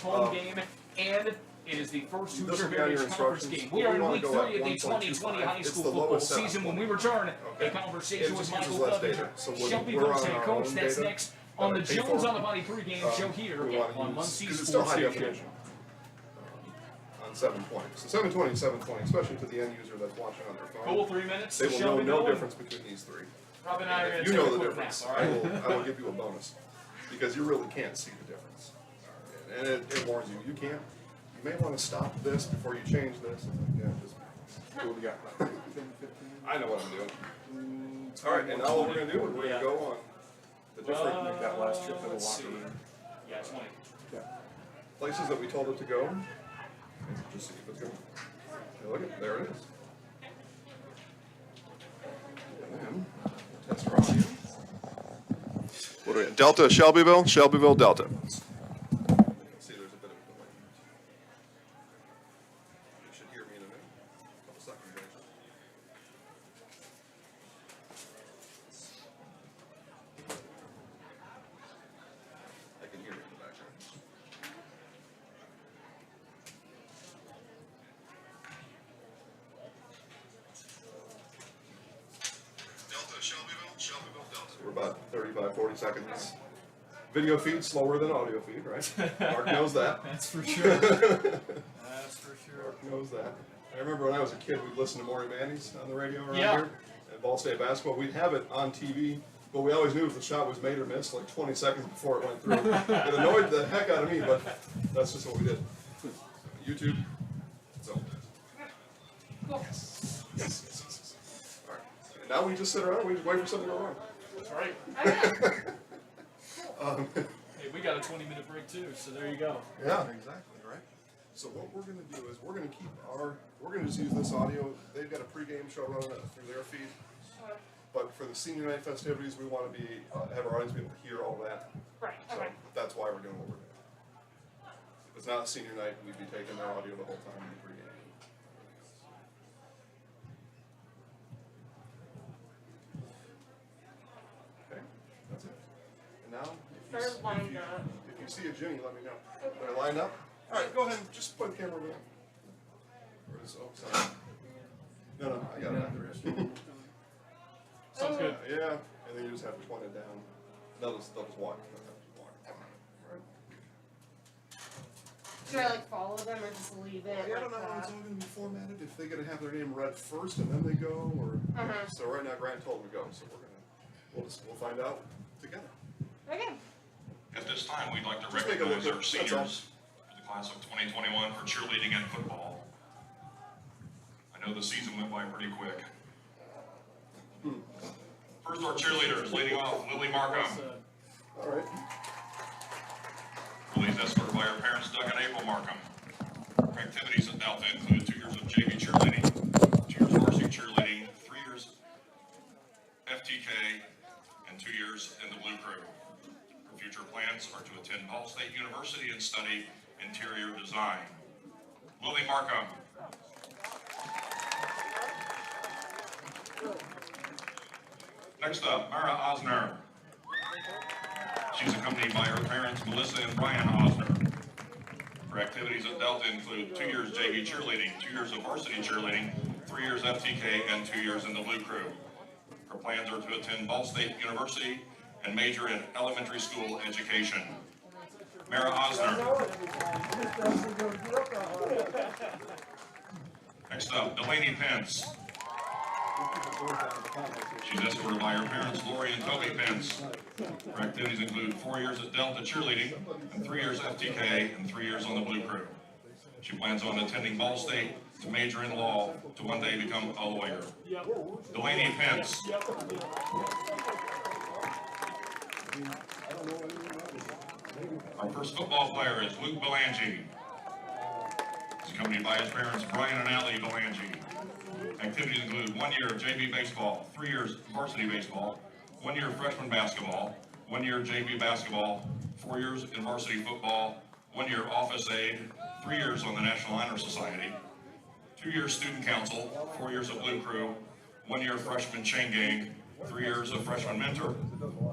home game, and it is the first Hoosier Heritage Conference game. We are in week 3 of the 2020 high school football season. When we return, a conversation with Michael Clevenger, Shelbyville's head coach. That's next on the Jones on the Body pregame show here on Muncie Sports Station. On 720. So 720 is 720, especially to the end user that's watching on their phone. Cool, 3 minutes. They will know no difference between these three. Rob and I are if you know the difference, I will give you a bonus because you really can't see the difference. And it warns you. You may want to stop this before you change this. Yeah, just do what you got. I know what I'm doing. All right, and now what we're going to do is we're going to go on the different Like that last trip to the let's see. locker room. Yeah, 20. places that we told it to go. And just see if it's going to. Look at there it is. And then test our audio. What are we at? Delta Shelbyville, Shelbyville Delta. See, there's a bit of a delay. You should hear me in a minute. A couple seconds, actually. I can hear you in the background. Delta Shelbyville, Shelbyville Delta. We're about 35, 40 seconds. Video feed slower than audio feed, right? Mark knows that. That's for sure. That's for sure. Mark knows that. I remember when I was a kid, we'd listen to Maury Mandy's on the radio around Yeah. here at Ball State basketball. We'd have it on TV, but we always knew if the shot was made or missed like 20 seconds before it went through. It annoyed the heck out of me, but that's just what we did. YouTube. So. Yes. Yes. All right. And now we just sit around and we just wait for something to go wrong. That's right. Hey, we got a 20-minute break too, so there you go. Yeah, exactly, right? So what we're going to do is we're going to keep we're going to just use this audio. They've got a pregame show running through their feed. But for the senior night festivities, we want to have our audience be able to hear all that. Right, So okay. that's why we're doing what we're doing. If it's not a senior night, we'd be taking their audio the whole time in the pregame. Okay, that's it. And now, They're lined up. if you see a Ginny, let me know. They're lined up? All right, go ahead and just put the camera over there. Where is, oh, sorry. No, I got it. Sounds good. Yeah, and then you just have to point it down. They'll just walk. They'll just walk. Right. Should I like follow them or just leave it? I don't know how it's all going to be formatted. If they're going to have their name read first and then they go, or so. Right now, Grant told them to go, so we'll find out together. Okay. At this time, we'd like to Just make a recognize look our at- seniors that's for the class of 2021 for cheerleading and football. I know the season went by pretty quick. First, our cheerleaders, leading off, Lily Markham. All right. Lily's escorted by her parents, Doug and April Markham. Her activities at Delta include 2 years of JV cheerleading, 2 years varsity cheerleading, 3 years FTK, and 2 years in the Blue Crew. Her future plans are to attend Ball State University and study interior design. Lily Markham. Next up, Mara Osner. She's accompanied by her parents, Melissa and Brian Osner. Her activities at Delta include 2 years JV cheerleading, 2 years of varsity cheerleading, 3 years FTK, and 2 years in the Blue Crew. Her plans are to attend Ball State University and major in elementary school education. Mara Osner. Next up, Delaney Pence. She's escorted by her parents, Lori and Toby Pence. Her activities include 4 years at Delta cheerleading, and 3 years FTK, and 3 years on the Blue Crew. She plans on attending Ball State to major in law to one day become a lawyer. Delaney Pence. Our first football player is Luke Belangi. He's accompanied by his parents, Brian and Allie Belangi. Activities include 1 year of JV baseball, 3 years varsity baseball, 1 year freshman basketball, 1 year JV basketball, 4 years in varsity football, 1 year office aide, 3 years on the National Honor Society, 2 years student council, 4 years of Blue Crew, 1 year freshman chain gang, 3 years of freshman mentor,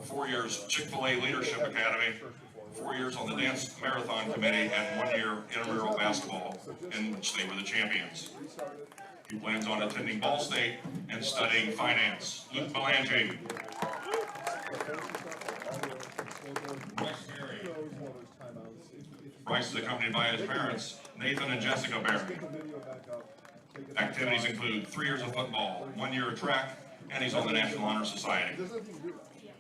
4 years Chick-fil-A Leadership Academy, 4 years on the dance marathon committee, and 1 year intramural basketball, in which they were the champions. He plans on attending Ball State and studying finance. Luke Belangi. Bryce is accompanied by his parents, Nathan and Jessica Berry. Activities include 3 years of football, 1 year of track, and he's on the National Honor Society.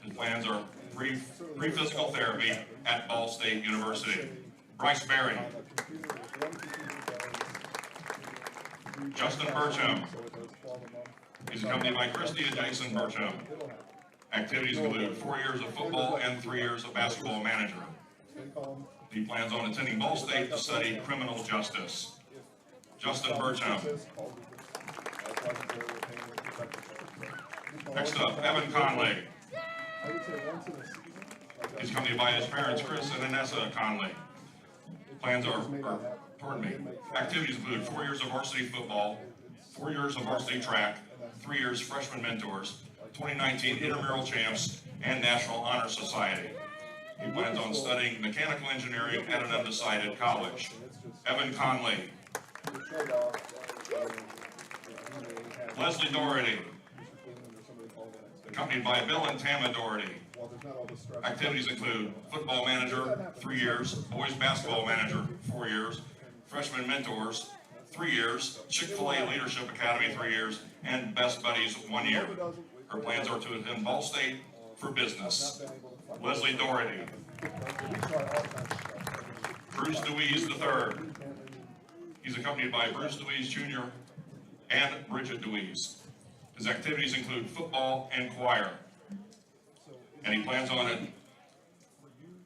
His plans are pre-physical therapy at Ball State University. Bryce Berry. Justin Burcham. He's accompanied by Christy and Jason Burcham. Activities include 4 years of football and 3 years of basketball management. He plans on attending Ball State to study criminal justice. Justin Burcham. Next up, Evan Conley. He's accompanied by his parents, Chris and Inessa Conley. Activities include 4 years of varsity football, 4 years of varsity track, 3 years freshman mentors, 2019 intramural champs, and National Honor Society. He plans on studying mechanical engineering at an undecided college. Evan Conley. Leslie Doherty. Accompanied by Bill and Tama Doherty. Activities include football manager, 3 years, boys basketball manager, 4 years, freshman mentors, 3 years, Chick-fil-A Leadership Academy, 3 years, and Best Buddies, 1 year. Her plans are to attend Ball State for business. Leslie Doherty. Bruce DeWeese III. He's accompanied by Bruce DeWeese Jr. and Bridget DeWeese. His activities include football and choir. And he plans on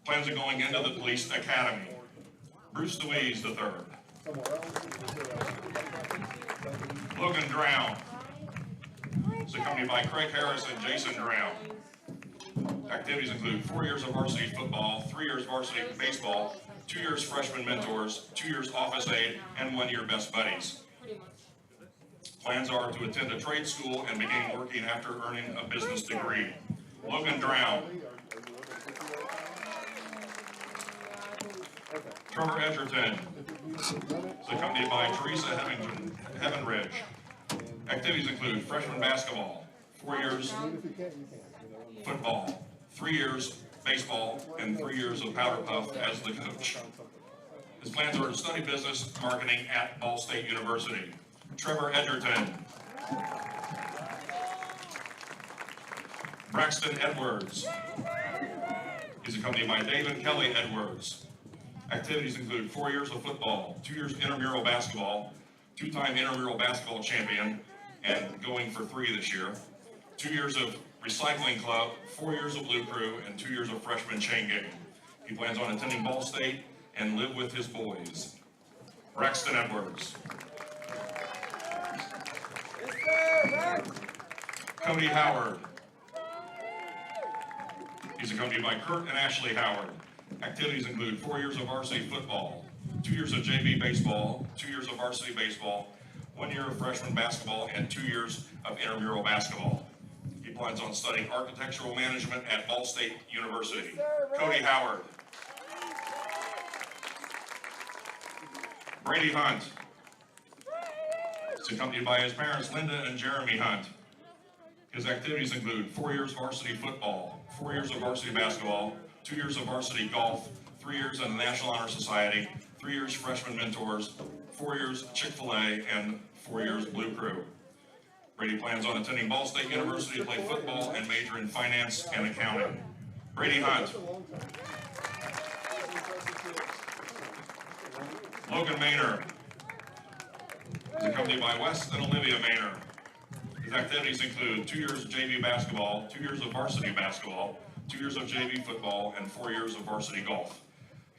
going into the police academy. Bruce DeWeese III. Logan Drown. He's accompanied by Craig Harris and Jason Drown. Activities include 4 years of varsity football, 3 years varsity baseball, 2 years freshman mentors, 2 years office aide, and 1 year best buddies. Plans are to attend a trade school and begin working after earning a business degree. Logan Drown. Trevor Edgerton is accompanied by Teresa Heavenridge. Activities include freshman basketball, 4 years football, 3 years baseball, and 3 years of powder puff as the coach. His plans are to study business marketing at Ball State University. Trevor Edgerton. Braxton Edwards. He's accompanied by David Kelly Edwards. Activities include 4 years of football, 2 years intramural basketball, 2-time intramural basketball champion, and going for 3 this year, 2 years of recycling club, 4 years of Blue Crew, and 2 years of freshman chain gang. He plans on attending Ball State and live with his boys. Braxton Edwards. Cody Howard. He's accompanied by Kurt and Ashley Howard. Activities include 4 years of varsity football, 2 years of JV baseball, 2 years of varsity baseball, 1 year of freshman basketball, and 2 years of intramural basketball. He plans on studying architectural management at Ball State University. Cody Howard. Brady Hunt. He's accompanied by his parents, Linda and Jeremy Hunt. His activities include 4 years varsity football, 4 years of varsity basketball, 2 years of varsity golf, 3 years in the National Honor Society, 3 years freshman mentors, 4 years Chick-fil-A, and 4 years Blue Crew. Brady plans on attending Ball State University to play football and major in finance and accounting. Brady Hunt. Logan Mainer is accompanied by Wes and Olivia Mainer. His activities include 2 years of JV basketball, 2 years of varsity basketball, 2 years of JV football, and 4 years of varsity golf.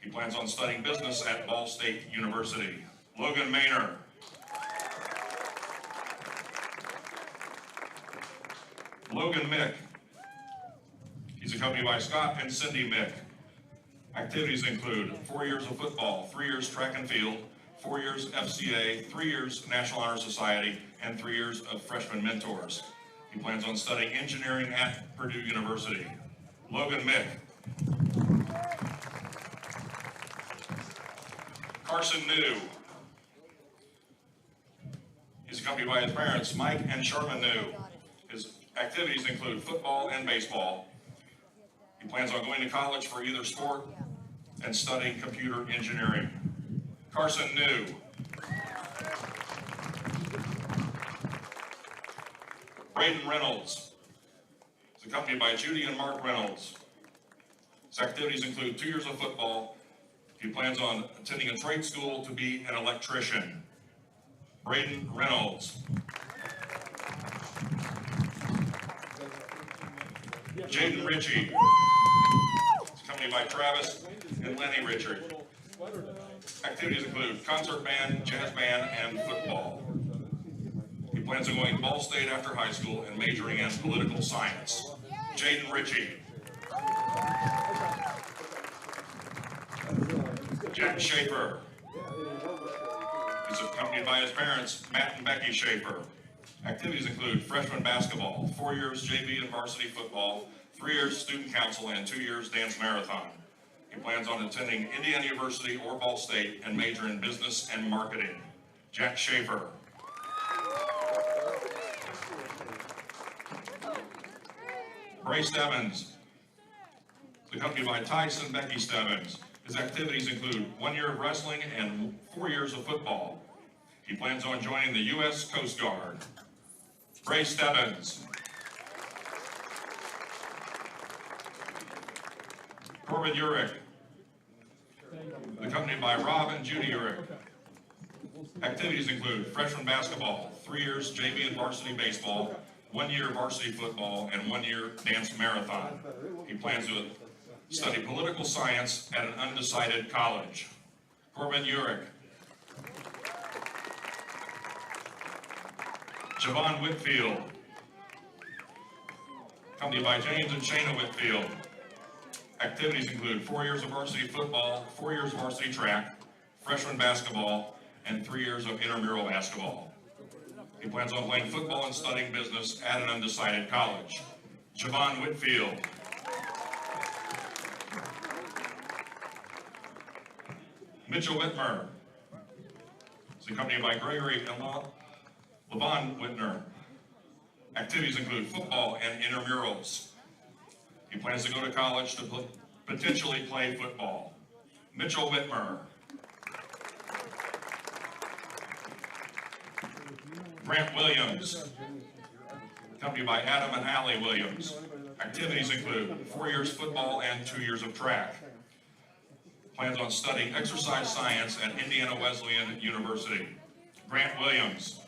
He plans on studying business at Ball State University. Logan Mainer. Logan Mick. He's accompanied by Scott and Cindy Mick. Activities include 4 years of football, 3 years track and field, 4 years FCA, 3 years National Honor Society, and 3 years of freshman mentors. He plans on studying engineering at Purdue University. Logan Mick. Carson New. He's accompanied by his parents, Mike and Sherman New. His activities include football and baseball. He plans on going to college for either sport and studying computer engineering. Carson New. Braden Reynolds is accompanied by Judy and Mark Reynolds. His activities include 2 years of football. He plans on attending a trade school to be an electrician. Braden Reynolds. Jaden Ritchie is accompanied by Travis and Lenny Richard. Activities include concert band, jazz band, and football. He plans on going to Ball State after high school and majoring in political science. Jaden Ritchie. Jack Schaefer. He's accompanied by his parents, Matt and Becky Schaefer. Activities include freshman basketball, 4 years JV and varsity football, 3 years student council, and 2 years dance marathon. He plans on attending Indiana University or Ball State and major in business and marketing. Jack Schaefer. Bray Stebbins is accompanied by Tyson and Becky Stebbins. His activities include 1 year of wrestling and 4 years of football. He plans on joining the U.S. Coast Guard. Bray Stebbins. Corbin Urich, accompanied by Rob and Judy Urich. Activities include freshman basketball, 3 years JV and varsity baseball, 1 year varsity football, and 1 year dance marathon. He plans to study political science at an undecided college. Corbin Urich. Javon Whitfield, accompanied by James and Shayna Whitfield. Activities include 4 years of varsity football, 4 years of varsity track, freshman basketball, and 3 years of intramural basketball. He plans on playing football and studying business at an undecided college. Javon Whitfield. Mitchell Whitmer is accompanied by Gregory and Levon Whitner. Activities include football and intramurals. He plans to go to college to potentially play football. Mitchell Whitmer. Grant Williams, accompanied by Adam and Allie Williams. Activities include 4 years football and 2 years of track. Plans on studying exercise science at Indiana Wesleyan University. Grant Williams.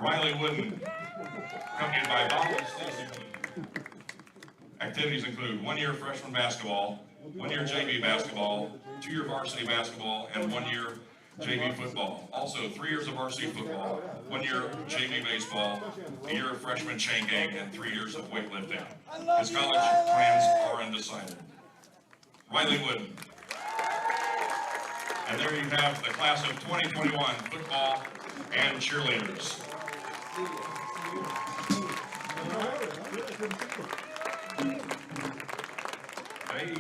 Riley Wooden, accompanied by Bob and Stacy Wooden. Activities include 1 year freshman basketball, 1 year JV basketball, 2 year varsity basketball, and 1 year JV football. Also 3 years of varsity football, 1 year JV baseball, a year of freshman chain gang, and 3 years of weightlifting. His college plans are undecided. Riley Wooden. And there you have the class of 2021 football and cheerleaders. Hey.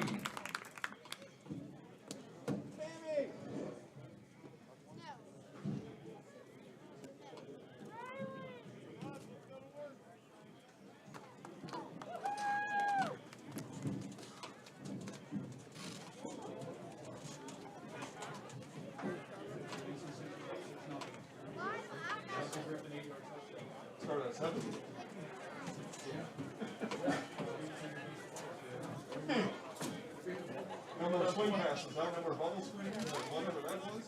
Start at 7. Remember swing passes? I remember bubble screen or whatever that was.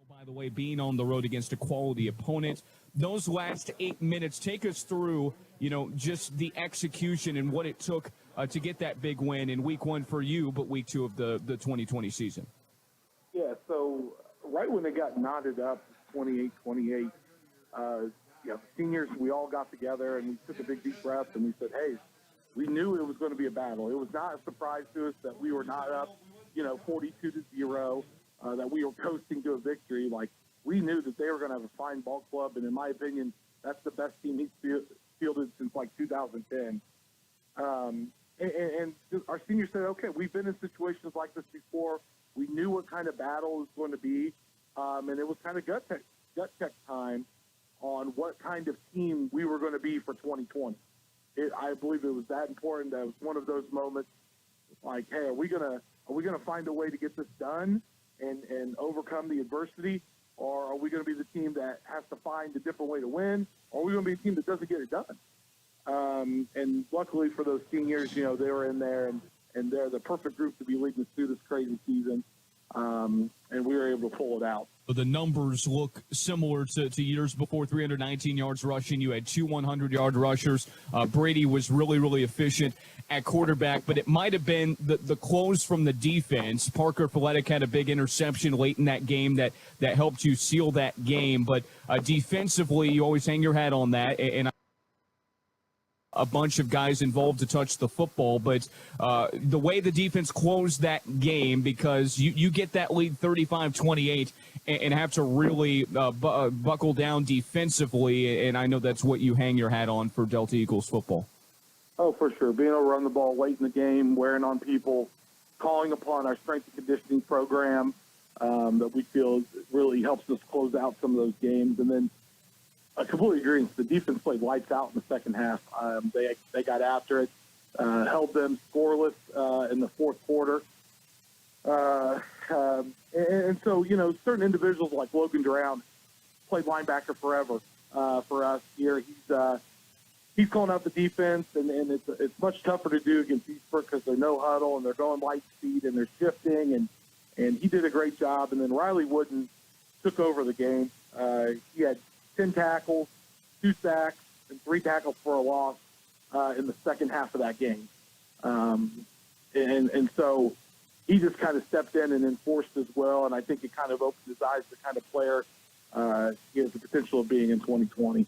By the way, being on the road against a quality opponent, those last 8 minutes, take us through, just the execution and what it took to get that big win in week 1 for you, but week 2 of the 2020 season. Yeah, so right when they got knotted up, 28-28, seniors, we all got together and we took a big deep breath and we said, hey, we knew it was going to be a battle. It was not a surprise to us that we were not up, 42-0, that we were coasting to a victory. Like, we knew that they were going to have a fine ball club, and in my opinion, that's the best team he's fielded since like 2010. And our seniors said, okay, we've been in situations like this before. We knew what kind of battle it was going to be, and it was kind of gut check time on what kind of team we were going to be for 2020. I believe it was that important. That was one of those moments, like, hey, are we gonna find a way to get this done and overcome the adversity, or are we going to be the team that has to find a different way to win, or are we going to be a team that doesn't get it done? And luckily for those seniors, you know, they were in there, and they're the perfect group to be leading us through this crazy season, and we were able to pull it out. The numbers look similar to years before. 319 yards rushing. You had 2 100-yard rushers. Brady was really, really efficient at quarterback, but it might have been the close from the defense. Parker Feletic had a big interception late in that game that helped you seal that game. But defensively, you always hang your hat on that, and a bunch of guys involved to touch the football, but the way the defense closed that game, because you get that lead 35-28 and have to really buckle down defensively, and I know that's what you hang your hat on for Delta Eagles football. Oh, for sure. Being able to run the ball late in the game, wearing on people, calling upon our strength and conditioning program that we feel really helps us close out some of those games. And then I completely agree. The defense played lights out in the second half. They got after it, held them scoreless in the fourth quarter. And so, you know, certain individuals like Logan Mainer played linebacker forever for us here. He's calling out the defense, and it's much tougher to do against Eastbrook because they're no huddle and they're going light speed and they're shifting, and he did a great job. And then Riley Wooden took over the game. He had 10 tackles, 2 sacks, and 3 tackles for a loss in the second half of that game. And so he just kind of stepped in and enforced as well, and I think it kind of opened his eyes to the kind of player he has the potential of being in 2020.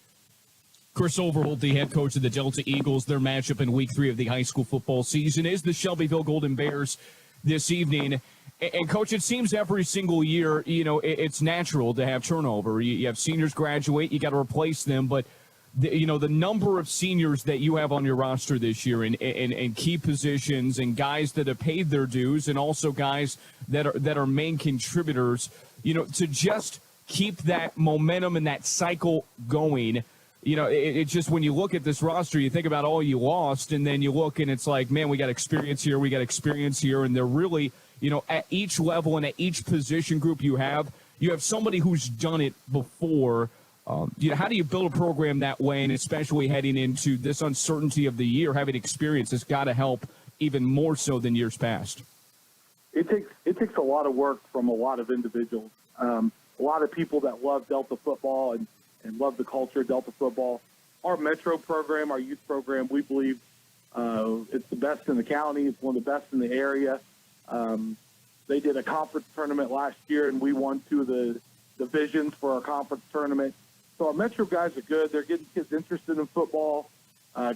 Chris Overholt, the head coach of the Delta Eagles, their matchup in Week 3 of the high school football season is the Shelbyville Golden Bears this evening. And, Coach, it seems every single year, you know, it's natural to have turnover. You have seniors graduate, you got to replace them. But, the number of seniors that you have on your roster this year in key positions and guys that have paid their dues and also guys that are main contributors, you know, to just keep that momentum and that cycle going. You know, it's just when you look at this roster, you think about all you lost, and then you look and it's like, man, we got experience here, and they're really, you know, at each level and at each position group you have somebody who's done it before. You know, how do you build a program that way, and especially heading into this uncertainty of the year, having experience has got to help even more so than years past? It takes a lot of work from a lot of individuals, a lot of people that love Delta football and love the culture of Delta football. Our Metro program, our youth program, we believe it's the best in the county. It's one of the best in the area. They did a conference tournament last year, and we won 2 of the divisions for our conference tournament. So our Metro guys are good. They're getting kids interested in football.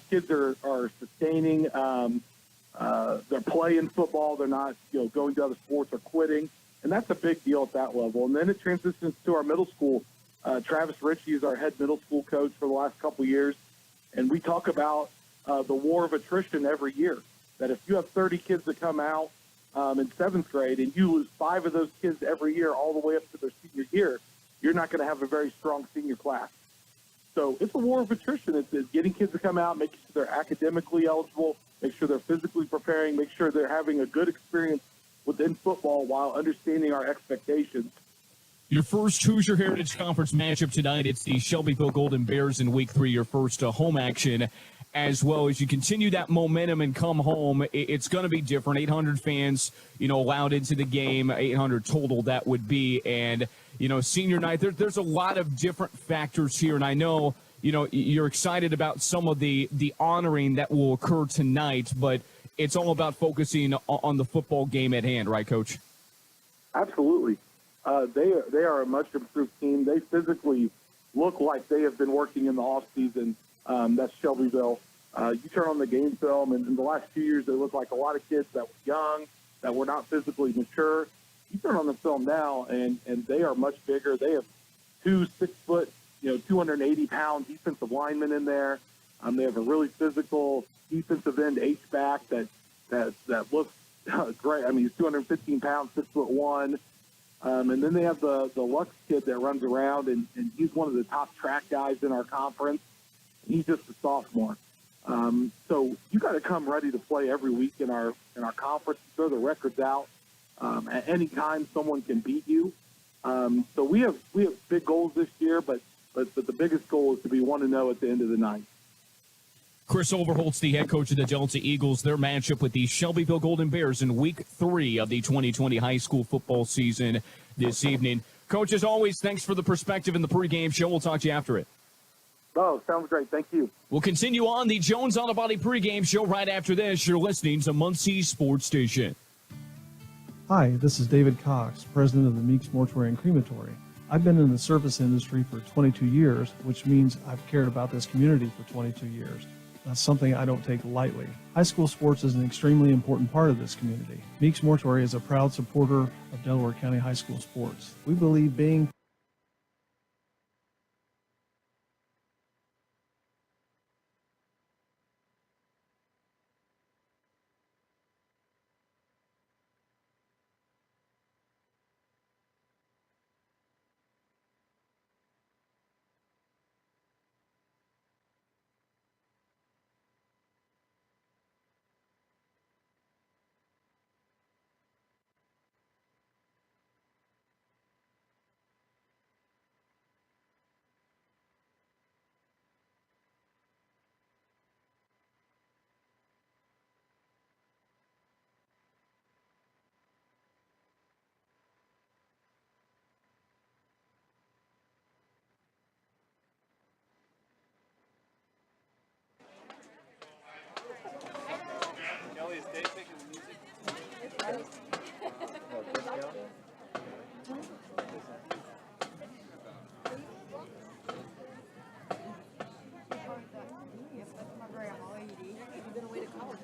Kids are sustaining. They're playing football. They're not, you know, going to other sports or quitting. And that's a big deal at that level. And then it transitions to our middle school. Travis Ritchie is our head middle school coach for the last couple of years. And we talk about the war of attrition every year, that if you have 30 kids that come out in 7th grade and you lose 5 of those kids every year all the way up to their senior year, you're not going to have a very strong senior class. So it's a war of attrition. It's getting kids to come out, making sure they're academically eligible, make sure they're physically preparing, make sure they're having a good experience within football while understanding our expectations. Your first Hoosier Heritage Conference matchup tonight, it's the Shelbyville Golden Bears in Week 3, your first home action. As well as you continue that momentum and come home, it's going to be different. 800 fans, you know, allowed into the game, 800 total that would be. And, you know, senior night, there's a lot of different factors here. And I know, you know, you're excited about some of the honoring that will occur tonight, but it's all about focusing on the football game at hand, right, Coach? Absolutely. They are a much improved team. They physically look like they have been working in the offseason. That's Shelbyville. You turn on the game film, and in the last few years, they look like a lot of kids that were young, that were not physically mature. You turn on the film now, and they are much bigger. They have 2 6-foot, 280-pound defensive linemen in there. They have a really physical defensive end H-back that looks great. I mean, he's 215 pounds, 6'1". And then they have the Lux kid that runs around, and he's one of the top track guys in our conference. He's just a sophomore. So you got to come ready to play every week in our conference. Throw the records out. At any time, someone can beat you. So we have big goals this year, but the biggest goal is to be 1-0 at the end of the night. Chris Overholt's the head coach of the Delta Eagles. Their matchup with the Shelbyville Golden Bears in Week 3 of the 2020 high school football season this evening. Coach, as always, thanks for the perspective in the pregame show. We'll talk to you after it. Oh, sounds great. Thank you. We'll continue on the Jones Auto Body pregame show right after this. You're listening to Muncie Sports Station. Hi, this is David Cox, president of the Meeks Mortuary and Crematory. I've been in the service industry for 22 years, which means I've cared about this community for 22 years. That's something I don't take lightly. High school sports is an extremely important part of this community. Meeks Mortuary is a proud supporter of Delaware County high school sports. We believe being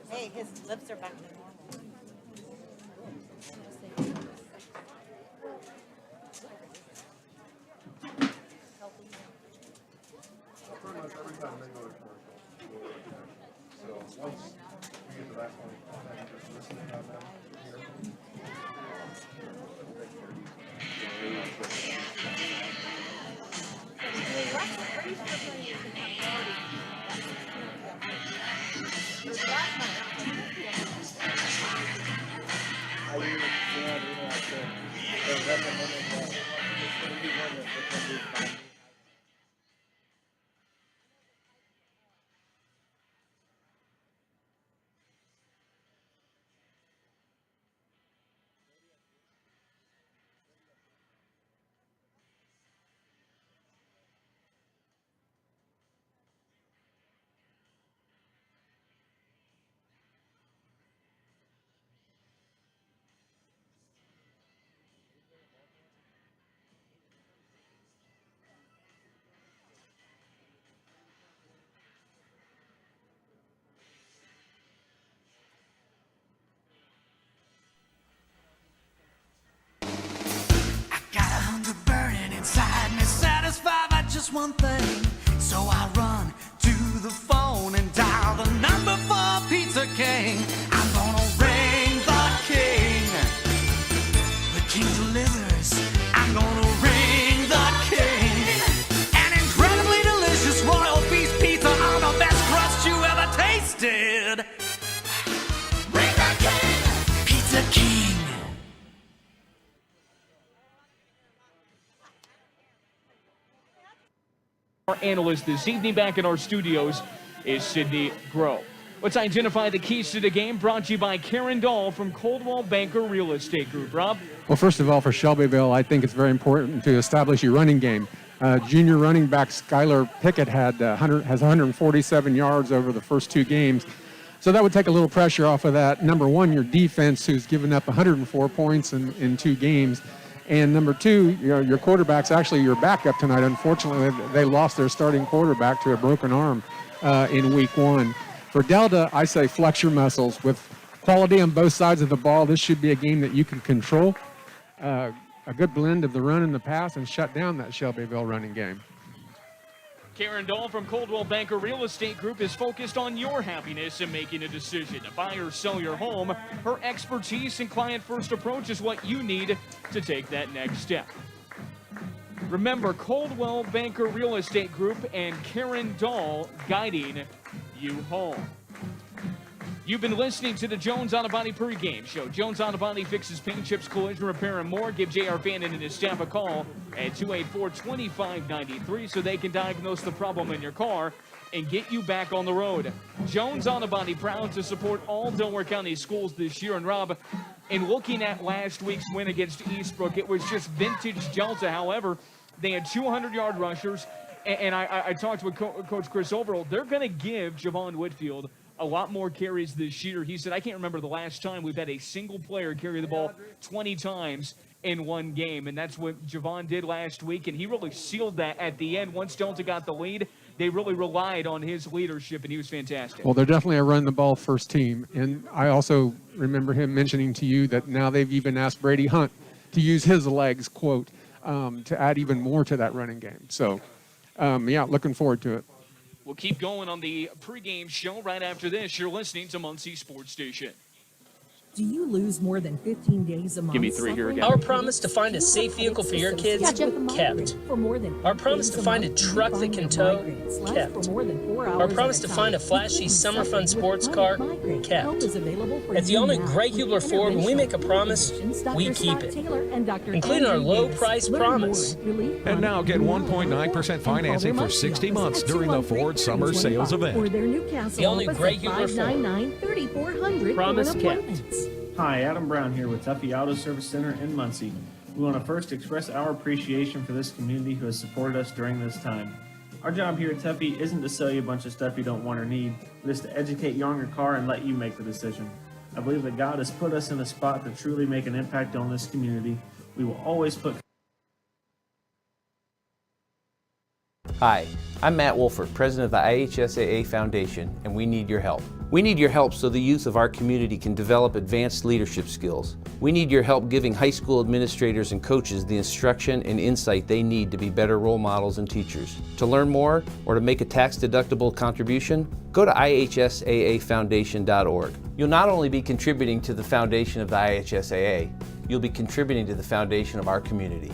Hey, his lips are back to normal. Pretty much every time they go to commercial. So once we get to that point, I think just listening on them here. Just one thing, so I run to the phone and dial the number for Pizza King. I'm gonna ring the king. The king delivers. I'm gonna ring the king. An incredibly delicious royal feast pizza on the best crust you ever tasted. Ring the king. Pizza King. Our analyst this evening back in our studios is Sydney Groh. Let's identify the keys to the game, brought to you by Karen Dahl from Coldwell Banker Real Estate Group. Rob? Well, first of all, for Shelbyville, I think it's very important to establish your running game. Junior running back Skylar Pickett has 147 yards over the first 2 games. So that would take a little pressure off of that. Number one, your defense, who's given up 104 points in 2 games. And number 2, your quarterback's actually your backup tonight. Unfortunately, they lost their starting quarterback to a broken arm in week 1. For Delta, I say flex your muscles. With quality on both sides of the ball, this should be a game that you can control. a good blend of the run and the pass and shut down that Shelbyville running game. Karen Dahl from Coldwell Banker Real Estate Group is focused on your happiness in making a decision to buy or sell your home. Her expertise and client-first approach is what you need to take that next step. Remember, Coldwell Banker Real Estate Group and Karen Dahl guiding you home. You've been listening to the Jones Auto Body pregame show. Jones Auto Body fixes paint, chips, collision repair, and more. Give J.R. Fannin and his staff a call at 284-2593 so they can diagnose the problem in your car and get you back on the road. Jones Auto Body, proud to support all Delaware County schools this year. And Rob, in looking at last week's win against Eastbrook, it was just vintage Delta. However, they had 200-yard rushers, and I talked with Coach Chris Overall. They're going to give Javon Whitfield a lot more carries this year. He said, I can't remember the last time we've had a single player carry the ball 20 times in one game, and that's what Javon did last week, and he really sealed that at the end. Once Delta got the lead, they really relied on his leadership, and he was fantastic. Well, they're definitely a run-the-ball first team, and I also remember him mentioning to you that now they've even asked Brady Hunt to use his legs, quote, to add even more to that running game. So, yeah, looking forward to it. We'll keep going on the pregame show right after this. You're listening to Muncie Sports Station. Do you lose more than 15 days a month? Give me 3 here again. Our promise to find a safe vehicle for your kids, kept. Our promise to find a truck that can tow, kept. Our promise to find a flashy summer fun sports car, kept. At the all-new Grey Hubler Ford, when we make a promise, we keep it, including our low price promise. And now get 1.9% financing for 60 months during the Ford Summer Sales Event. The all-new Grey Hubler Ford. Promise kept. Hi, Adam Brown here with Tuffy Auto Service Center in Muncie. We want to first express our appreciation for this community who has supported us during this time. Our job here at Tuffy isn't to sell you a bunch of stuff you don't want or need, but is to educate you on your car and let you make the decision. I believe that God has put us in a spot to truly make an impact on this community. We will always put... Hi, I'm Matt Wolford, president of the IHSAA Foundation, and we need your help. We need your help so the youth of our community can develop advanced leadership skills. We need your help giving high school administrators and coaches the instruction and insight they need to be better role models and teachers. To learn more or to make a tax-deductible contribution, go to ihsaafoundation.org. You'll not only be contributing to the foundation of the IHSAA, you'll be contributing to the foundation of our community.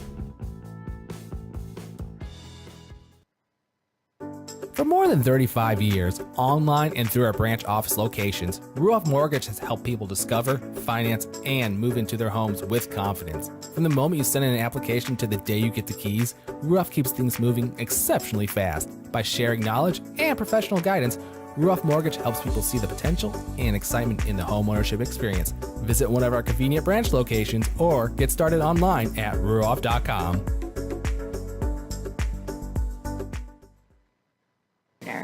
For more than 35 years, online and through our branch office locations, Ruoff Mortgage has helped people discover, finance, and move into their homes with confidence. From the moment you send in an application to the day you get the keys, Ruoff keeps things moving exceptionally fast. By sharing knowledge and professional guidance, Ruoff Mortgage helps people see the potential and excitement in the homeownership experience. Visit one of our convenient branch locations or get started online at ruoff.com.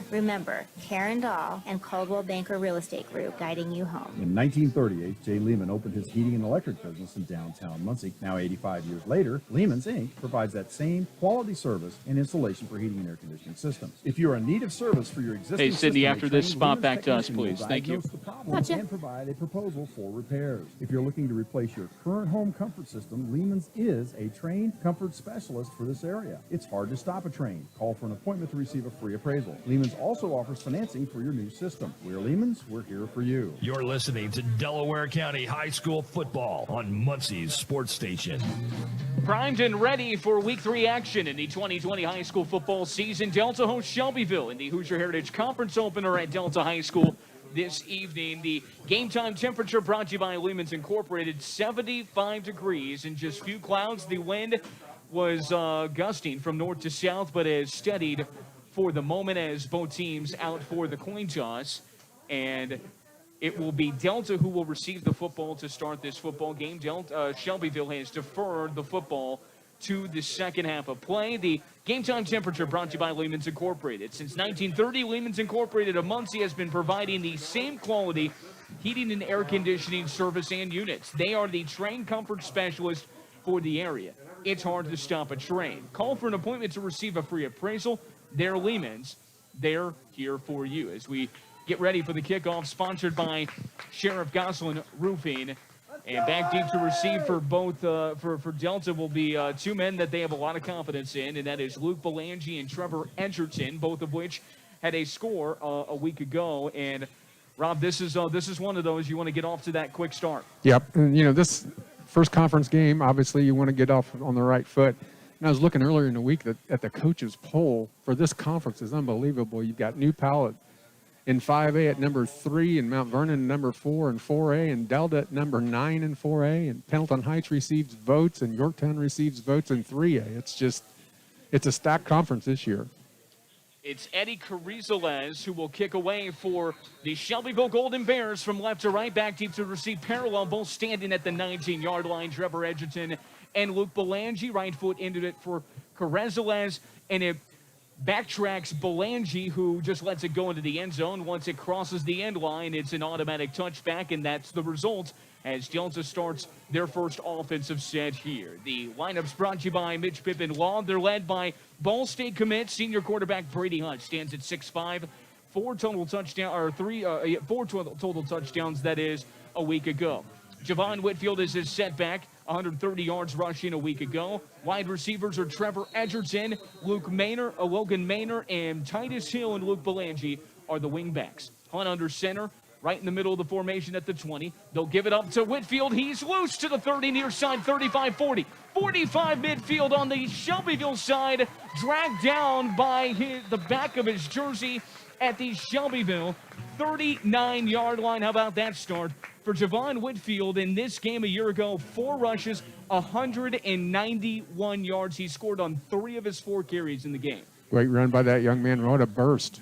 Remember, Karen Dahl and Coldwell Banker Real Estate Group guiding you home. In 1938, Jay Lehman opened his heating and electric business in downtown Muncie. Now 85 years later, Lehman's Inc. provides that same quality service and installation for heating and air conditioning systems. If you're in need of service for your existing Hey, Sydney, system, after this spot, back to us, please. will Thank you. diagnose the problem and provide a proposal for repairs. If you're looking to replace your current home comfort system, Lehman's is a trained comfort specialist for this area. It's hard to stop a train. Call for an appointment to receive a free appraisal. Lehman's also offers financing for your new system. We're Lehman's. We're here for you. You're listening to Delaware County High School football on Muncie's Sports Station. Primed and ready for Week 3 action in the 2020 high school football season. Delta hosts Shelbyville in the Hoosier Heritage Conference opener at Delta High School this evening. The game time temperature brought to you by Lehman's Incorporated, 75 degrees and just few clouds. The wind was gusting from north to south, but has steadied for the moment as both teams out for the coin toss. And it will be Delta who will receive the football to start this football game. Shelbyville has deferred the football to the second half of play. The game time temperature brought to you by Lehman's Incorporated. Since 1930, Lehman's Incorporated of Muncie has been providing the same quality heating and air conditioning service and units. They are the trained comfort specialist for the area. It's hard to stop a train. Call for an appointment to receive a free appraisal. They're Lehman's. They're here for you. As we get ready for the kickoff, sponsored by Sheriff Gosselin Roofing And back deep to receive for both for Delta will be two men that they have a lot of confidence in, and that is Luke Belangi and Trevor Edgerton, both of which had a score a week ago. And Rob, this is one of those you want to get off to that quick start. Yep, and this first conference game, obviously you want to get off on the right foot. And I was looking earlier in the week at the coaches poll for this conference is unbelievable. You've got New Palette in 5A at number 3, and Mount Vernon number 4 in 4A, and Delta at number 9 in 4A, and Pendleton Heights receives votes, and Yorktown receives votes in 3A. It's a stacked conference this year. It's Eddie Carrizales who will kick away for the Shelbyville Golden Bears from left to right, back deep to receive parallel, both standing at the 19-yard line. Trevor Edgerton and Luke Belangi, right foot into it for Carrizales, and it backtracks Belangi, who just lets it go into the end zone. Once it crosses the end line, it's an automatic touchback, and that's the result as Delta starts their first offensive set here. The lineup's brought to you by Mitch Pippin Law. They're led by Ball State commit senior quarterback Brady Hunt, stands at 6'5", four total touchdowns, that is, a week ago. Javon Whitfield is his setback, 130 yards rushing a week ago. Wide receivers are Trevor Edgerton, Logan Mainer, and Titus Hill and Luke Belangi are the wingbacks. Hunt under center, right in the middle of the formation at the 20. They'll give it up to Whitfield. He's loose to the 30, near side, 35-40. 45 midfield on the Shelbyville side, dragged down by the back of his jersey at the Shelbyville 39-yard line. How about that start for Javon Whitfield in this game a year ago? 4 rushes, 191 yards. He scored on 3 of his 4 carries in the game. Great run by that young man. What a burst.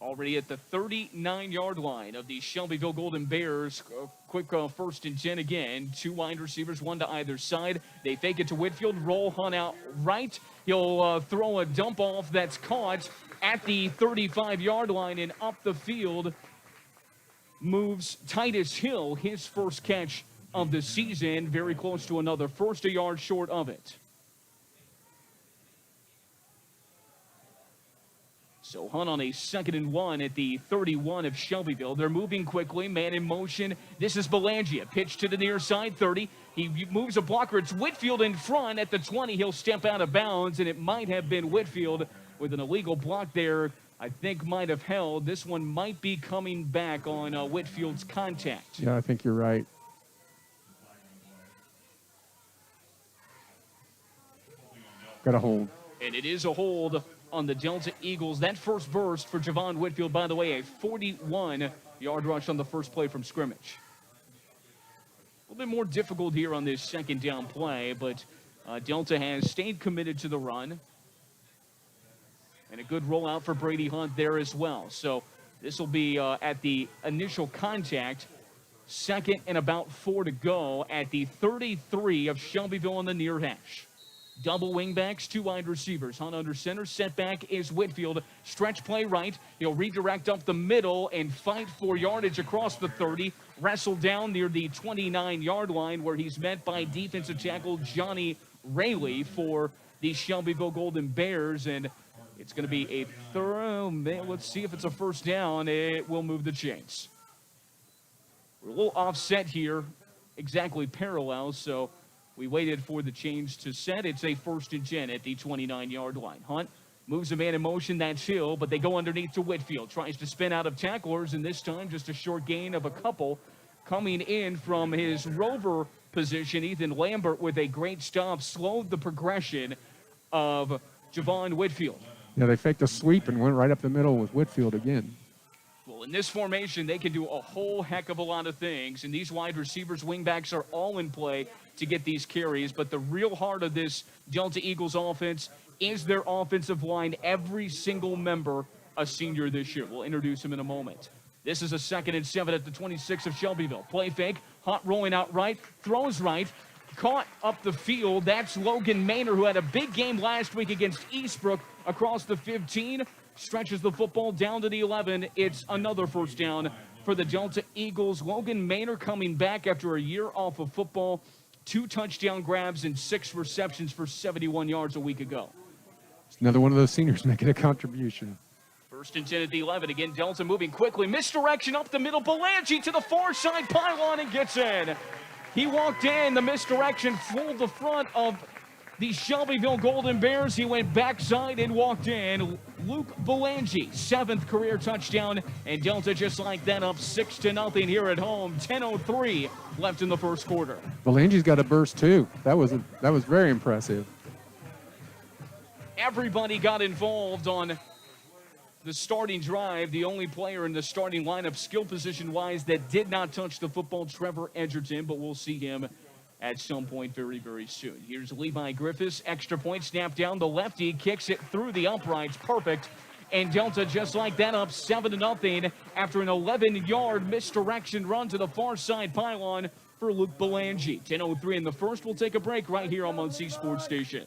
Already at the 39-yard line of the Shelbyville Golden Bears. Quick 1st and 10 again. 2 wide receivers, 1 to either side. They fake it to Whitfield, roll Hunt out right. He'll throw a dump off that's caught at the 35-yard line, and up the field moves Titus Hill, his first catch of the season, very close to another first, a yard short of it. So Hunt on a 2nd and 1 at the 31 of Shelbyville. They're moving quickly, man in motion. This is Belangi, a pitch to the near side, 30. He moves a blocker. It's Whitfield in front at the 20. He'll step out of bounds, and it might have been Whitfield with an illegal block there. I think might have held. This one might be coming back on Whitfield's contact. Yeah, I think you're right. Got a hold. And it is a hold on the Delta Eagles. That first burst for Javon Whitfield, by the way, a 41-yard rush on the first play from scrimmage. A little bit more difficult here on this 2nd down play, but Delta has stayed committed to the run. And a good rollout for Brady Hunt there as well. So this will be at the initial contact. 2nd and about 4 to go at the 33 of Shelbyville on the near hash. Double wingbacks, 2 wide receivers. Hunt under center. Setback is Whitfield. Stretch play right. He'll redirect up the middle and fight for yardage across the 30. Wrestle down near the 29-yard line, where he's met by defensive tackle Johnny Rayleigh for the Shelbyville Golden Bears. And it's going to be a thorough, let's see if it's a first down. It will move the chains. We're a little offset here, exactly parallel, so we waited for the change to set. It's a 1st and 10 at the 29-yard line. Hunt moves a man in motion, that's Hill, but they go underneath to Whitfield. Tries to spin out of tacklers, and this time just a short gain of a couple. Coming in from his rover position, Ethan Lambert with a great stop slowed the progression of Javon Whitfield. Yeah, they faked a sweep and went right up the middle with Whitfield again. Well, in this formation, they can do a whole heck of a lot of things, and these wide receivers, wingbacks are all in play to get these carries, but the real heart of this Delta Eagles offense is their offensive line. Every single member a senior this year. We'll introduce him in a moment. This is a 2nd and 7 at the 26 of Shelbyville. Play fake, Hunt rolling out right, throws right, caught up the field. That's Logan Mainer, who had a big game last week against Eastbrook across the 15. Stretches the football down to the 11. It's another first down for the Delta Eagles. Logan Mainer coming back after a year off of football. 2 touchdown grabs and 6 receptions for 71 yards a week ago. Another one of those seniors making a contribution. First and 10 at the 11. Again, Delta moving quickly. Misdirection up the middle. Belangi to the far side pylon and gets in. He walked in. The misdirection fooled the front of the Shelbyville Golden Bears. He went backside and walked in. Luke Belangi, 7th career touchdown. And Delta just like that up 6-0 here at home. 10:03 left in the first quarter. Belangi's got a burst too. That was very impressive. Everybody got involved on the starting drive. The only player in the starting lineup skill position-wise that did not touch the football, Trevor Edgerton, but we'll see him at some point very, very soon. Here's Levi Griffiths, extra point, snap down the lefty, kicks it through the uprights, perfect. And Delta just like that up 7-0 after an 11-yard misdirection run to the far side pylon for Luke Belangi. 10:03 in the first. We'll take a break right here on Muncie Sports Station.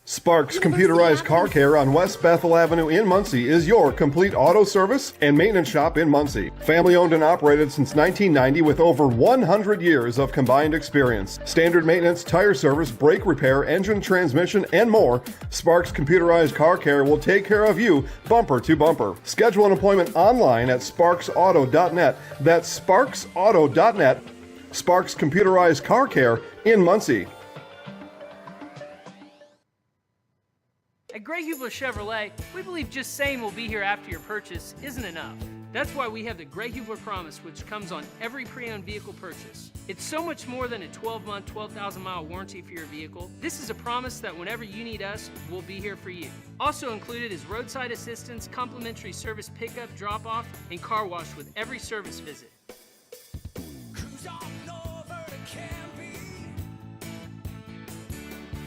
Sparks Computerized Car Care on West Bethel Avenue in Muncie is your complete auto service and maintenance shop in Muncie. Family owned and operated since 1990 with over 100 years of combined experience. Standard maintenance, tire service, brake repair, engine, transmission, and more. Sparks Computerized Car Care will take care of you bumper to bumper. Schedule an appointment online at sparksauto.net. That's sparksauto.net. Sparks Computerized Car Care in Muncie. At Greg Hubler Chevrolet, we believe just saying we'll be here after your purchase isn't enough. That's why we have the Greg Hubler Promise, which comes on every pre-owned vehicle purchase. It's so much more than a 12-month, 12,000-mile warranty for your vehicle. This is a promise that whenever you need us, we'll be here for you. Also included is roadside assistance, complimentary service pickup, drop-off, and car wash with every service visit.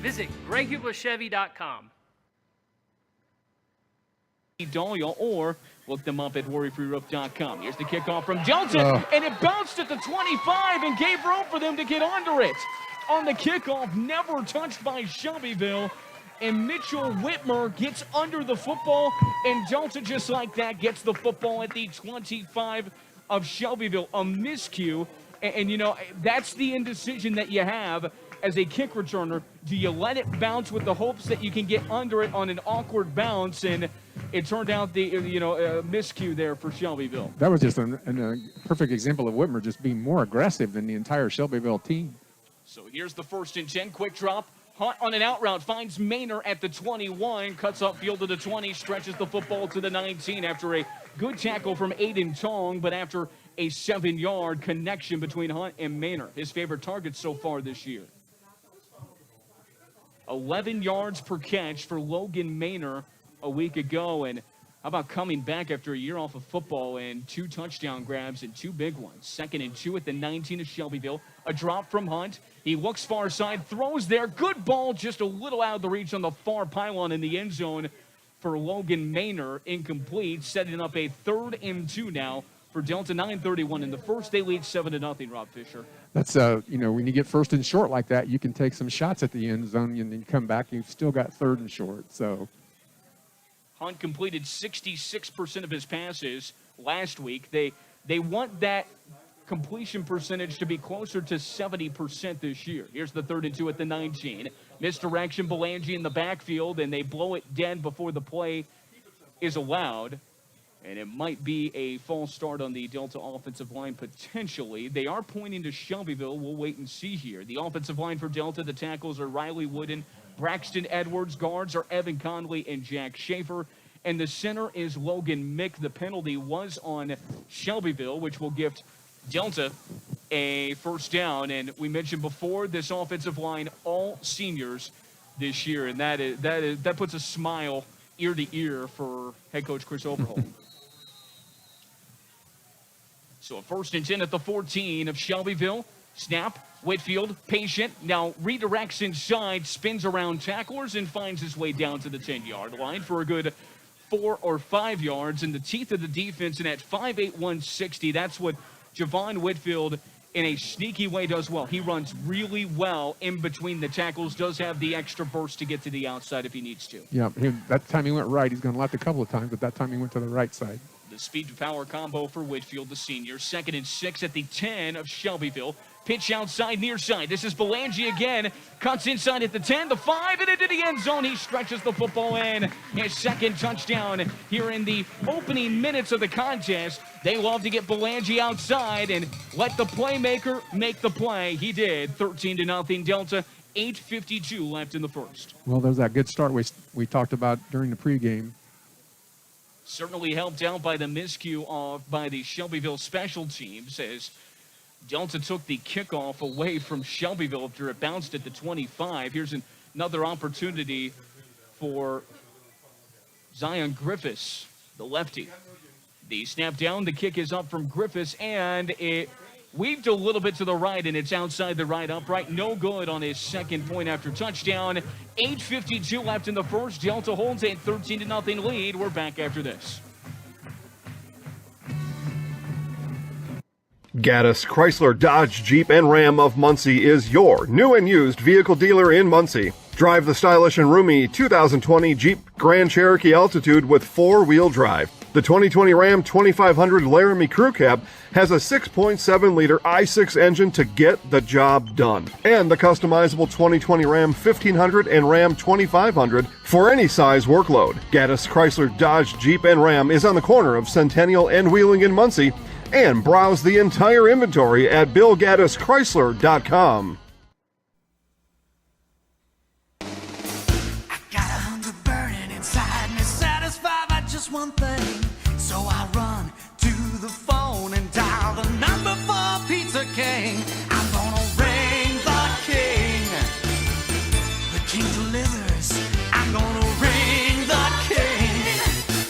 Visit GregHublerChevy.com. Dahlia, or look them up at worryfreeroof.com. Here's the kickoff from Delta, and it bounced at the 25 and gave room for them to get under it. On the kickoff, never touched by Shelbyville, and Mitchell Whitmer gets under the football, and Delta just like that gets the football at the 25 of Shelbyville. A miscue, and you know, that's the indecision that you have as a kick returner. Do you let it bounce with the hopes that you can get under it on an awkward bounce? And it turned out the miscue there for Shelbyville. That was just a perfect example of Whitmer just being more aggressive than the entire Shelbyville team. So here's the 1st and 10, quick drop. Hunt on an out route, finds Mainer at the 21, cuts upfield to the 20, stretches the football to the 19 after a good tackle from Aiden Tong, but after a 7-yard connection between Hunt and Mainer. His favorite targets so far this year. 11 yards per catch for Logan Mainer a week ago. And how about coming back after a year off of football and 2 touchdown grabs and 2 big ones. 2nd and 2 at the 19 of Shelbyville. A drop from Hunt. He looks far side, throws there. Good ball, just a little out of the reach on the far pylon in the end zone for Logan Mainer. Incomplete, setting up a 3rd and 2 now for Delta. 9:31 in the first. They lead 7-0, Rob Fisher. That's, when you get 1st and short like that, you can take some shots at the end zone and then come back. You've still got 3rd and short, so. Hunt completed 66% of his passes last week. They want that completion percentage to be closer to 70% this year. Here's the 3rd and 2 at the 19. Misdirection, Belangi in the backfield, and they blow it dead before the play is allowed. And it might be a false start on the Delta offensive line potentially. They are pointing to Shelbyville. We'll wait and see here. The offensive line for Delta, the tackles are Riley Wooden, Braxton Edwards. Guards are Evan Conley and Jack Schaefer. And the center is Logan Mick. The penalty was on Shelbyville, which will give Delta a 1st down. And we mentioned before, this offensive line, all seniors this year. And that puts a smile ear to ear for head coach Chris Overholt. So a 1st and 10 at the 14 of Shelbyville. Snap, Whitfield, patient, now redirects inside, spins around tacklers, and finds his way down to the 10-yard line for a good 4 or 5 yards in the teeth of the defense. And at 5'8", 160, that's what Javon Whitfield in a sneaky way does well. He runs really well in between the tackles, does have the extra burst to get to the outside if he needs to. Yeah, that time he went right. He's gone left a couple of times, but that time he went to the right side. The speed to power combo for Whitfield, the senior. 2nd and 6 at the 10 of Shelbyville. Pitch outside, near side. This is Belangi again. Cuts inside at the 10, the 5, and into the end zone. He stretches the football in. His second touchdown here in the opening minutes of the contest. They love to get Belangi outside and let the playmaker make the play. He did. 13-0 Delta. 8:52 left in the first. Well, there's that good start we talked about during the pregame. Certainly helped out by the miscue by the Shelbyville special teams as Delta took the kickoff away from Shelbyville after it bounced at the 25. Here's another opportunity for Zion Griffiths, the lefty. The snap down, the kick is up from Griffiths, and it weaved a little bit to the right, and it's outside the right upright. No good on his second point after touchdown. 8:52 left in the first. Delta holds a 13-0 lead. We're back after this. Gaddis Chrysler Dodge Jeep and Ram of Muncie is your new and used vehicle dealer in Muncie. Drive the stylish and roomy 2020 Jeep Grand Cherokee Altitude with 4-wheel drive. The 2020 Ram 2500 Laramie Crew Cab has a 6.7-liter i6 engine to get the job done. And the customizable 2020 Ram 1500 and Ram 2500 for any size workload. Gaddis Chrysler Dodge Jeep and Ram is on the corner of Centennial and Wheeling in Muncie. And browse the entire inventory at BillGaddisChrysler.com. Just one thing, so I run to the phone and dial the number for Pizza King. I'm gonna ring the king. The king delivers. I'm gonna ring the king.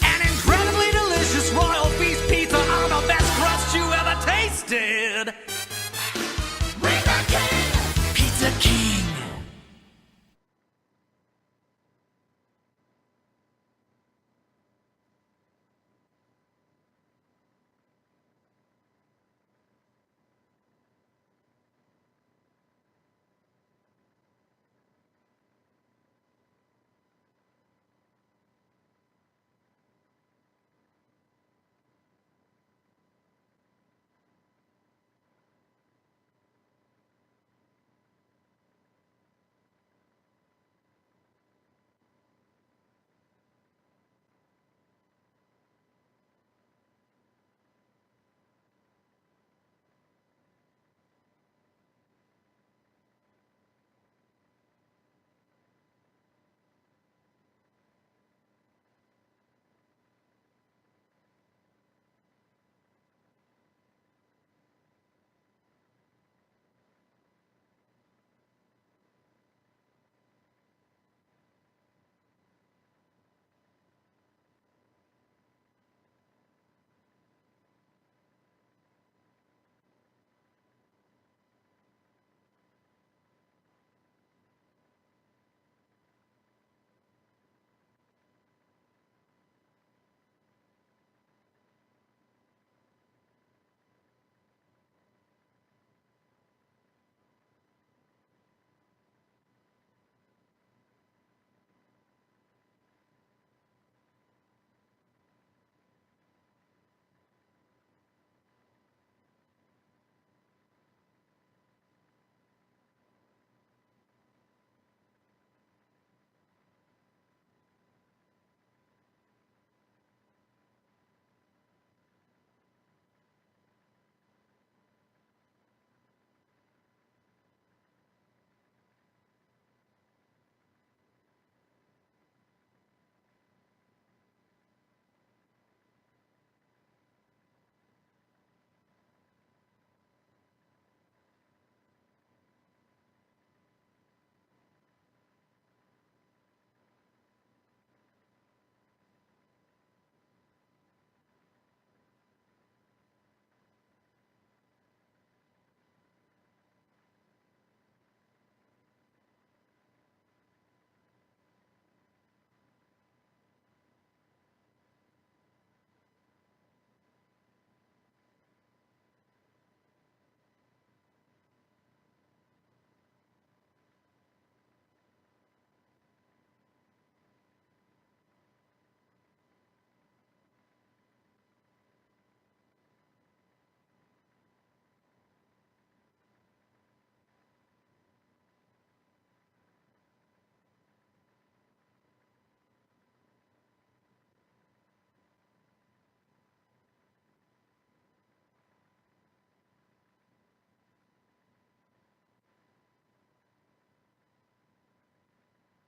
An incredibly delicious royal feast pizza on the best crust you ever tasted. Ring the king. Pizza King.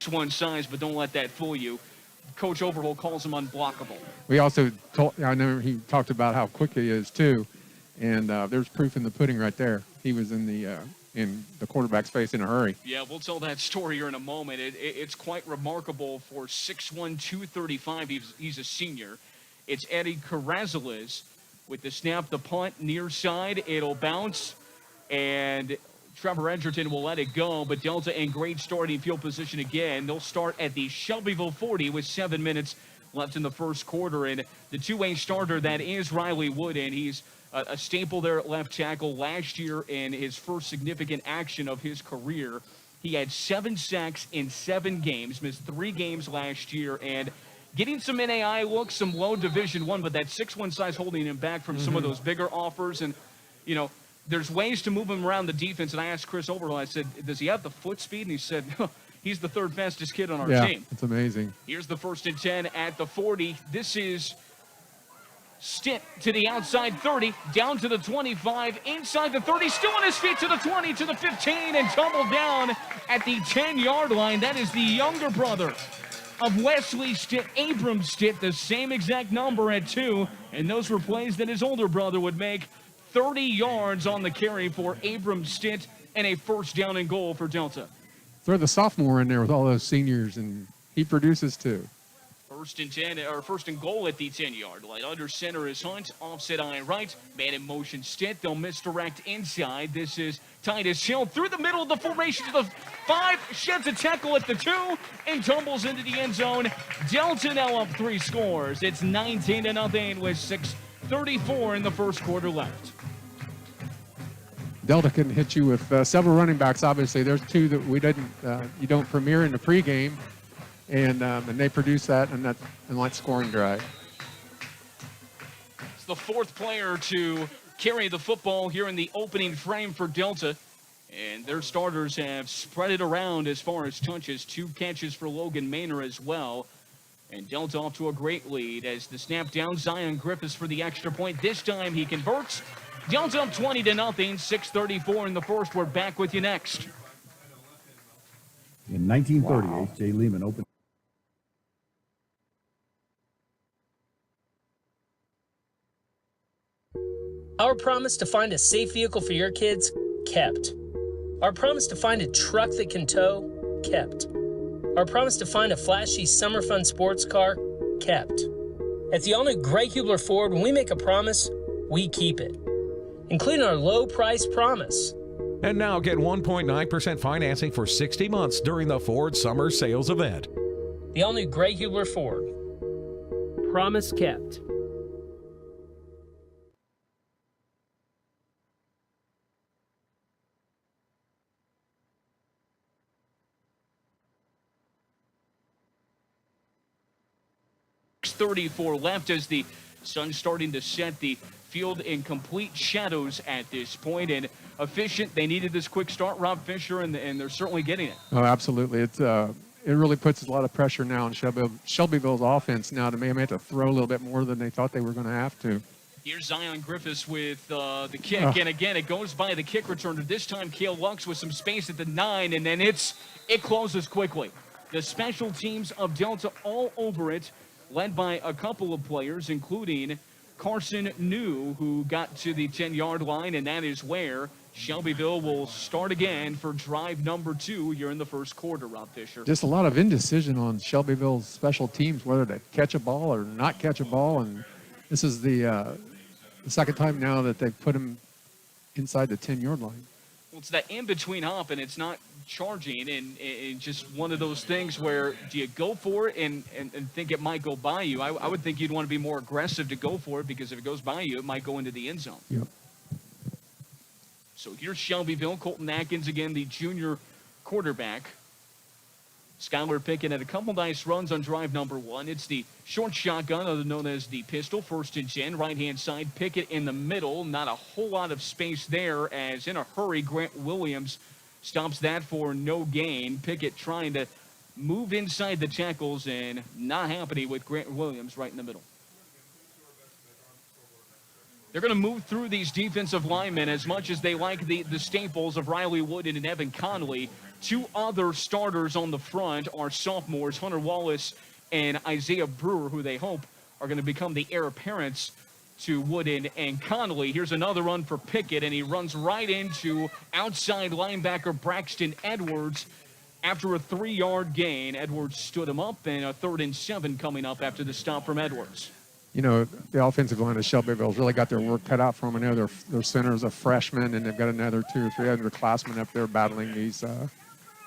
6'1" size, but don't let that fool you. Coach Overhaul calls him unblockable. We also I know he talked about how quick he is too, and there's proof in the pudding right there. He was in the quarterback's face in a hurry. Yeah, we'll tell that story here in a moment. It's quite remarkable for 6'1", 235. He's a senior. It's Eddie Carrazales with the snap, the punt, near side. It'll bounce, and Trevor Edgerton will let it go, but Delta in great starting field position again. They'll start at the Shelbyville 40 with 7 minutes left in the first quarter. And the two-way starter, that is Riley Wooden. He's a staple there at left tackle. Last year in his first significant action of his career, he had 7 sacks in 7 games, missed 3 games last year, and getting some NAI looks, some low Division I, but that 6'1" size holding him back from some of those bigger offers. And, you know, there's ways to move him around the defense. And I asked Chris Overhaul, I said, does he have the foot speed? And he said, he's the 3rd fastest kid on our team. It's amazing. Here's the 1st and 10 at the 40. This is Stitt to the outside 30, down to the 25, inside the 30, still on his feet to the 20, to the 15, and tumbled down at the 10-yard line. That is the younger brother of Wesley Stitt, Abram Stitt, the same exact number at 2. And those were plays that his older brother would make. 30 yards on the carry for Abram Stitt, and a 1st down and goal for Delta. Throw the sophomore in there with all those seniors, and he produces too. 1st and 10, or 1st and goal at the 10-yard line. Under center is Hunt, offset eye right, man in motion Stitt. They'll misdirect inside. This is Titus Hill through the middle of the formation to the 5, sheds a tackle at the 2, and tumbles into the end zone. Delta now up 3 scores. It's 19-0 with 6:34 in the first quarter left. Delta can hit you with several running backs. Obviously, there's 2 that we didn't, you don't premiere in the pregame, and they produce that and that scoring drive. It's the 4th player to carry the football here in the opening frame for Delta, and their starters have spread it around as far as touches. 2 catches for Logan Mainer as well. And Delta off to a great lead as the snap down. Zion Griffiths for the extra point. This time he converts. Delta up 20-0, 6:34 in the first. We're back with you next. In 1930, H.J. Lehman opened. Our promise to find a safe vehicle for your kids, kept. Our promise to find a truck that can tow, kept. Our promise to find a flashy summer fun sports car, kept. At the all-new Greg Hubler Ford, when we make a promise, we keep it, including our low price promise. And now get 1.9% financing for 60 months during the Ford Summer Sales Event. The all-new Greg Hubler Ford. Promise kept. .34 left as the sun's starting to set. The field in complete shadows at this point, and efficient. They needed this quick start, Rob Fisher, and they're certainly getting it. Oh, absolutely. It really puts a lot of pressure now on Shelbyville's offense now to maybe have to throw a little bit more than they thought they were going to have to. Here's Zion Griffiths with the kick, and again, it goes by the kick returner. This time, Kayla Lux with some space at the 9, and then it closes quickly. The special teams of Delta all over it, led by a couple of players, including Carson New, who got to the 10-yard line, and that is where Shelbyville will start again for drive number 2 here in the first quarter, Rob Fisher. Just a lot of indecision on Shelbyville's special teams, whether to catch a ball or not catch a ball, and this is the second time now that they've put him inside the 10-yard line. Well, it's that in-between hop, and it's not charging, and just one of those things where do you go for it and think it might go by you? I would think you'd want to be more aggressive to go for it, because if it goes by you, it might go into the end zone. Yep. So here's Shelbyville. Colton Atkins again, the junior quarterback. Skylar Pickett had a couple nice runs on drive number 1. It's the short shotgun, otherwise known as the pistol. 1st and 10, right-hand side. Pickett in the middle. Not a whole lot of space there, as in a hurry, Grant Williams stops that for no gain. Pickett trying to move inside the tackles, and not happening with Grant Williams right in the middle. They're going to move through these defensive linemen as much as they like the staples of Riley Wooden and Evan Conley. Two other starters on the front are sophomores, Hunter Wallace and Isaiah Brewer, who they hope are going to become the heir apparents to Wooden and Connolly. Here's another run for Pickett, and he runs right into outside linebacker Braxton Edwards. After a 3-yard gain, Edwards stood him up, and a 3rd and 7 coming up after the stop from Edwards. You know, the offensive line of Shelbyville's really got their work cut out for them. I know their center's a freshman, and they've got another 2 or 3 underclassmen up there battling these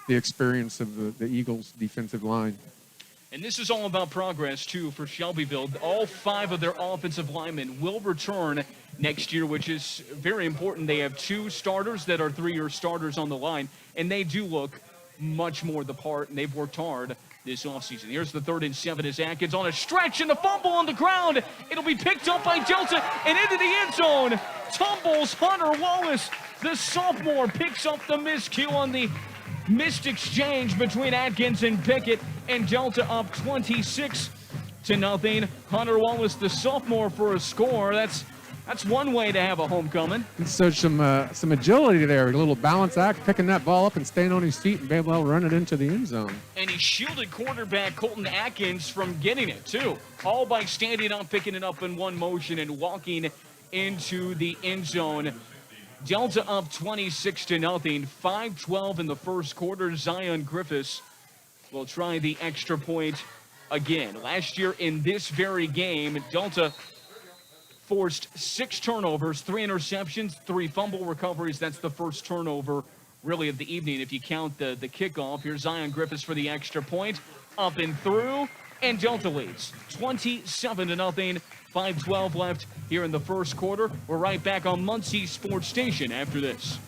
the experience of the Eagles' defensive line. And this is all about progress, too, for Shelbyville. All 5 of their offensive linemen will return next year, which is very important. They have 2 starters that are 3-year starters on the line, and they do look much more the part, and they've worked hard this offseason. Here's the 3rd and 7 as Atkins on a stretch, and the fumble on the ground. It'll be picked up by Delta and into the end zone. Tumbles Hunter Wallace, the sophomore, picks up the miscue on the missed exchange between Atkins and Pickett, and Delta up 26-0. Hunter Wallace, the sophomore, for a score. That's one way to have a homecoming. And so some agility there, a little balance act, picking that ball up and staying on his feet and be able to run it into the end zone. And he shielded quarterback Colton Atkins from getting it, too. All by standing up, picking it up in one motion and walking into the end zone. Delta up 26-0, 5-12 in the first quarter. Zion Griffiths will try the extra point again. Last year in this very game, Delta forced 6 turnovers, 3 interceptions, 3 fumble recoveries. That's the first turnover, really, of the evening if you count the kickoff. Here's Zion Griffiths for the extra point. Up and through, and Delta leads 27-0. 5-12 left here in the first quarter. We're right back on Muncie Sports Station after this.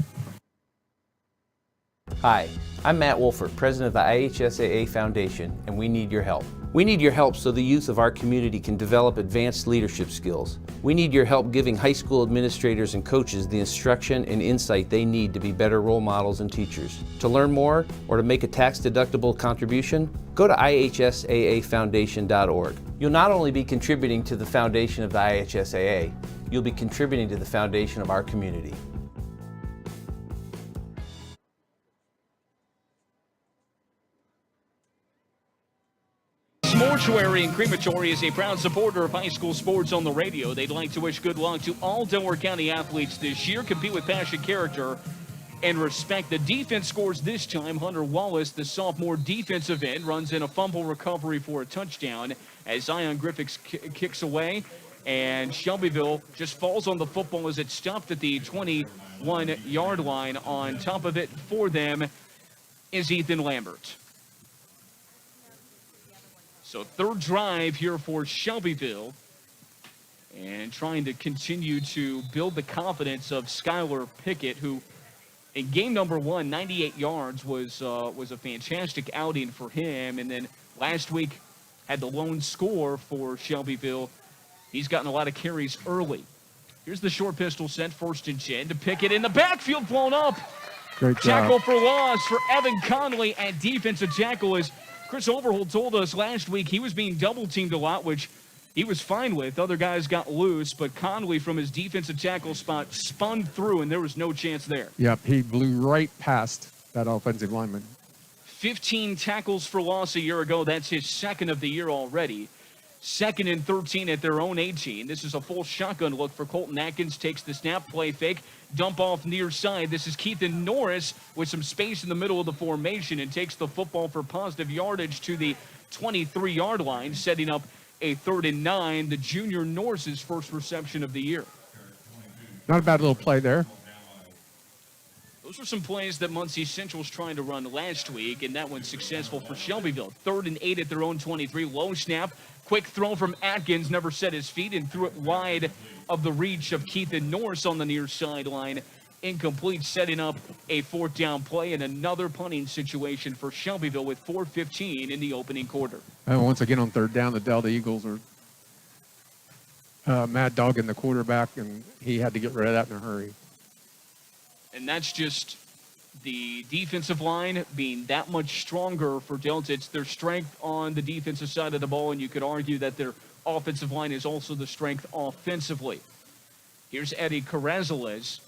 Hi, I'm Matt Wolford, president of the IHSAA Foundation, and we need your help. We need your help so the youth of our community can develop advanced leadership skills. We need your help giving high school administrators and coaches the instruction and insight they need to be better role models and teachers. To learn more or to make a tax-deductible contribution, go to ihsaafoundation.org. You'll not only be contributing to the foundation of the IHSAA, you'll be contributing to the foundation of our community. Mortuary and Crematory is a proud supporter of high school sports on the radio. They'd like to wish good luck to all Delaware County athletes this year. Compete with passion, character, and respect. The defense scores this time. Hunter Wallace, the sophomore defensive end, runs in a fumble recovery for a touchdown as Zion Griffiths kicks away. And Shelbyville just falls on the football as it's stopped at the 21-yard line. On top of it for them is Ethan Lambert. So 3rd drive here for Shelbyville, and trying to continue to build the confidence of Skylar Pickett, who in game number 1, 98 yards was a fantastic outing for him. And then last week had the lone score for Shelbyville. He's gotten a lot of carries early. Here's the short pistol sent, 1st and 10 to Pickett in the backfield, blown up. Great job. Tackle for loss for Evan Connolly at defensive tackle. As Chris Overholt told us last week, he was being double-teamed a lot, which he was fine with. Other guys got loose, but Connolly from his defensive tackle spot spun through, and there was no chance there. Yep, he blew right past that offensive lineman. 15 tackles for loss a year ago. That's his 2nd of the year already. 2nd and 13 at their own 18. This is a full shotgun look for Colton Atkins. Takes the snap, play fake, dump off near side. This is Keithan Norris with some space in the middle of the formation and takes the football for positive yardage to the 23-yard line, setting up a 3rd and 9. The junior Norris's first reception of the year. Not a bad little play there. Those were some plays that Muncie Central's trying to run last week, and that one's successful for Shelbyville. 3rd and 8 at their own 23. Low snap. Quick throw from Atkins, never set his feet, and threw it wide of the reach of Keithan Norris on the near sideline. Incomplete, setting up a 4th down play and another punting situation for Shelbyville with 4:15 in the opening quarter. Once again on 3rd down, the Delta Eagles are mad dogging the quarterback, and he had to get rid of that in a hurry. And that's just the defensive line being that much stronger for Delta. It's their strength on the defensive side of the ball, and you could argue that their offensive line is also the strength offensively. Here's Eddie Carrazales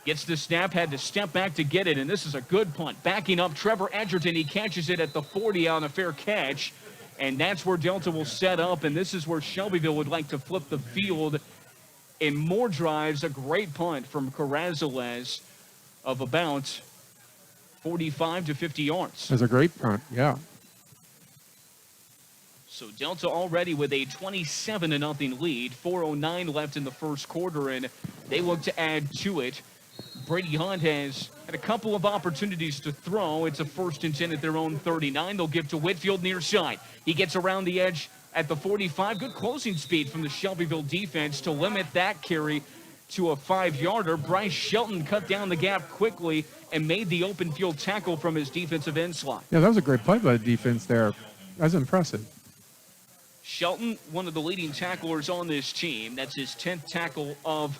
Gets the snap, had to step back to get it, and this is a good punt. Backing up, Trevor Edgerton, he catches it at the 40 on a fair catch, and that's where Delta will set up, and this is where Shelbyville would like to flip the field in more drives. A great punt from Carrazales of about 45 to 50 yards. That's a great punt, yeah. So Delta already with a 27-0 lead, 4:09 left in the first quarter, and they look to add to it. Brady Hunt has had a couple of opportunities to throw. It's a 1st and 10 at their own 39. They'll give to Whitfield near side. He gets around the edge at the 45. Good closing speed from the Shelbyville defense to limit that carry to a 5-yarder. Bryce Shelton cut down the gap quickly and made the open field tackle from his defensive end slot. Yeah, that was a great play by the defense there. That's impressive. Shelton, one of the leading tacklers on this team. That's his 10th tackle of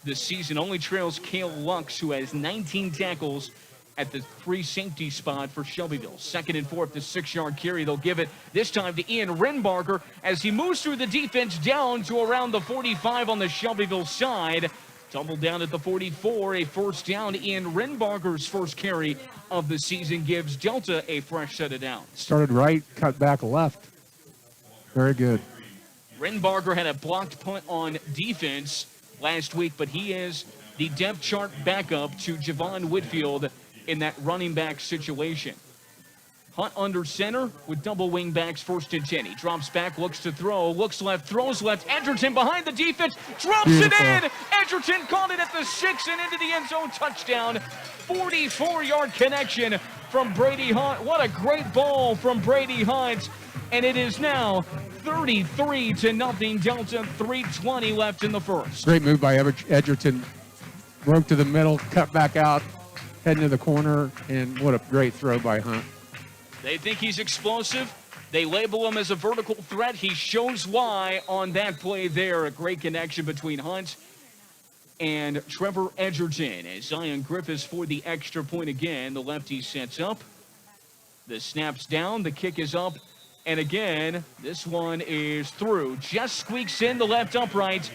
the season. Only trails Kayla Lux, who has 19 tackles at the free safety spot for Shelbyville. 2nd and 4, the 6-yard carry. They'll give it this time to Ian Renbarger as he moves through the defense down to around the 45 on the Shelbyville side. Tumbled down at the 44, a 1st down. Ian Renbarger's first carry of the season gives Delta a fresh set of downs. Started right, cut back left. Very good. Renbarger had a blocked punt on defense last week, but he is the depth chart backup to Javon Whitfield in that running back situation. Hunt under center with double wing backs, 1st and 10. He drops back, looks to throw, looks left, throws left. Edgerton behind the defense, drops Beautiful. it in. Edgerton caught it at the 6 and into the end zone, touchdown. 44-yard connection from Brady Hunt. What a great ball from Brady Hunt. And it is now 33-0 Delta, 3:20 left in the first. Great move by Edgerton. Broke to the middle, cut back out, heading to the corner, and what a great throw by Hunt. They think he's explosive. They label him as a vertical threat. He shows why on that play there. A great connection between Hunt and Trevor Edgerton as Zion Griffiths for the extra point again. The lefty sets up. The snap's down. The kick is up. And again, this one is through. Just squeaks in the left upright.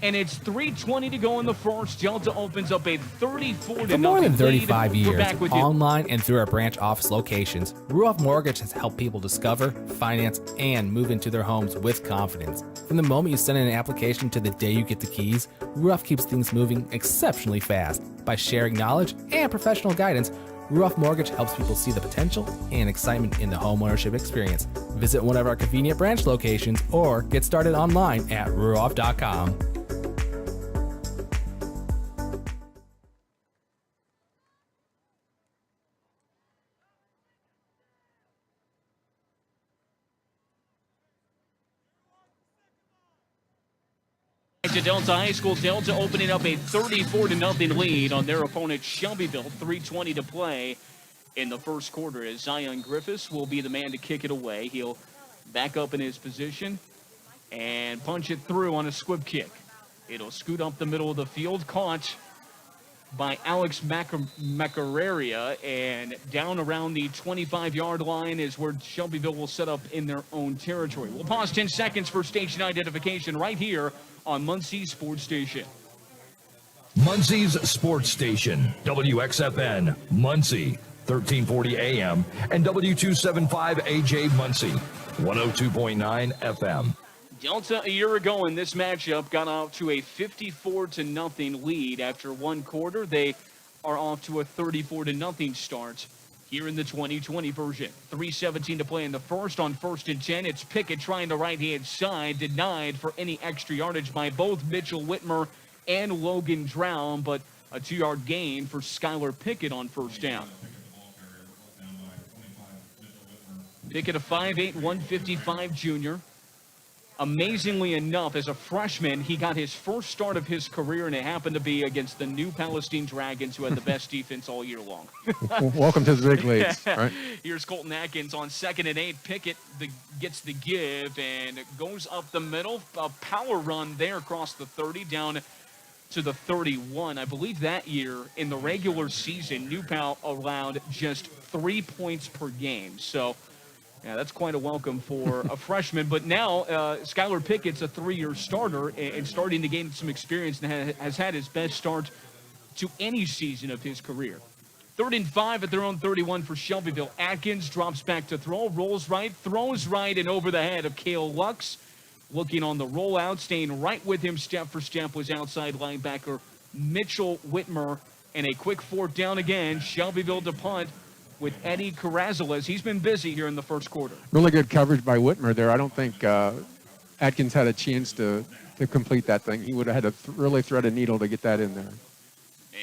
And it's 3:20 to go in the first. Delta opens up a 34-0 For more than 35 lead. We're years, back with you. online and through our branch office locations, Ruoff Mortgage has helped people discover, finance, and move into their homes with confidence. From the moment you send in an application to the day you get the keys, Ruoff keeps things moving exceptionally fast. By sharing knowledge and professional guidance, Ruoff Mortgage helps people see the potential and excitement in the homeownership experience. Visit one of our convenient branch locations or get started online at ruoff.com. To Delta High School, Delta opening up a 34-0 lead on their opponent Shelbyville. 3:20 to play in the first quarter as Zion Griffiths will be the man to kick it away. He'll back up in his position and punch it through on a squib kick. It'll scoot up the middle of the field, caught by Alex Macararia, and down around the 25-yard line is where Shelbyville will set up in their own territory. We'll pause 10 seconds for station identification right here on Muncie Sports Station. Muncie's Sports Station, WXFN, Muncie, 1340 AM, and W275 AJ Muncie, 102.9 FM. Delta a year ago in this matchup got off to a 54-0 lead after one quarter. They are off to a 34-0 start here in the 2020 version. 3:17 to play in the first. On 1st and 10, it's Pickett trying the right-hand side, denied for any extra yardage by both Mitchell Whitmer and Logan Drown, but a 2-yard gain for Skylar Pickett on 1st down. Pickett, a 5'8", 155 junior. Amazingly enough, as a freshman, he got his first start of his career, and it happened to be against the New Palestine Dragons, who had the best defense all year long. Welcome to the big leagues. Right? Here's Colton Atkins on 2nd and 8. Pickett gets the give and goes up the middle. A power run there across the 30 down to the 31. I believe that year in the regular season, New Pal allowed just 3 points per game. So, yeah, that's quite a welcome for a freshman. But now Skylar Pickett's a 3-year starter and starting to gain some experience and has had his best start to any season of his career. 3rd and 5 at their own 31 for Shelbyville. Atkins drops back to throw, rolls right, throws right, and over the head of Kayla Lux. Looking on the rollout, staying right with him step for step was outside linebacker Mitchell Whitmer. And a quick 4th down again. Shelbyville to punt with Eddie Carrazales. He's been busy here in the first quarter. Really good coverage by Whitmer there. I don't think Atkins had a chance to complete that thing. He would have had to really thread a needle to get that in there.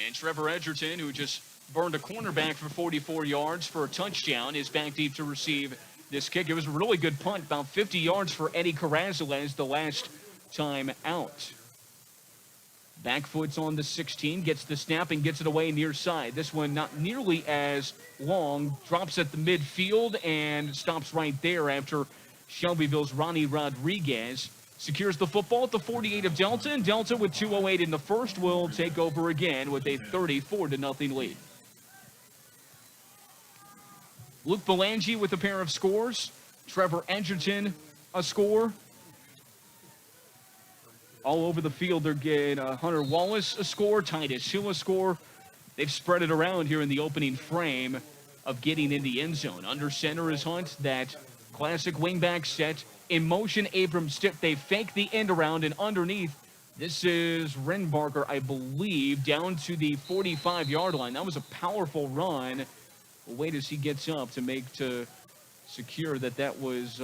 And Trevor Edgerton, who just burned a cornerback for 44 yards for a touchdown, is back deep to receive this kick. It was a really good punt, about 50 yards for Eddie Carrazales the last time out. Back foot's on the 16, gets the snap and gets it away near side. This one not nearly as long, drops at the midfield and stops right there after Shelbyville's Ronnie Rodriguez secures the football at the 48 of Delta, and Delta with 2:08 in the first will take over again with a 34-0 lead. Luke Belangi with a pair of scores. Trevor Edgerton a score. All over the field, they're getting Hunter Wallace a score, Titus Hill a score. They've spread it around here in the opening frame of getting in the end zone. Under center is Hunt, that classic wingback set. In motion, Abram Stitt. They fake the end around, and underneath, this is Renbarger, I believe, down to the 45-yard line. That was a powerful run. Wait as he gets up to secure that was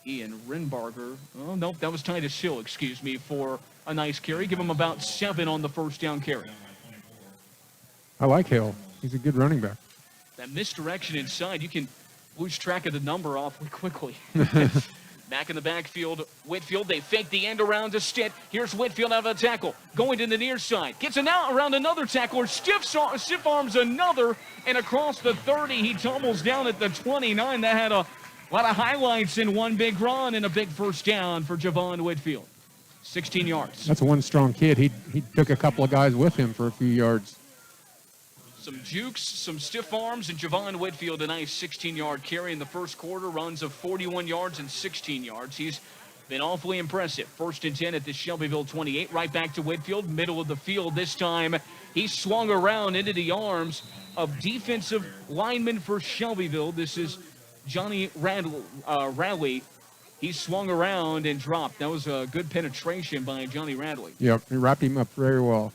Ian Renbarger. Oh, nope, that was Titus Hill, excuse me, for a nice carry. Give him about 7 on the first down carry. I like Hill. He's a good running back. That misdirection inside, you can lose track of the number awfully quickly. Back in the backfield, Whitfield, they fake the end around to Stitt. Here's Whitfield out of a tackle, going to the near side. Gets it out around another tackler, stiff arms another, and across the 30, he tumbles down at the 29. That had a lot of highlights in one big run and a big first down for Javon Whitfield. 16 yards. That's one strong kid. He took a couple of guys with him for a few yards. Some jukes, some stiff arms, and Javon Whitfield, a nice 16-yard carry in the first quarter, runs of 41 yards and 16 yards. He's been awfully impressive. 1st and 10 at the Shelbyville 28, right back to Whitfield, middle of the field. This time, he swung around into the arms of defensive lineman for Shelbyville. This is Johnny Radley. He swung around and dropped. That was a good penetration by Johnny Radley. Yep, he wrapped him up very well.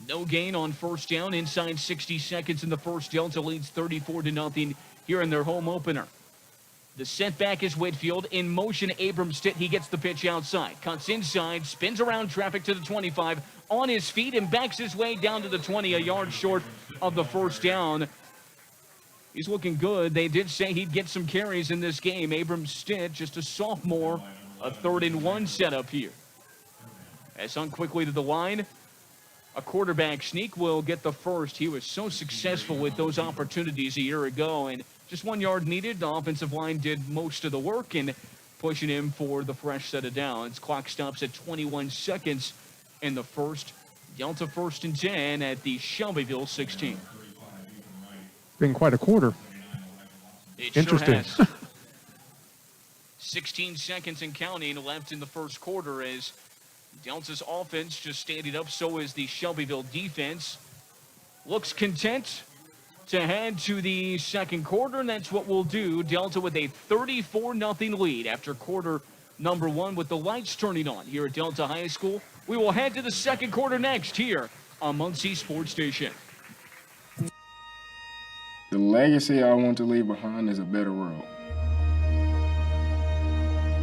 No gain on first down, inside 60 seconds in the first. Delta leads 34-0 here in their home opener. The setback is Whitfield. In motion, Abram Stitt. He gets the pitch outside. Cuts inside, spins around traffic to the 25, on his feet, and backs his way down to the 20, a yard short of the first down. He's looking good. They did say he'd get some carries in this game. Abram Stitt, just a sophomore, a 3rd and 1 setup here. As Hunt quickly to the line. A quarterback sneak will get the first. He was so successful with those opportunities a year ago, and just 1 yard needed. The offensive line did most of the work and pushing him for the fresh set of downs. Clock stops at 21 seconds in the first. Delta 1st and 10 at the Shelbyville 16. It's been quite a quarter. It Interesting. Sure has. 16 seconds and counting left in the first quarter as Delta's offense just standing up. So is the Shelbyville defense. Looks content to head to the second quarter, and that's what we'll do. Delta with a 34-0 lead after quarter number 1 with the lights turning on here at Delta High School. We will head to the second quarter next here on Muncie Sports Station. The legacy I want to leave behind is a better world.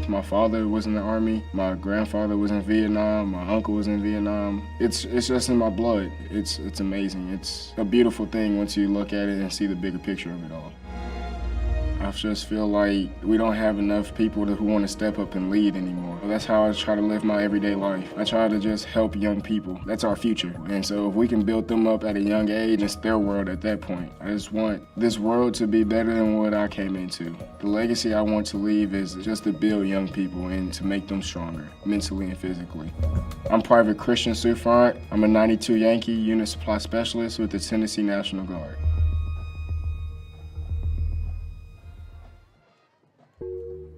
My father was in the Army, my grandfather was in Vietnam, my uncle was in Vietnam. It's just in my blood. It's amazing. It's a beautiful thing once you look at it and see the bigger picture of it all. I just feel like we don't have enough people who want to step up and lead anymore. That's how I try to live my everyday life. I try to just help young people. That's our future. And so if we can build them up at a young age, it's their world at that point. I just want this world to be better than what I came into. The legacy I want to leave is just to build young people and to make them stronger, mentally and physically. I'm Private Christian Sufront. I'm a 92 Yankee Unit Supply Specialist with the Tennessee National Guard.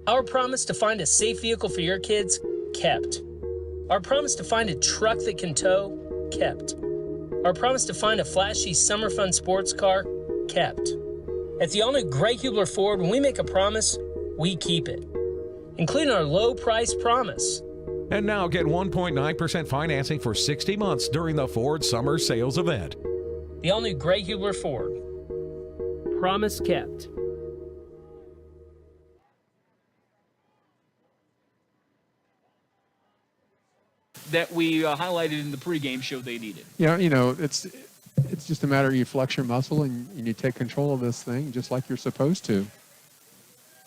Our promise to find a safe vehicle for your kids, kept. Our promise to find a truck that can tow, kept. Our promise to find a flashy summer fun sports car, kept. At the all-new Greg Hubler Ford, when we make a promise, we keep it, including our low price promise. And now get 1.9% financing for 60 months during the Ford Summer Sales Event. The all-new Greg Hubler Ford. Promise kept. That we highlighted in the pregame show they needed. Yeah, it's just a matter of you flex your muscle and you take control of this thing just like you're supposed to.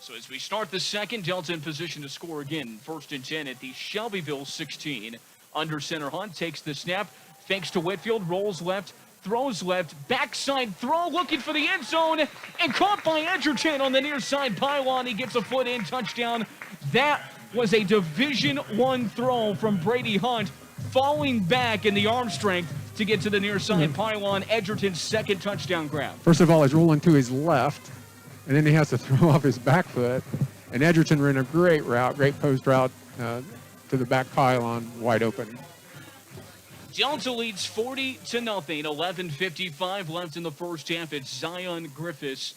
So as we start the second, Delta in position to score again. 1st and 10 at the Shelbyville 16. Under center, Hunt takes the snap, fakes to Whitfield, rolls left, throws left, backside throw, looking for the end zone, and caught by Edgerton on the near side pylon. He gets a foot in, touchdown. That was a Division I throw from Brady Hunt, falling back in the arm strength to get to the near side pylon. Edgerton's second touchdown grab. First of all, he's rolling to his left, and then he has to throw off his back foot. And Edgerton ran a great route, great post route to the back pylon, wide open. Delta leads 40-0. 11:55 left in the first half. It's Zion Griffiths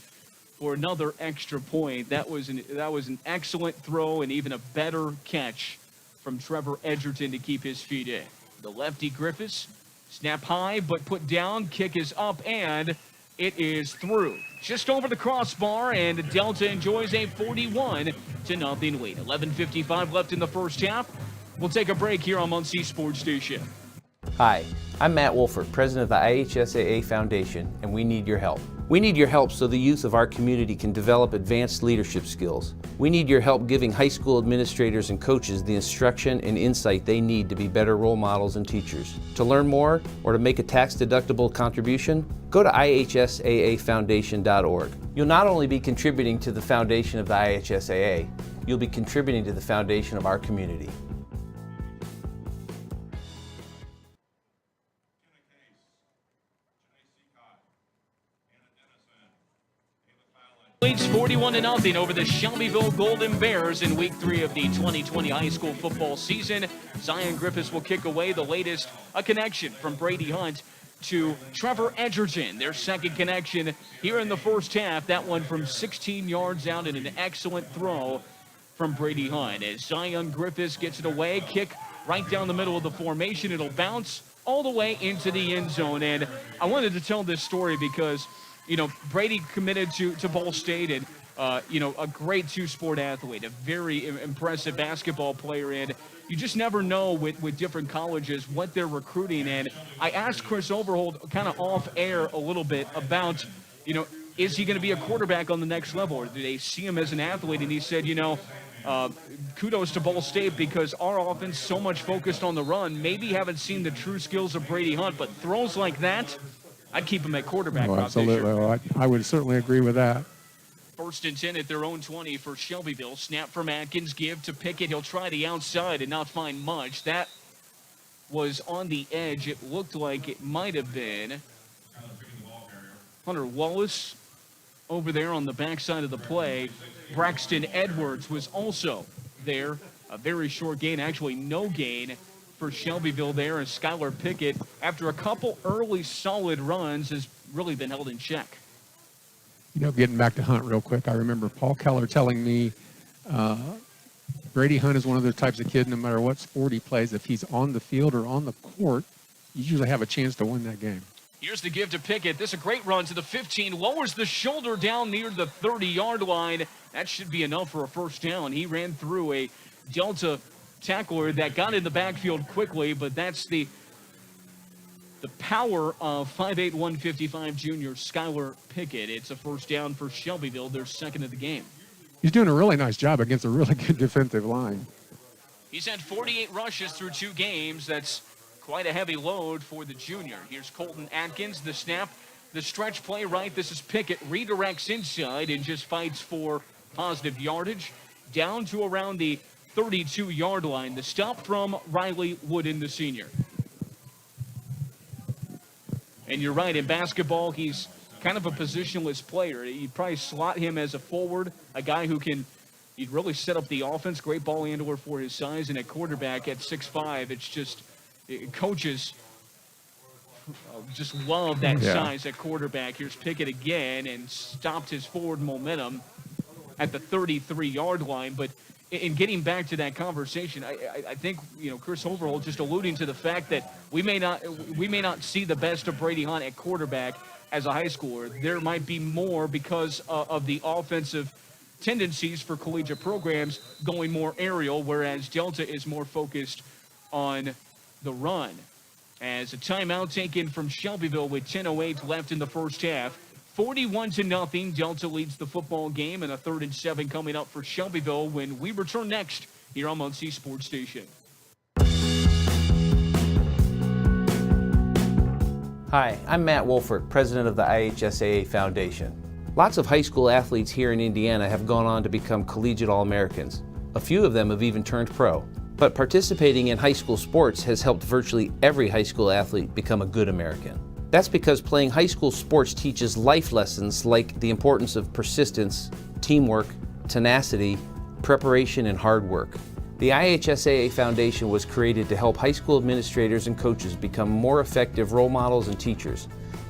for another extra point. That was an excellent throw and even a better catch from Trevor Edgerton to keep his feet in. The lefty Griffiths, snap high but put down, kick is up, and it is through. Just over the crossbar, and Delta enjoys a 41-0 lead. 11:55 left in the first half. We'll take a break here on Muncie Sports Station. Hi, I'm Matt Wolford, president of the IHSAA Foundation, and we need your help. We need your help so the youth of our community can develop advanced leadership skills. We need your help giving high school administrators and coaches the instruction and insight they need to be better role models and teachers. To learn more or to make a tax-deductible contribution, go to ihsaafoundation.org. You'll not only be contributing to the foundation of the IHSAA, you'll be contributing to the foundation of our community. Leads 41-0 over the Shelbyville Golden Bears in Week 3 of the 2020 high school football season. Zion Griffiths will kick away. The latest, a connection from Brady Hunt to Trevor Edgerton. Their second connection here in the first half. That one from 16 yards out and an excellent throw from Brady Hunt. As Zion Griffiths gets it away, kick right down the middle of the formation. It'll bounce all the way into the end zone. And I wanted to tell this story because Brady committed to Ball State and, a great two-sport athlete, a very impressive basketball player. And you just never know with different colleges what they're recruiting. And I asked Chris Overholt kind of off air a little bit about, is he going to be a quarterback on the next level? Or do they see him as an athlete? And he said, kudos to Ball State because our offense so much focused on the run. Maybe haven't seen the true skills of Brady Hunt, but throws like that, I'd keep him at quarterback. Oh, absolutely. Well, I would certainly agree with that. 1st and 10 at their own 20 for Shelbyville. Snap from Atkins, give to Pickett. He'll try the outside and not find much. That was on the edge. It looked like it might have been Hunter Wallace over there on the backside of the play. Braxton Edwards was also there. A very short gain, actually no gain for Shelbyville there, and Skylar Pickett, after a couple early solid runs, has really been held in check. Getting back to Hunt real quick, I remember Paul Keller telling me Brady Hunt is one of those types of kid, no matter what sport he plays, if he's on the field or on the court, you usually have a chance to win that game. Here's the give to Pickett. This is a great run to the 15, lowers the shoulder down near the 30-yard line. That should be enough for a first down. He ran through a Delta tackler that got in the backfield quickly, but that's the power of 5'8", 155 junior Skylar Pickett. It's a first down for Shelbyville, their second of the game. He's doing a really nice job against a really good defensive line. He's had 48 rushes through 2 games. That's quite a heavy load for the junior. Here's Colton Atkins, the snap, the stretch play right. This is Pickett, redirects inside and just fights for positive yardage down to around the 32-yard line. The stop from Riley Wooden, the senior. And you're right, in basketball, he's kind of a positionless player. You'd probably slot him as a forward, a guy who can He'd really set up the offense. Great ball handler for his size. And at quarterback at 6'5", it's just coaches just love that size at quarterback. Here's Pickett again and stopped his forward momentum at the 33-yard line. But in getting back to that conversation, I think, Chris Overholt just alluding to the fact that we may not see the best of Brady Hunt at quarterback as a high schooler. There might be more because of the offensive tendencies for collegiate programs going more aerial, whereas Delta is more focused on the run. As a timeout taken from Shelbyville with 10:08 left in the first half. 41-0, Delta leads the football game, and a 3rd and 7 coming up for Shelbyville when we return next here on Muncie Sports Station. Hi, I'm Matt Wolfert, president of the IHSAA Foundation. Lots of high school athletes here in Indiana have gone on to become collegiate All-Americans. A few of them have even turned pro. But participating in high school sports has helped virtually every high school athlete become a good American. That's because playing high school sports teaches life lessons like the importance of persistence, teamwork, tenacity, preparation, and hard work. The IHSAA Foundation was created to help high school administrators and coaches become more effective role models and teachers,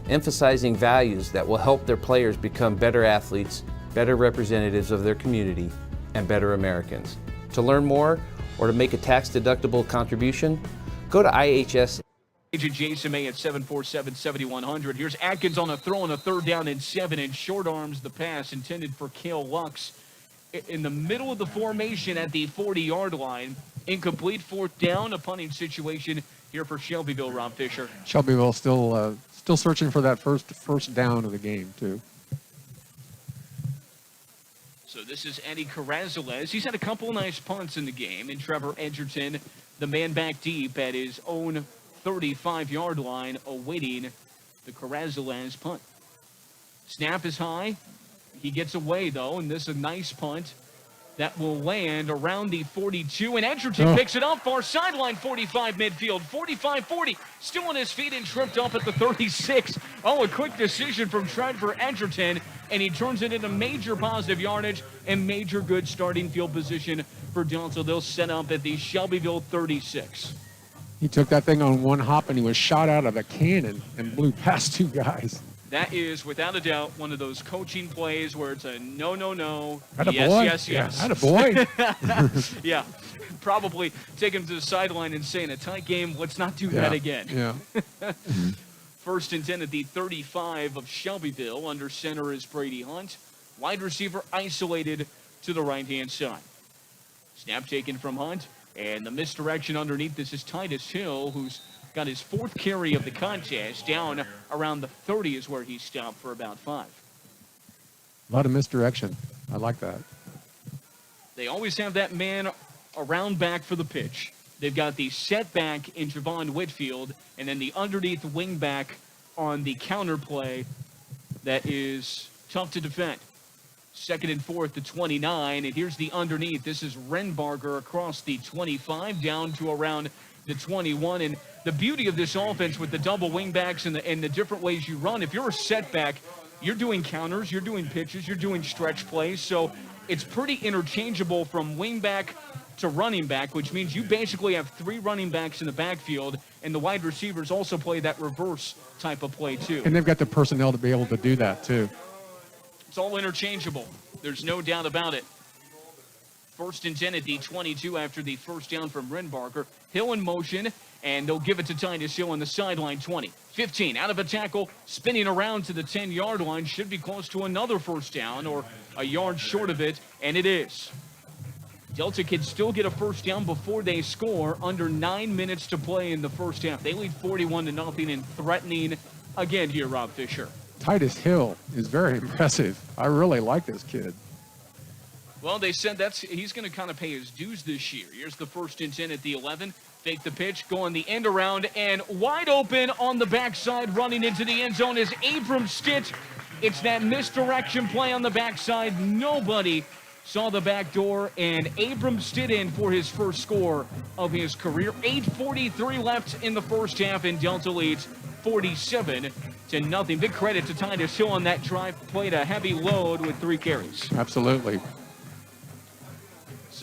emphasizing values that will help their players become better athletes, better representatives of their community, and better Americans. To learn more or to make a tax-deductible contribution, go to IHS. Agent Jason May at 747-7100. Here's Atkins on a throw on a 3rd down and 7, and short arms the pass intended for Kayla Lux. In the middle of the formation at the 40-yard line. Incomplete 4th down, a punting situation here for Shelbyville, Rob Fisher. Shelbyville still searching for that first down of the game, too. So this is Eddie Carrazales. He's had a couple of nice punts in the game. And Trevor Edgerton, the man back deep at his own 35-yard line, awaiting the Carrazales punt. Snap is high. He gets away, though, and this is a nice punt that will land around the 42. And Edgerton picks it up, far sideline, 45 midfield, 45-40. Still on his feet and tripped up at the 36. Oh, a quick decision from Trevor Edgerton, and he turns it into major positive yardage and major good starting field position for Delta. They'll set up at the Shelbyville 36. He took that thing on one hop, and he was shot out of a cannon and blew past 2 guys. That is, without a doubt, one of those coaching plays where it's a no, no, no, yes. Yeah, attaboy. Yeah, probably take him to the sideline and say, in a tight game, let's not do that again. Yeah. 1st and 10 at the 35 of Shelbyville. Under center is Brady Hunt. Wide receiver isolated to the right-hand side. Snap taken from Hunt, and the misdirection underneath. This is Titus Hill, who's got his 4th carry of the contest. Down around the 30 is where he stopped for about 5. A lot of misdirection. I like that. They always have that man around back for the pitch. They've got the setback in Javon Whitfield, and then the underneath wing back on the counter play that is tough to defend. 2nd and 4th to 29, and here's the underneath. This is Renbarger across the 25 down to around the 21, and the beauty of this offense with the double wingbacks and the different ways you run, if you're a setback, you're doing counters, you're doing pitches, you're doing stretch plays, so it's pretty interchangeable from wingback to running back, which means you basically have 3 running backs in the backfield, and the wide receivers also play that reverse type of play too. And they've got the personnel to be able to do that too. It's all interchangeable. There's no doubt about it. 1st and 10 at the 22 after the first down from Renbarger. Hill in motion, and they'll give it to Titus Hill on the sideline. 20, 15, out of a tackle, spinning around to the 10-yard line. Should be close to another first down or a yard short of it, and it is. Delta can still get a first down before they score. Under 9 minutes to play in the first half. They lead 41-0 and threatening again here, Rob Fisher. Titus Hill is very impressive. I really like this kid. Well, they said he's going to kind of pay his dues this year. Here's the 1st and 10 at the 11. Fake the pitch, go on the end around, and wide open on the backside, running into the end zone is Abram Stitt. It's that misdirection play on the backside. Nobody saw the back door, and Abram Stitt in for his first score of his career. 8:43 left in the first half, and Delta leads 47-0. Big credit to Titus 2 on that drive. Played a heavy load with 3 carries. Absolutely. 1st and 10 at the 11. Fake the pitch, go on the end around, and wide open on the backside, running into the end zone is Abram Stitt. It's that misdirection play on the backside. Nobody saw the back door, and Abram Stitt in for his first score of his career. 8:43 left in the first half, and Delta leads 47-0. Absolutely.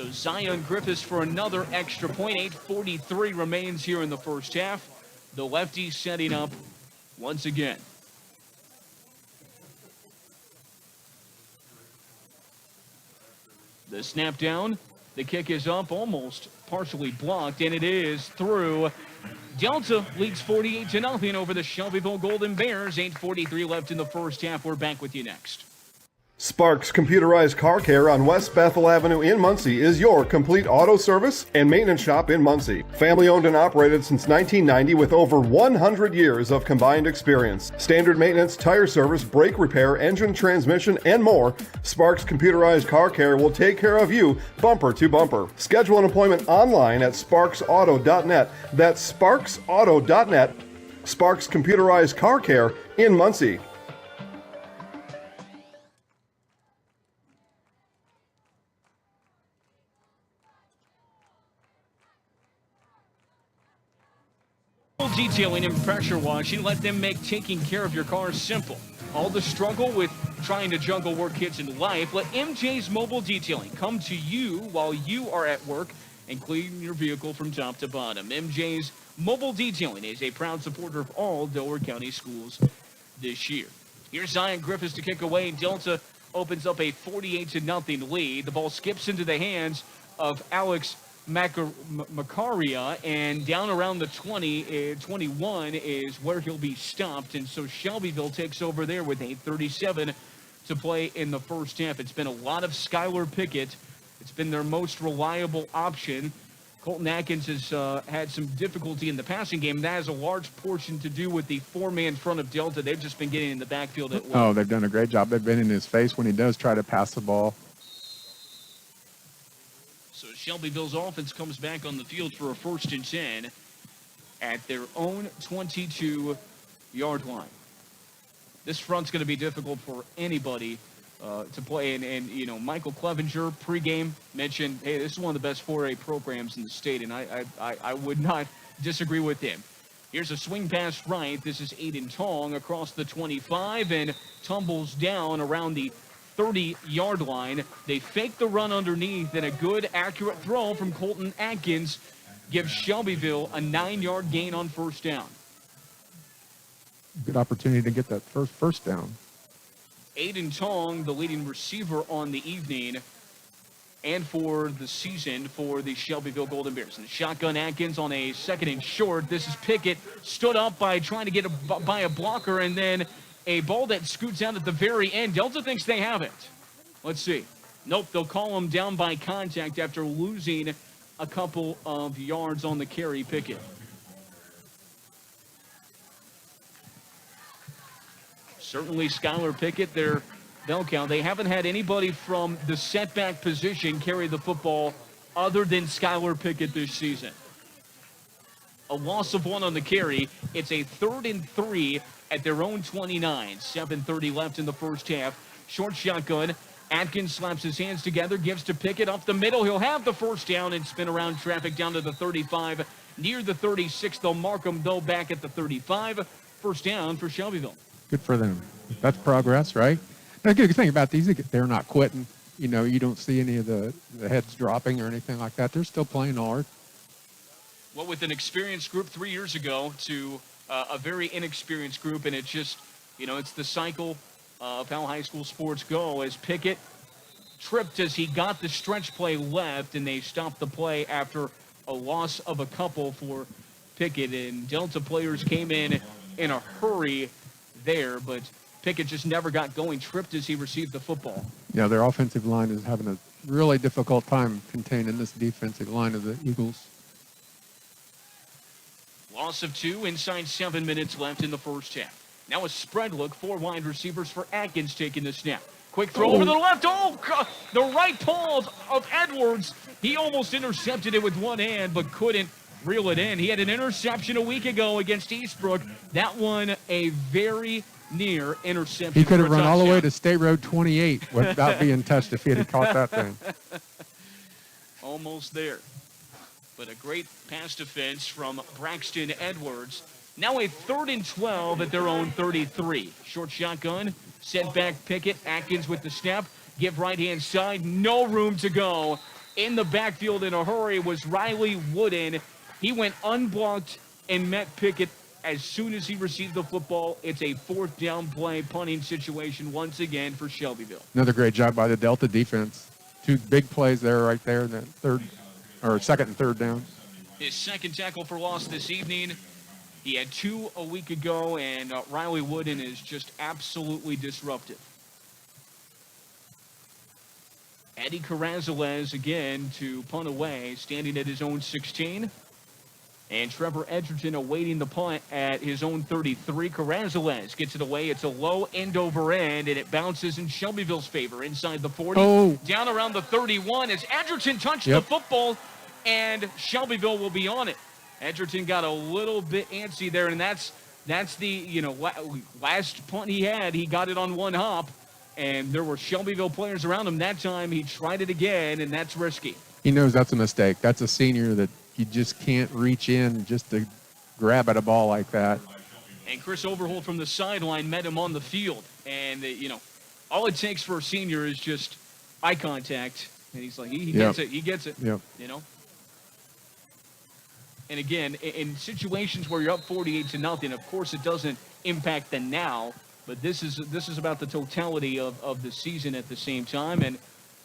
So Zion Griffiths for another extra point. 8:43 remains here in the first half. The lefty setting up once again. The snap down. The kick is up, almost partially blocked, and it is through. Delta leads 48-0 over the Shelbyville Golden Bears. 8:43 left in the first half. We're back with you next. Sparks Computerized Car Care on West Bethel Avenue in Muncie is your complete auto service and maintenance shop in Muncie. Family owned and operated since 1990 with over 100 years of combined experience. Standard maintenance, tire service, brake repair, engine, transmission, and more. Sparks Computerized Car Care will take care of you bumper to bumper. Schedule an appointment online at sparksauto.net. That's sparksauto.net. Sparks Computerized Car Care in Muncie. Detailing and pressure washing, let them make taking care of your car simple. All the struggle with trying to juggle work hits in life, let MJ's Mobile Detailing come to you while you are at work and clean your vehicle from top to bottom. MJ's Mobile Detailing is a proud supporter of all Delaware County schools this year. Here's Zion Griffiths to kick away. Delta opens up a 48-0 lead. The ball skips into the hands of Alex Macaria, and down around the 21 is where he'll be stopped. And so Shelbyville takes over there with 8:37 to play in the first half. It's been a lot of Skylar Pickett. It's been their most reliable option. Colton Atkins has had some difficulty in the passing game. That has a large portion to do with the four-man front of Delta. They've just been getting in the backfield at will. Oh, they've done a great job. They've been in his face when he does try to pass the ball. So Shelbyville's offense comes back on the field for a 1st and 10 at their own 22-yard line. This front's going to be difficult for anybody to play. And, you know, Michael Clevenger pregame mentioned, hey, this is one of the best 4A programs in the state, and I would not disagree with him. Here's a swing pass right. This is Aiden Tong across the 25 and tumbles down around the 30-yard line. They fake the run underneath, and a good, accurate throw from Colton Atkins gives Shelbyville a 9-yard gain on 1st down. Good opportunity to get that first down. Aiden Tong, the leading receiver on the evening and for the season for the Shelbyville Golden Bears. And shotgun Atkins on a 2nd and short. This is Pickett, stood up by trying to get by a blocker, and then a ball that scoots out at the very end. Delta thinks they have it. Let's see. Nope, they'll call him down by contact after losing a couple of yards on the carry. Pickett. Certainly Skylar Pickett, their bell count. They haven't had anybody from the setback position carry the football other than Skylar Pickett this season. A loss of 1 on the carry. It's a 3rd and 3 at their own 29. 7:30 left in the first half. Short shotgun. Atkins slaps his hands together, gives to Pickett up the middle. He'll have the 1st down and spin around traffic down to the 35. Near the 36, they'll mark him, though, back at the 35. 1st down for Shelbyville. Good for them. That's progress, right? And the good thing about these, they're not quitting. You know, you don't see any of the heads dropping or anything like that. They're still playing hard. Well, with an experienced group 3 years ago to a very inexperienced group, and it's just, you know, it's the cycle of how high school sports go. As Pickett tripped as he got the stretch play left, and they stopped the play after a loss of a couple for Pickett. And Delta players came in a hurry there, but Pickett just never got going, tripped as he received the football. Yeah, their offensive line is having a really difficult time containing this defensive line of the Eagles. Loss of 2 inside 7 minutes left in the first half. Now a spread look, 4 wide receivers for Atkins taking the snap. Quick throw over the left. Oh, God. The right paw of Edwards. He almost intercepted it with one hand, but couldn't reel it in. He had an interception a week ago against Eastbrook. That one a very near interception. He could have run all the way to State Road 28 without being touched if he had caught that thing. Almost there. But a great pass defense from Braxton Edwards. Now a 3rd and 12 at their own 33. Short shotgun, set back Pickett. Atkins with the snap. Give right-hand side. No room to go in the backfield in a hurry was Riley Wooden. He went unblocked and met Pickett as soon as he received the football. It's a fourth down play, punting situation once again for Shelbyville. Another great job by the Delta defense. Two big plays there, right there, in that second and third down. His second tackle for loss this evening. He had 2 a week ago, and Riley Wooden is just absolutely disruptive. Eddie Carrazales again to punt away, standing at his own 16. And Trevor Edgerton awaiting the punt at his own 33. Carrazales gets it away. It's a low end over end, and it bounces in Shelbyville's favor inside the 40. Oh. Down around the 31 as Edgerton touched the football, and Shelbyville will be on it. Edgerton got a little bit antsy there, and that's the last punt he had. He got it on one hop, and there were Shelbyville players around him. That time he tried it again, and that's risky. He knows that's a mistake. That's a senior that you just can't reach in just to grab at a ball like that. And Chris Overholt from the sideline met him on the field, and all it takes for a senior is just eye contact, and he's like, he gets it. He gets it. Yep. And again, in situations where you're up 48-0, of course it doesn't impact the now, but this is about the totality of the season at the same time, and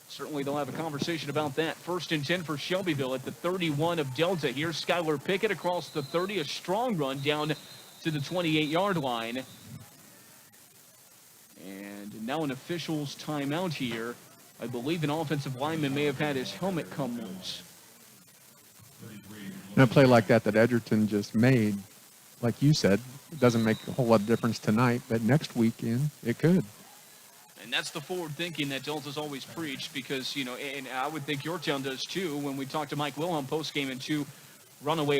certainly they'll have a conversation about that. 1st and 10 for Shelbyville at the 31 of Delta. Here's Skylar Pickett across the 30, a strong run down to the 28-yard line. And now an official's timeout here. I believe an offensive lineman may have had his helmet come loose. And a play like that Edgerton just made, like you said, it doesn't make a whole lot of difference tonight, but next weekend it could. And that's the forward thinking that Delta's always preached because, and I would think Yorktown does too, when we talked to Mike Wilhelm post-game in 2 runaway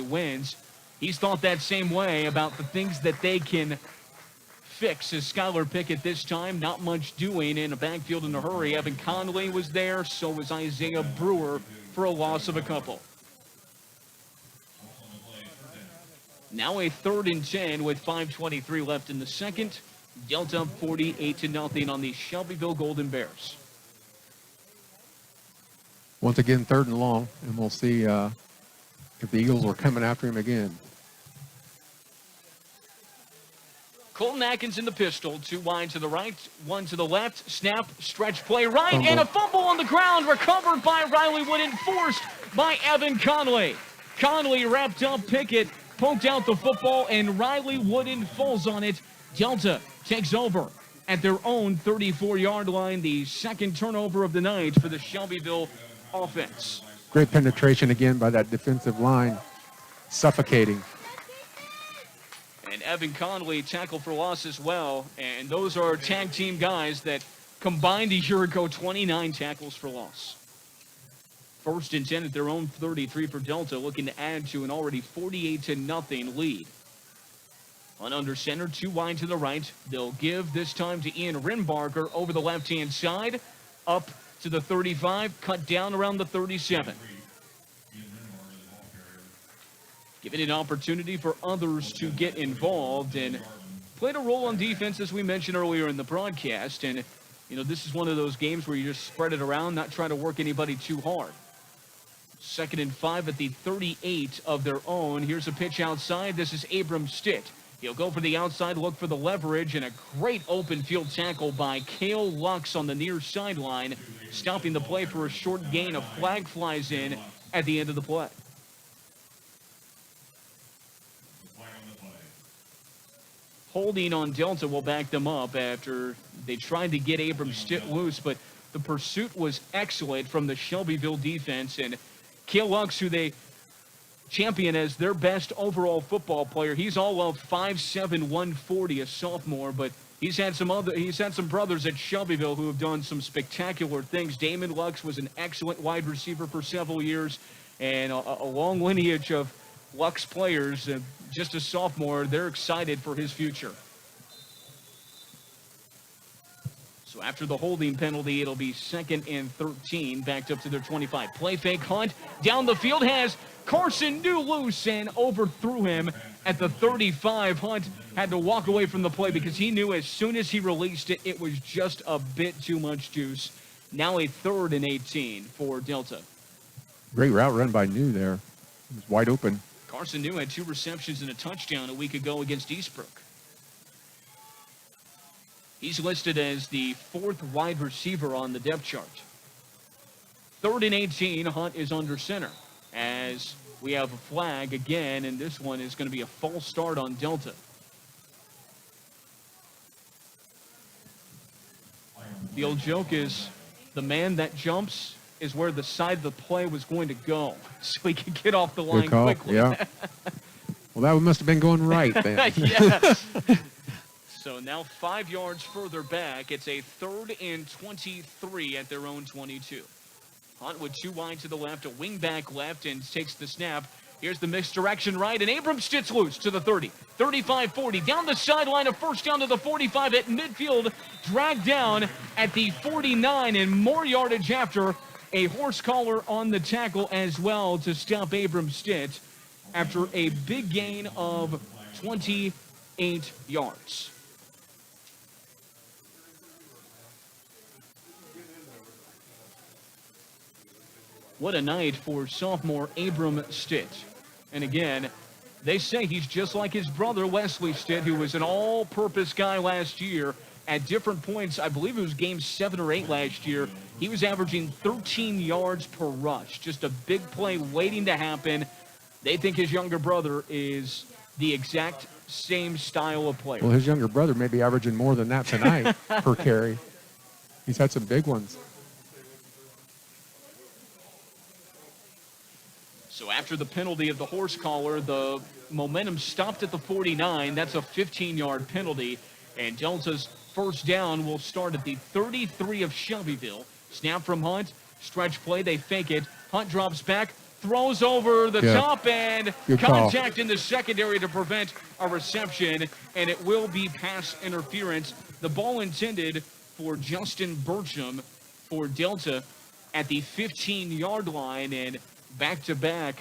wins, he's thought that same way about the things that they can fix. As Skylar Pickett this time, not much doing in a backfield in a hurry. Evan Conley was there, so was Isaiah Brewer for a loss of a couple. Now a 3rd and 10 with 5:23 left in the second. Delta 48-0 on the Shelbyville Golden Bears. Once again, 3rd and long, and we'll see if the Eagles are coming after him again. Colton Atkins in the pistol, 2 wide to the right, 1 to the left, snap, stretch play right, and a fumble on the ground, recovered by Riley Wood and forced by Evan Conley. Conley wrapped up Pickett, poked out the football, and Riley Wooden falls on it. Delta takes over at their own 34-yard line, the second turnover of the night for the Shelbyville offense. Great penetration again by that defensive line, suffocating. And Evan Conley tackled for loss as well, and those are tag team guys that combined a year ago 29 tackles for loss. 1st and 10 at their own 33 for Delta, looking to add to an already 48-0 lead. On under center, 2 wide to the right. They'll give this time to Ian Rimbarker over the left-hand side, up to the 35, cut down around the 37. Giving an opportunity for others to get involved and played a role on defense, as we mentioned earlier in the broadcast. And, this is one of those games where you just spread it around, not try to work anybody too hard. 2nd and 5 at the 38 of their own. Here's a pitch outside. This is Abram Stitt. He'll go for the outside, look for the leverage, and a great open field tackle by Kayla Lux on the near sideline, stopping the play for a short gain. A flag flies in at the end of the play. Holding on Delta will back them up after they tried to get Abram Stitt loose, but the pursuit was excellent from the Shelbyville defense, and Kayla Lux, who they champion as their best overall football player. He's all of 5'7", 140, a sophomore, but he's had some brothers at Shelbyville who have done some spectacular things. Damon Lux was an excellent wide receiver for several years, and a long lineage of Lux players. Just a sophomore, they're excited for his future. So after the holding penalty, it'll be 2nd and 13, backed up to their 25. Play fake, Hunt down the field, has Carson New loose and overthrew him at the 35. Hunt had to walk away from the play because he knew as soon as he released it, it was just a bit too much juice. Now a 3rd and 18 for Delta. Great route run by New there. It was wide open. Carson New had 2 receptions and a touchdown a week ago against Eastbrook. He's listed as the 4th wide receiver on the depth chart. 3rd and 18, Hunt is under center as we have a flag again, and this one is going to be a false start on Delta. The old joke is the man that jumps is where the side of the play was going to go, so he could get off the line Good call. quickly. Yeah. Well, that must have been going right then. Yeah. So now 5 yards further back, it's a 3rd and 23 at their own 22. Hunt with 2 wide to the left, a wing back left, and takes the snap. Here's the misdirection right, and Abrams stits loose to the 30, 35-40, down the sideline, a first down to the 45 at midfield, dragged down at the 49, and more yardage after. A horse collar on the tackle as well to stop Abrams' stitch after a big gain of 28 yards. What a night for sophomore Abram Stitt. And again, they say he's just like his brother, Wesley Stitt, who was an all-purpose guy last year. At different points, I believe it was game 7 or 8 last year, he was averaging 13 yards per rush. Just a big play waiting to happen. They think his younger brother is the exact same style of player. Well, his younger brother may be averaging more than that tonight per carry. He's had some big ones. So after the penalty of the horse collar, the momentum stopped at the 49. That's a 15-yard penalty. And Delta's first down will start at the 33 of Shelbyville. Snap from Hunt. Stretch play. They fake it. Hunt drops back. Throws over the top and contact in the secondary to prevent a reception. And it will be pass interference. The ball intended for Justin Burcham for Delta at the 15-yard line. And back-to-back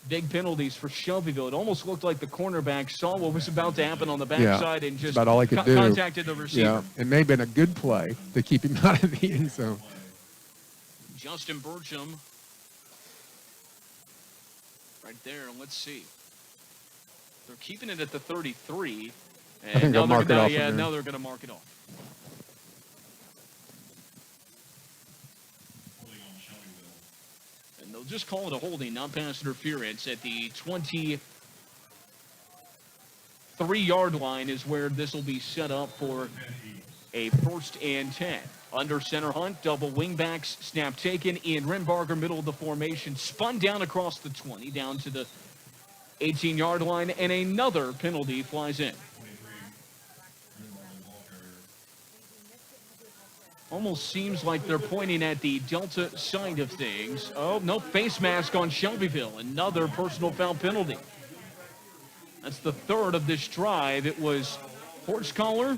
big penalties for Shelbyville. It almost looked like the cornerback saw what was about to happen on the backside and just about all he could do. Contacted the receiver. Yeah, it may have been a good play to keep him out of the end zone. Justin Burcham right there. Let's see. They're keeping it at the 33. And I think they'll mark it off. Yeah, now they're going to mark it off. And they'll just call it a holding, not pass interference, at the 23-yard line is where this will be set up for a 1st and 10. Under center Hunt, double wingbacks, snap taken. Ian Renbarger, middle of the formation, spun down across the 20, down to the 18-yard line, and another penalty flies in. Almost seems like they're pointing at the Delta side of things. Oh, no, face mask on Shelbyville. Another personal foul penalty. That's the 3rd of this drive. It was horse collar,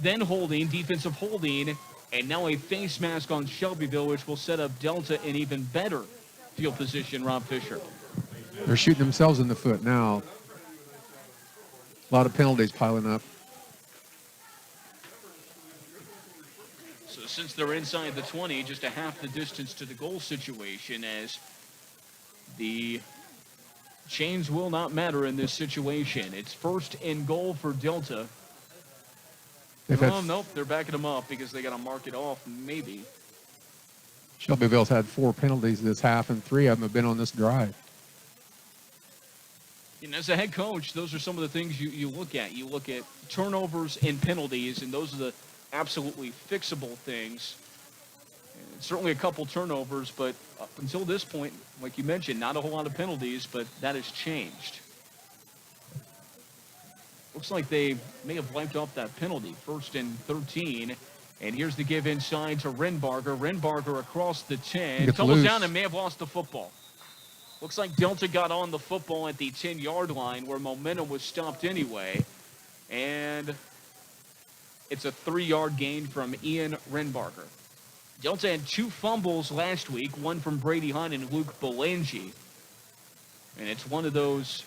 then holding, defensive holding, and now a face mask on Shelbyville, which will set up Delta in even better field position, Rob Fisher. They're shooting themselves in the foot now. A lot of penalties piling up. Since they're inside the 20, just a half the distance to the goal situation, as the chains will not matter in this situation. It's 1st and goal for Delta. Oh, nope, they're backing them up because they got to mark it off, maybe. Shelbyville's had 4 penalties this half, and 3 of them have been on this drive. And as a head coach, those are some of the things you look at. You look at turnovers and penalties, and those are the absolutely fixable things. And certainly a couple turnovers, but up until this point, like you mentioned, not a whole lot of penalties, but that has changed. Looks like they may have wiped off that penalty. 1st and 13. And here's the give inside to Renbarger. Renbarger across the 10. Tumbles down and may have lost the football. Looks like Delta got on the football at the 10-yard line where momentum was stopped anyway. And it's a 3-yard gain from Ian Renbarger. Delta had 2 fumbles last week, one from Brady Hunt and Luke Belangi. And it's one of those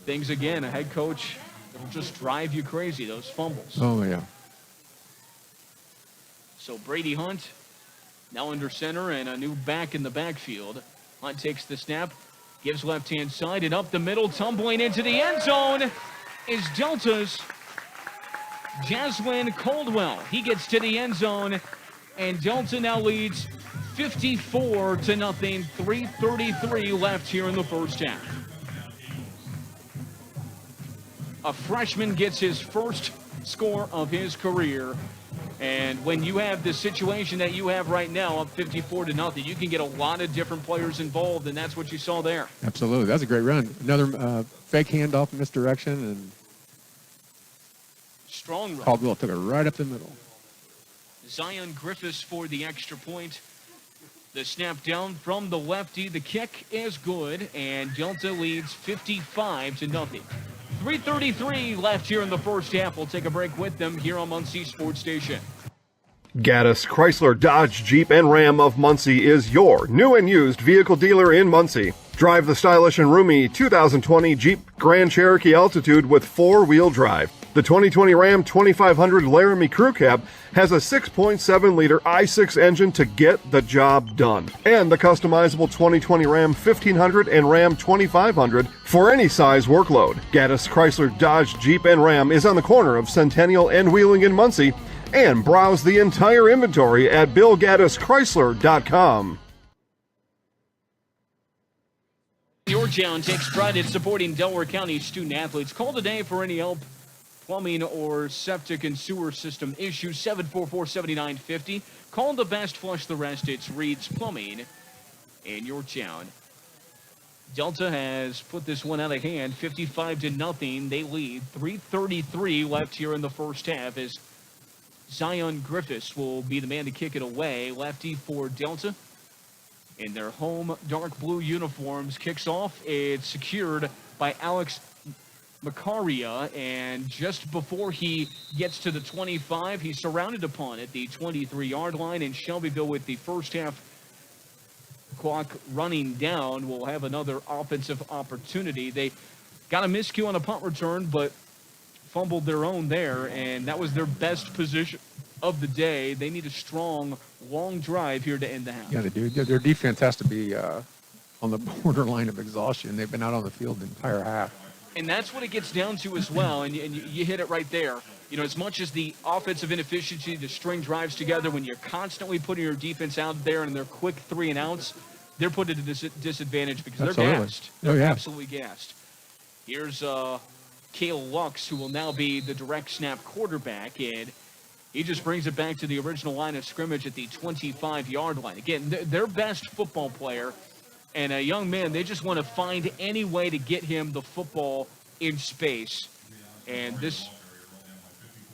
things, again, a head coach, it'll just drive you crazy, those fumbles. Oh, yeah. So Brady Hunt now under center and a new back in the backfield. Hunt takes the snap, gives left-hand side and up the middle, tumbling into the end zone is Delta's Jaslyn Caldwell. He gets to the end zone, and Delta now leads 54-0. 3:33 left here in the first half. A freshman gets his first score of his career. And when you have the situation that you have right now, up 54-0, you can get a lot of different players involved, and that's what you saw there. Absolutely. That's a great run. Another fake handoff misdirection, and strong run. Caldwell took it right up the middle. Zion Griffiths for the extra point. The snap down from the lefty. The kick is good, and Delta leads 55-0. 3:33 left here in the first half. We'll take a break with them here on Muncie Sports Station. Gaddis Chrysler Dodge Jeep and Ram of Muncie is your new and used vehicle dealer in Muncie. Drive the stylish and roomy 2020 Jeep Grand Cherokee Altitude with 4-wheel drive. The 2020 Ram 2500 Laramie Crew Cab has a 6.7-liter i6 engine to get the job done. And the customizable 2020 Ram 1500 and Ram 2500 for any size workload. Gaddis Chrysler Dodge Jeep and Ram is on the corner of Centennial and Wheeling in Muncie. And browse the entire inventory at BillGaddisChrysler.com. Georgetown takes pride in supporting Delaware County student athletes. Call today for any help, plumbing or septic and sewer system issues. 744-7950. Call the best, flush the rest. It's Reed's Plumbing in Georgetown. Delta has put this one out of hand, 55-0. They lead. 3:33 left here in the first half as Zion Griffiths will be the man to kick it away. Lefty for Delta in their home dark blue uniforms. Kicks off. It's secured by Alex Macaria, and just before he gets to the 25, he's surrounded upon it, the 23-yard line, and Shelbyville with the first half clock running down will have another offensive opportunity. They got a miscue on a punt return, but fumbled their own there, and that was their best position of the day. They need a strong, long drive here to end the half. Yeah, they do. Their defense has to be on the borderline of exhaustion. They've been out on the field the entire half. And that's what it gets down to as well, and you hit it right there. You know, as much as the offensive inefficiency to string drives together, when you're constantly putting your defense out there and they're quick 3-and-outs, they're put at a disadvantage because Absolutely. They're gassed. Oh, yeah. Absolutely gassed. Here's Kayla Lux, who will now be the direct snap quarterback, and he just brings it back to the original line of scrimmage at the 25-yard line. Again, their best football player and a young man, they just want to find any way to get him the football in space. And this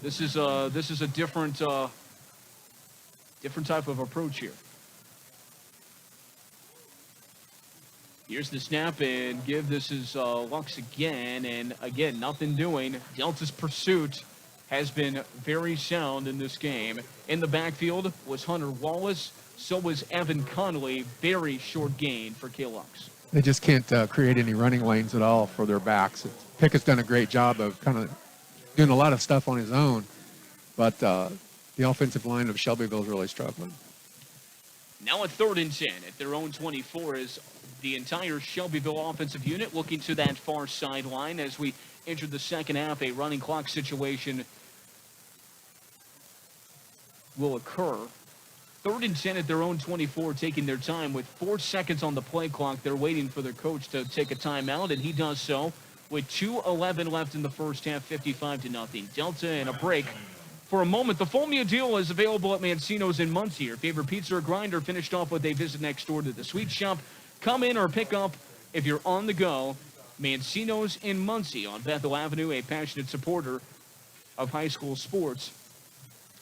is a different type of approach here. Here's the snap and give. This is Lux again, and again, nothing doing. Delta's pursuit has been very sound in this game. In the backfield was Hunter Wallace. So was Evan Conley. Very short gain for K-Lux. They just can't create any running lanes at all for their backs. Pickett's done a great job of kind of doing a lot of stuff on his own, but the offensive line of Shelbyville is really struggling. Now a 3rd and 10 at their own 24 is the entire Shelbyville offensive unit looking to that far sideline as we enter the second half. A running clock situation will occur. 3rd and 10 at their own 24, taking their time with 4 seconds on the play clock. They're waiting for their coach to take a timeout, and he does so with 2:11 left in the first half, 55-0. Delta and a break. For a moment, the full meal deal is available at Mancino's in Muncie. Your favorite pizza or grinder finished off with a visit next door to the sweet shop. Come in or pick up if you're on the go. Mancino's in Muncie on Bethel Avenue, a passionate supporter of high school sports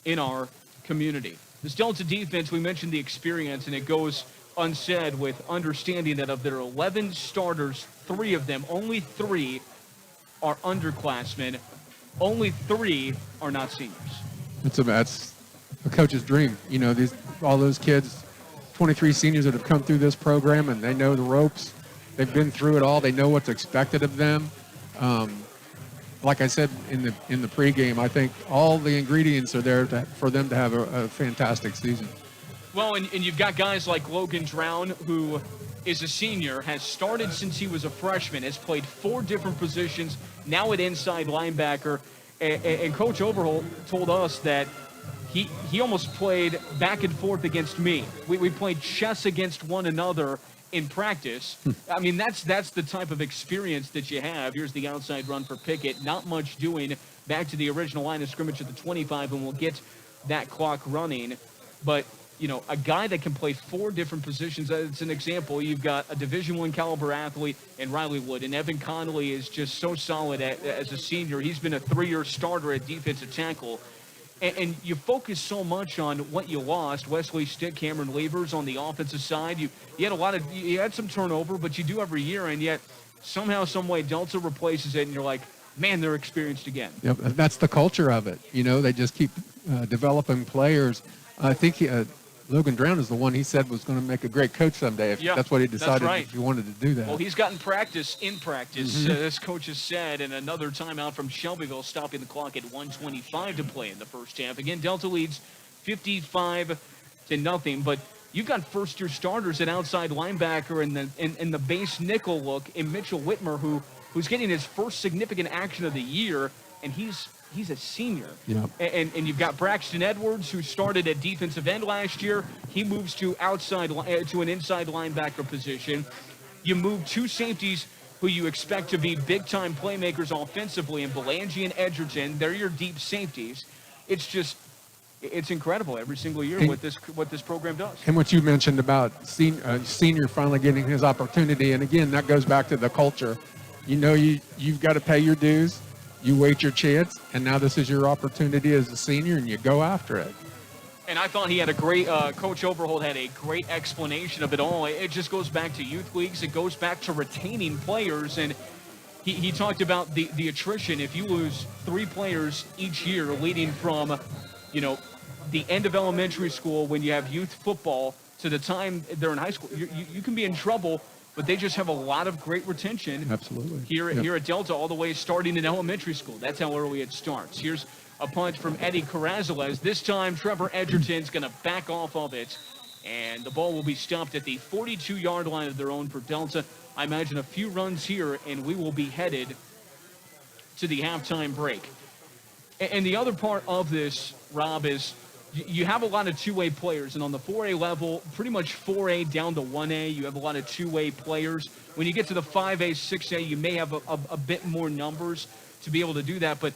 in our community. This Delta defense, we mentioned the experience, and it goes unsaid with understanding that of their 11 starters, 3 of them, only 3 are underclassmen. Only 3 are not seniors. That's a coach's dream. You know, all those kids, 23 seniors that have come through this program, and they know the ropes. They've been through it all. They know what's expected of them. A like I said in the pregame, I think all the ingredients are there for them to have a fantastic season. Well, and you've got guys like Logan Drown, who is a senior, has started since he was a freshman, has played 4 different positions, now at inside linebacker. And Coach Overholt told us that he almost played back and forth against me. We played chess against one another in practice. I mean, that's the type of experience that you have. Here's the outside run for Pickett. Not much doing. Back to the original line of scrimmage at the 25, and we'll get that clock running. But, you know, a guy that can play 4 different positions, it's an example. You've got a Division I caliber athlete in Riley Wood, and Evan Connolly is just so solid as a senior. He's been a 3-year starter at defensive tackle. And you focus so much on what you lost. Wesley Stick, Cameron Levers on the offensive side. You had some turnover, but you do every year, and yet somehow, some way, Delta replaces it, and you're like, man, they're experienced again. Yep, that's the culture of it. You know, they just keep developing players. I think Logan Drown is the one he said was going to make a great coach someday. If that's what he decided, right. if he wanted to do that. Well, he's gotten practice in practice, as coach has said, and another timeout from Shelbyville, stopping the clock at 1:25 to play in the first half. Again, Delta leads 55-0, but you've got first-year starters at outside linebacker in the base nickel look in Mitchell Whitmer, who's getting his first significant action of the year, and he's a senior. Yep. And you've got Braxton Edwards, who started at defensive end last year. He moves to an inside linebacker position. You move 2 safeties who you expect to be big-time playmakers offensively, in Belangi and Edgerton. They're your deep safeties. It's incredible every single year what this program does. And what you mentioned about senior finally getting his opportunity, and again, that goes back to the culture. You know, you've got to pay your dues. You wait your chance, and now this is your opportunity as a senior, and you go after it. And I thought he had a great, Coach Overholt had a great explanation of it all. It just goes back to youth leagues. It goes back to retaining players. And he talked about the attrition. If you lose 3 players each year, leading from, you know, the end of elementary school when you have youth football to the time they're in high school, you can be in trouble. But they just have a lot of great retention. Absolutely. Here at Delta, all the way starting in elementary school. That's how early it starts. Here's a punt from Eddie Carrazales. This time, Trevor Edgerton's going to back off of it, and the ball will be stopped at the 42-yard line of their own for Delta. I imagine a few runs here, and we will be headed to the halftime break. And the other part of this, Rob, is you have a lot of two-way players, and on the 4A level, pretty much 4A down to 1A, you have a lot of two-way players. When you get to the 5A, 6A, you may have a bit more numbers to be able to do that, but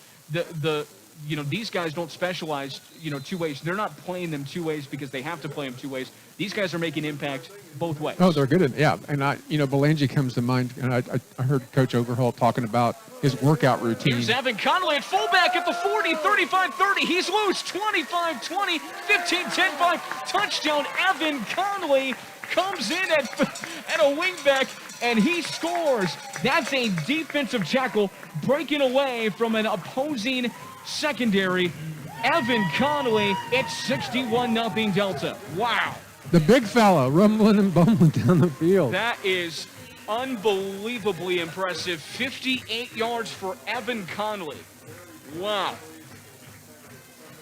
these guys don't specialize, two ways. They're not playing them 2 ways because they have to play them 2 ways. These guys are making impact both ways. Oh, they're good at it, yeah. And Belangi comes to mind, and I heard Coach Overholt talking about his workout routine. Here's Evan Connolly at fullback at the 40, 35, 30. He's loose, 25, 20, 15, 10, 5. Touchdown, Evan Connolly comes in at a wingback, and he scores. That's a defensive tackle breaking away from an opposing secondary. Evan Connolly, it's 61-0 Delta. Wow. The big fella rumbling and bumbling down the field. That is unbelievably impressive. 58 yards for Evan Connolly. Wow.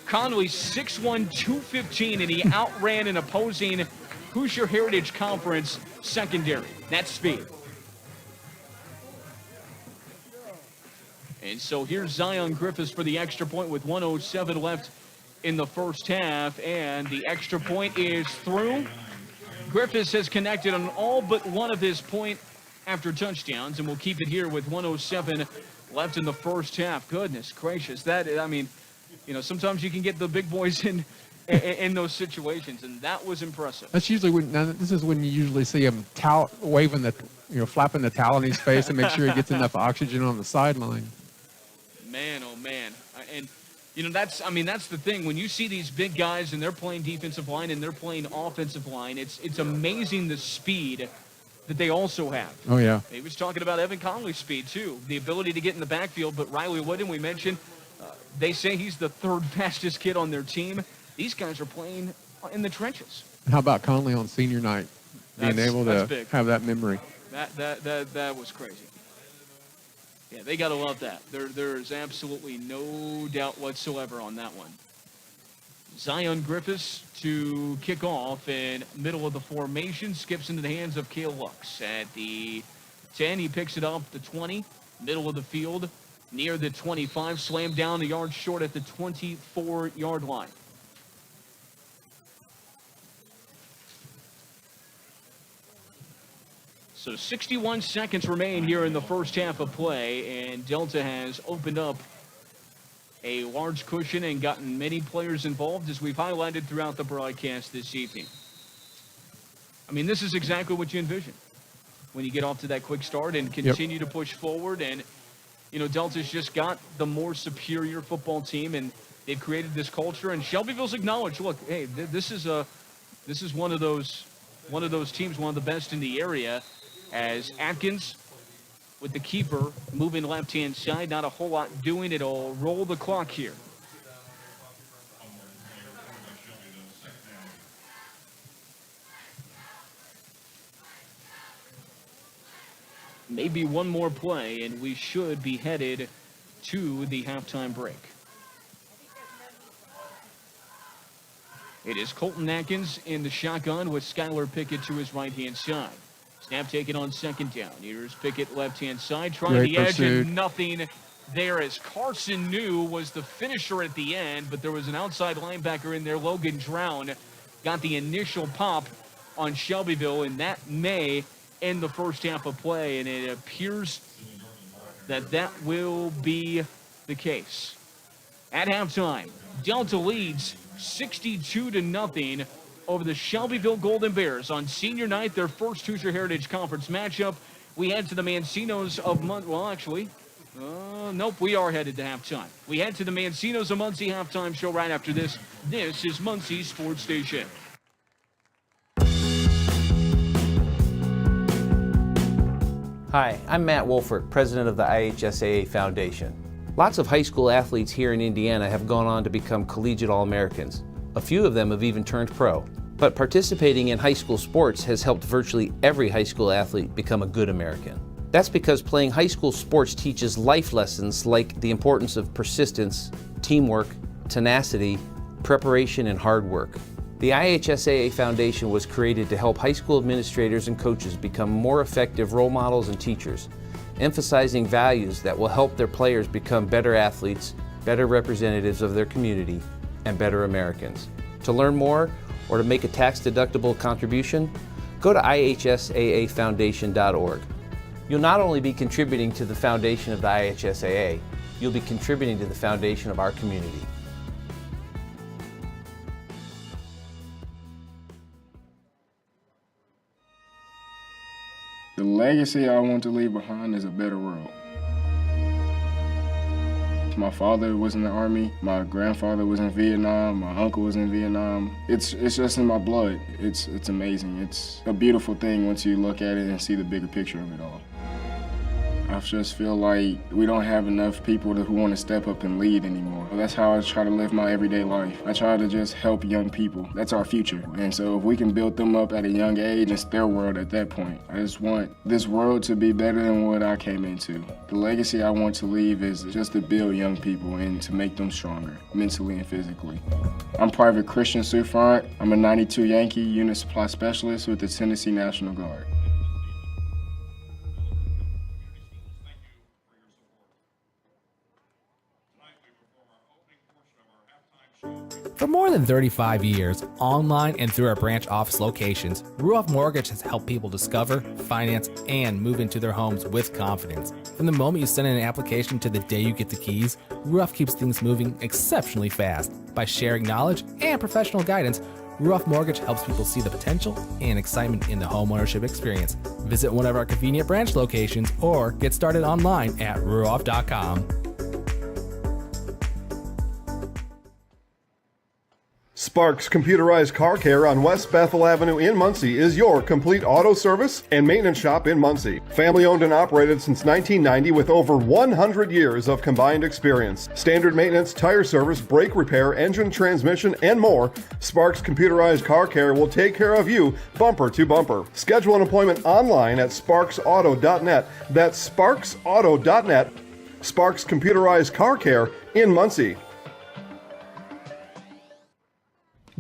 Connolly 6'1", 215, and he outran an opposing Hoosier Heritage Conference secondary. That's speed. And so here's Zion Griffiths for the extra point with 1:07 left in the first half, and the extra point is through. Griffiths has connected on all but one of his point after touchdowns, and we'll keep it here with 1:07 left in the first half. Goodness gracious, sometimes you can get the big boys in those situations, and that was impressive. That's usually this is when you usually see him waving flapping the towel in his face to make sure he gets enough oxygen on the sideline. Man, oh man. And that's the thing. When you see these big guys and they're playing defensive line and they're playing offensive line, it's amazing the speed that they also have. Oh, yeah. He was talking about Evan Connolly's speed, too. The ability to get in the backfield. But Riley Wooden, we mentioned, they say he's the 3rd fastest kid on their team. These guys are playing in the trenches. How about Conley on senior night? Being able to have that memory. That was crazy. Yeah, they got to love that. There is absolutely no doubt whatsoever on that one. Zion Griffiths to kick off in middle of the formation. Skips into the hands of Kayla Lux. At the 10, he picks it up the 20. Middle of the field, near the 25. Slammed down a yard short at the 24-yard line. So 61 seconds remain here in the first half of play, and Delta has opened up a large cushion and gotten many players involved, as we've highlighted throughout the broadcast this evening. I mean, this is exactly what you envision when you get off to that quick start and continue to push forward. And, you know, Delta's just got the more superior football team, and they've created this culture. And Shelbyville's acknowledged, look, hey, this is one of those teams, one of the best in the area. As Atkins with the keeper moving left-hand side, not a whole lot doing. It'll roll the clock here. Maybe one more play, and we should be headed to the halftime break. It is Colton Atkins in the shotgun with Skylar Pickett to his right-hand side. Snap taken on second down. Here's Pickett left-hand side, trying the edge, and nothing there, as Carson knew was the finisher at the end, but there was an outside linebacker in there. Logan Drown got the initial pop on Shelbyville, and that may end the first half of play, and it appears that will be the case. At halftime, Delta leads 62-0 over the Shelbyville Golden Bears on senior night, their first Hoosier Heritage Conference matchup. We head to the Mancinos of nope, we are headed to halftime. We head to the Mancinos of Muncie halftime show right after this. This is Muncie Sports Station. Hi, I'm Matt Wolfert, president of the IHSAA Foundation. Lots of high school athletes here in Indiana have gone on to become collegiate All-Americans. A few of them have even turned pro. But participating in high school sports has helped virtually every high school athlete become a good American. That's because playing high school sports teaches life lessons like the importance of persistence, teamwork, tenacity, preparation, and hard work. The IHSAA Foundation was created to help high school administrators and coaches become more effective role models and teachers, emphasizing values that will help their players become better athletes, better representatives of their community, and better Americans. To learn more or to make a tax-deductible contribution, go to ihsaafoundation.org. You'll not only be contributing to the foundation of the IHSAA, you'll be contributing to the foundation of our community. The legacy I want to leave behind is a better world. My father was in the Army, my grandfather was in Vietnam, my uncle was in Vietnam. It's just in my blood. It's amazing. It's a beautiful thing once you look at it and see the bigger picture of it all. I just feel like we don't have enough people who want to step up and lead anymore. That's how I try to live my everyday life. I try to just help young people. That's our future. And so if we can build them up at a young age, it's their world at that point. I just want this world to be better than what I came into. The legacy I want to leave is just to build young people and to make them stronger, mentally and physically. I'm Private Christian Sufront. I'm a 92 Yankee Unit Supply Specialist with the Tennessee National Guard. For more than 35 years, online and through our branch office locations, Ruoff Mortgage has helped people discover, finance, and move into their homes with confidence. From the moment you send in an application to the day you get the keys, Ruoff keeps things moving exceptionally fast. By sharing knowledge and professional guidance, Ruoff Mortgage helps people see the potential and excitement in the homeownership experience. Visit one of our convenient branch locations or get started online at ruoff.com. Sparks Computerized Car Care on West Bethel Avenue in Muncie is your complete auto service and maintenance shop in Muncie. Family owned and operated since 1990 with over 100 years of combined experience. Standard maintenance, tire service, brake repair, engine, transmission, and more. Sparks Computerized Car Care will take care of you bumper to bumper. Schedule an appointment online at sparksauto.net. That's sparksauto.net. Sparks Computerized Car Care in Muncie.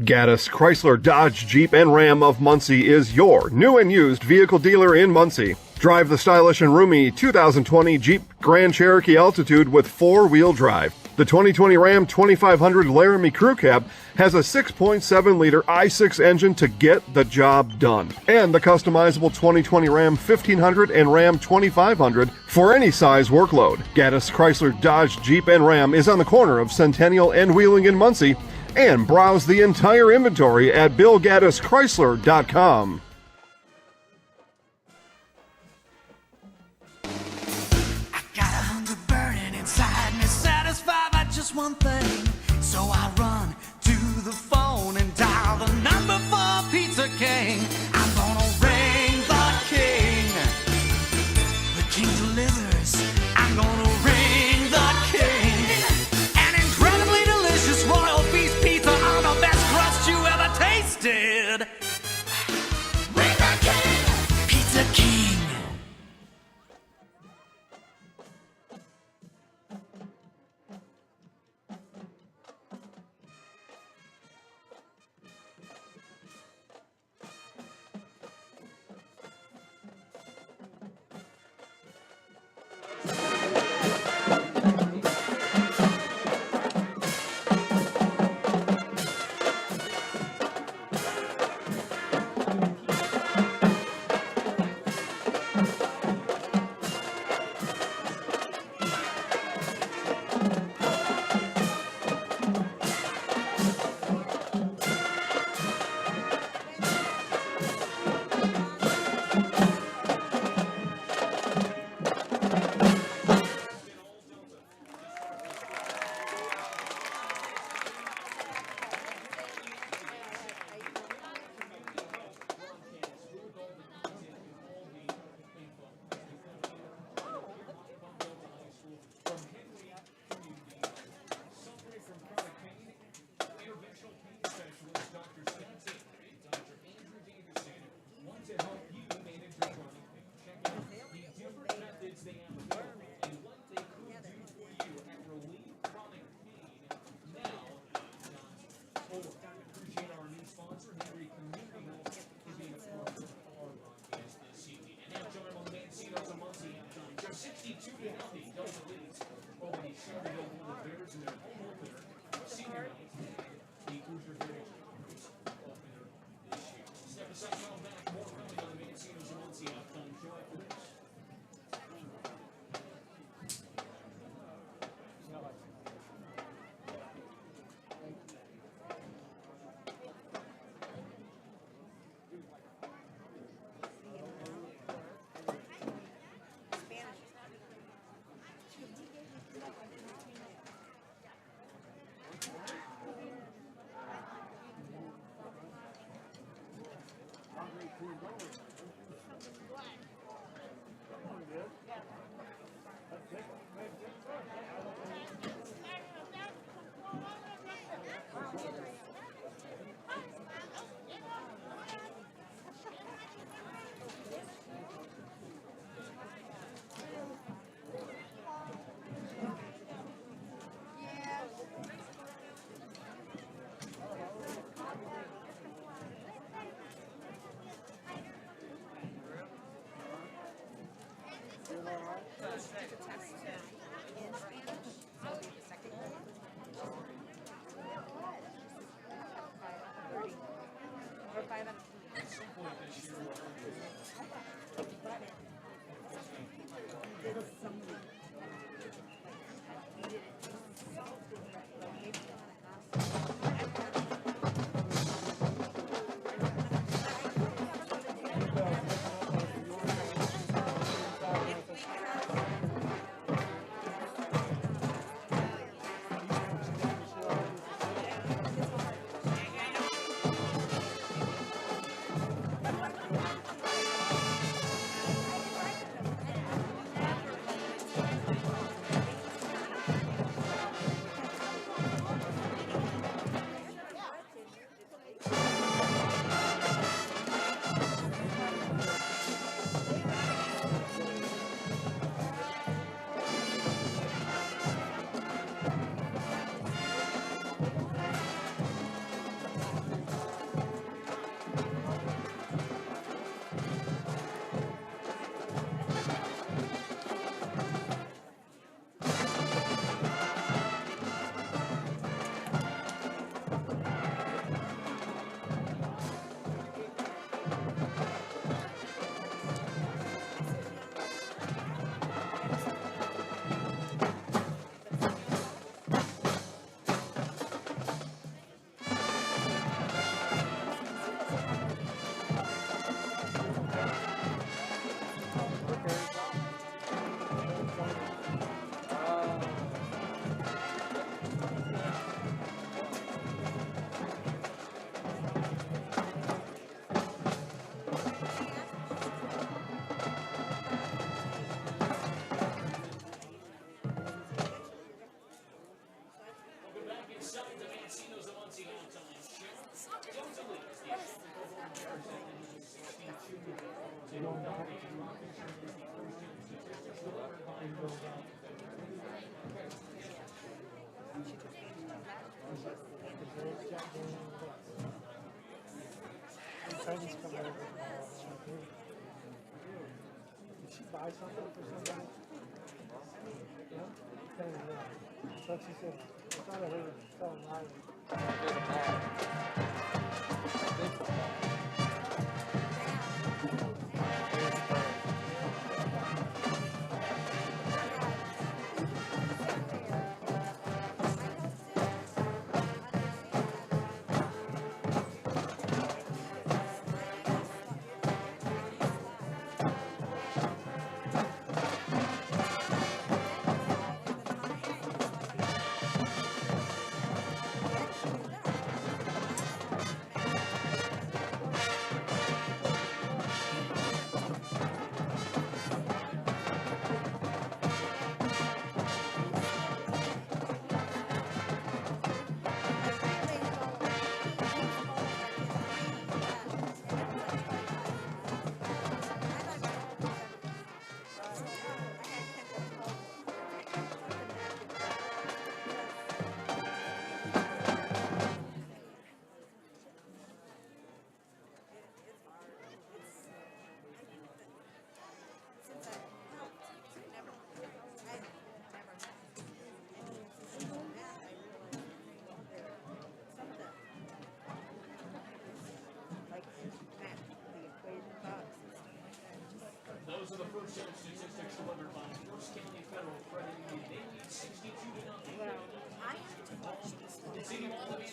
Gaddis Chrysler Dodge Jeep and Ram of Muncie is your new and used vehicle dealer in Muncie. Drive the stylish and roomy 2020 Jeep Grand Cherokee Altitude with 4-wheel drive. The 2020 Ram 2500 Laramie Crew Cab has a 6.7-liter i6 engine to get the job done. And the customizable 2020 Ram 1500 and Ram 2500 for any size workload. Gaddis Chrysler Dodge Jeep and Ram is on the corner of Centennial and Wheeling in Muncie. And browse the entire inventory at BillGaddisChrysler.com. I got a hunger burning inside me, satisfied by just one thing. So I run to the phone and dial the number for Pizza King. I'm gonna ring the king. The king delivers. I'm gonna ring the king. An incredibly delicious royal feast pizza on the best crust you ever tasted. Ring the king. Pizza King. Did she buy something for somebody? Yeah? That's what she said. I thought I heard her telling Riley. Those are the first set of statistics delivered by First County Federal Credit Union. They lead 62-0. Well, I have to watch this one. It's even all the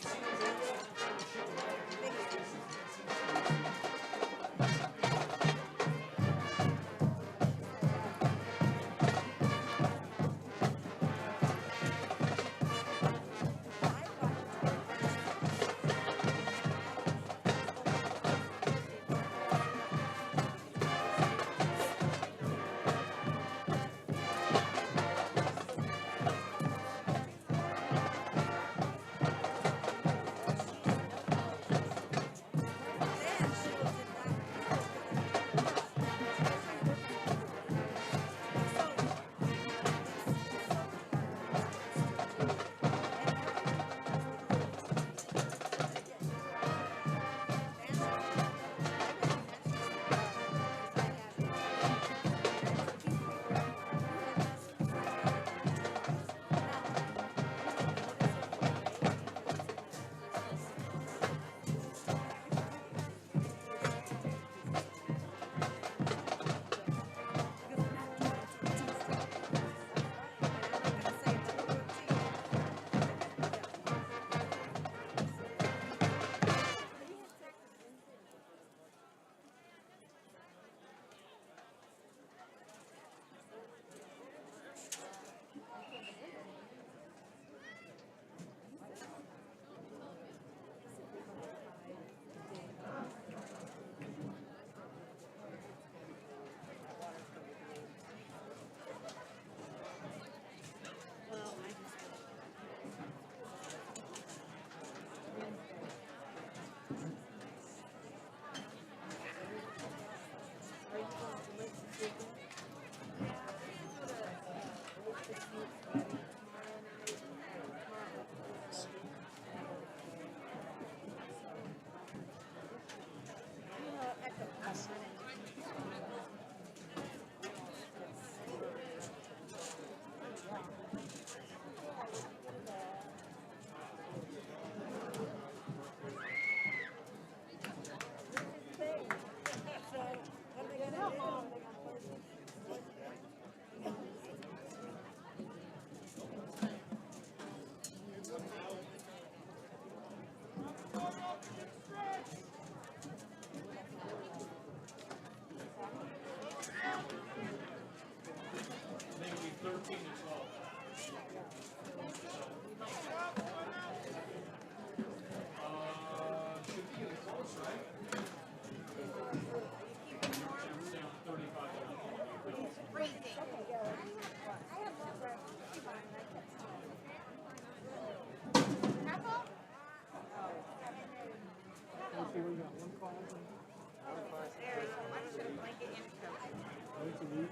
Yes.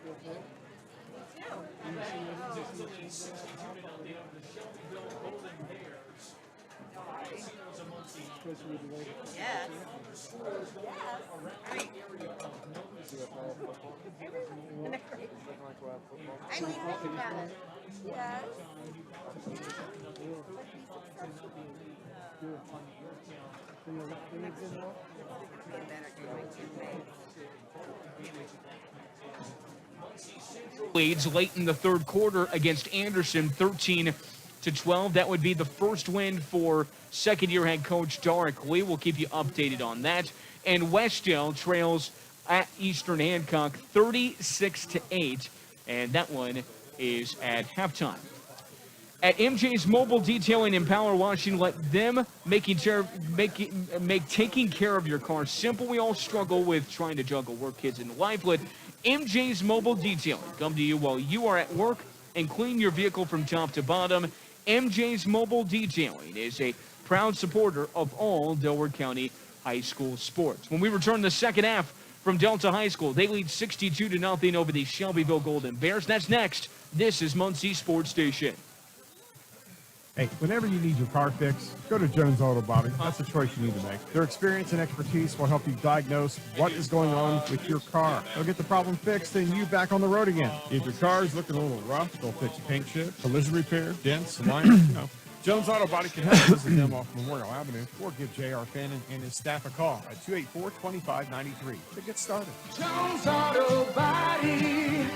I mean, think about it. Yes. Leads late in the third quarter against Anderson, 13-12. That would be the first win for second-year head coach Derek Lee. We'll keep you updated on that. And Westdale trails at Eastern Hancock 36-8, and that one is at halftime. At MJ's Mobile Detailing in Power Washington, let them make taking care of your car simple. We all struggle with trying to juggle work, kids, and life. Let MJ's Mobile Detailing come to you while you are at work and clean your vehicle from top to bottom. MJ's Mobile Detailing is a proud supporter of all Delaware County high school sports. When we return the second half from Delta High School, they lead 62-0 over the Shelbyville Golden Bears. That's next. This is Muncie Sports Station. Hey, whenever you need your car fixed, go to Jones Auto Body. That's the choice you need to make. Their experience and expertise will help you diagnose what is going on with your car. They'll get the problem fixed and you back on the road again. If your car is looking a little rough, they'll fix paint chip, collision repair, dents, alignment, Jones Auto Body can help you visit them off Memorial Avenue or give J.R. Fannin and his staff a call at 284-2593 to get started. Jones Auto Body.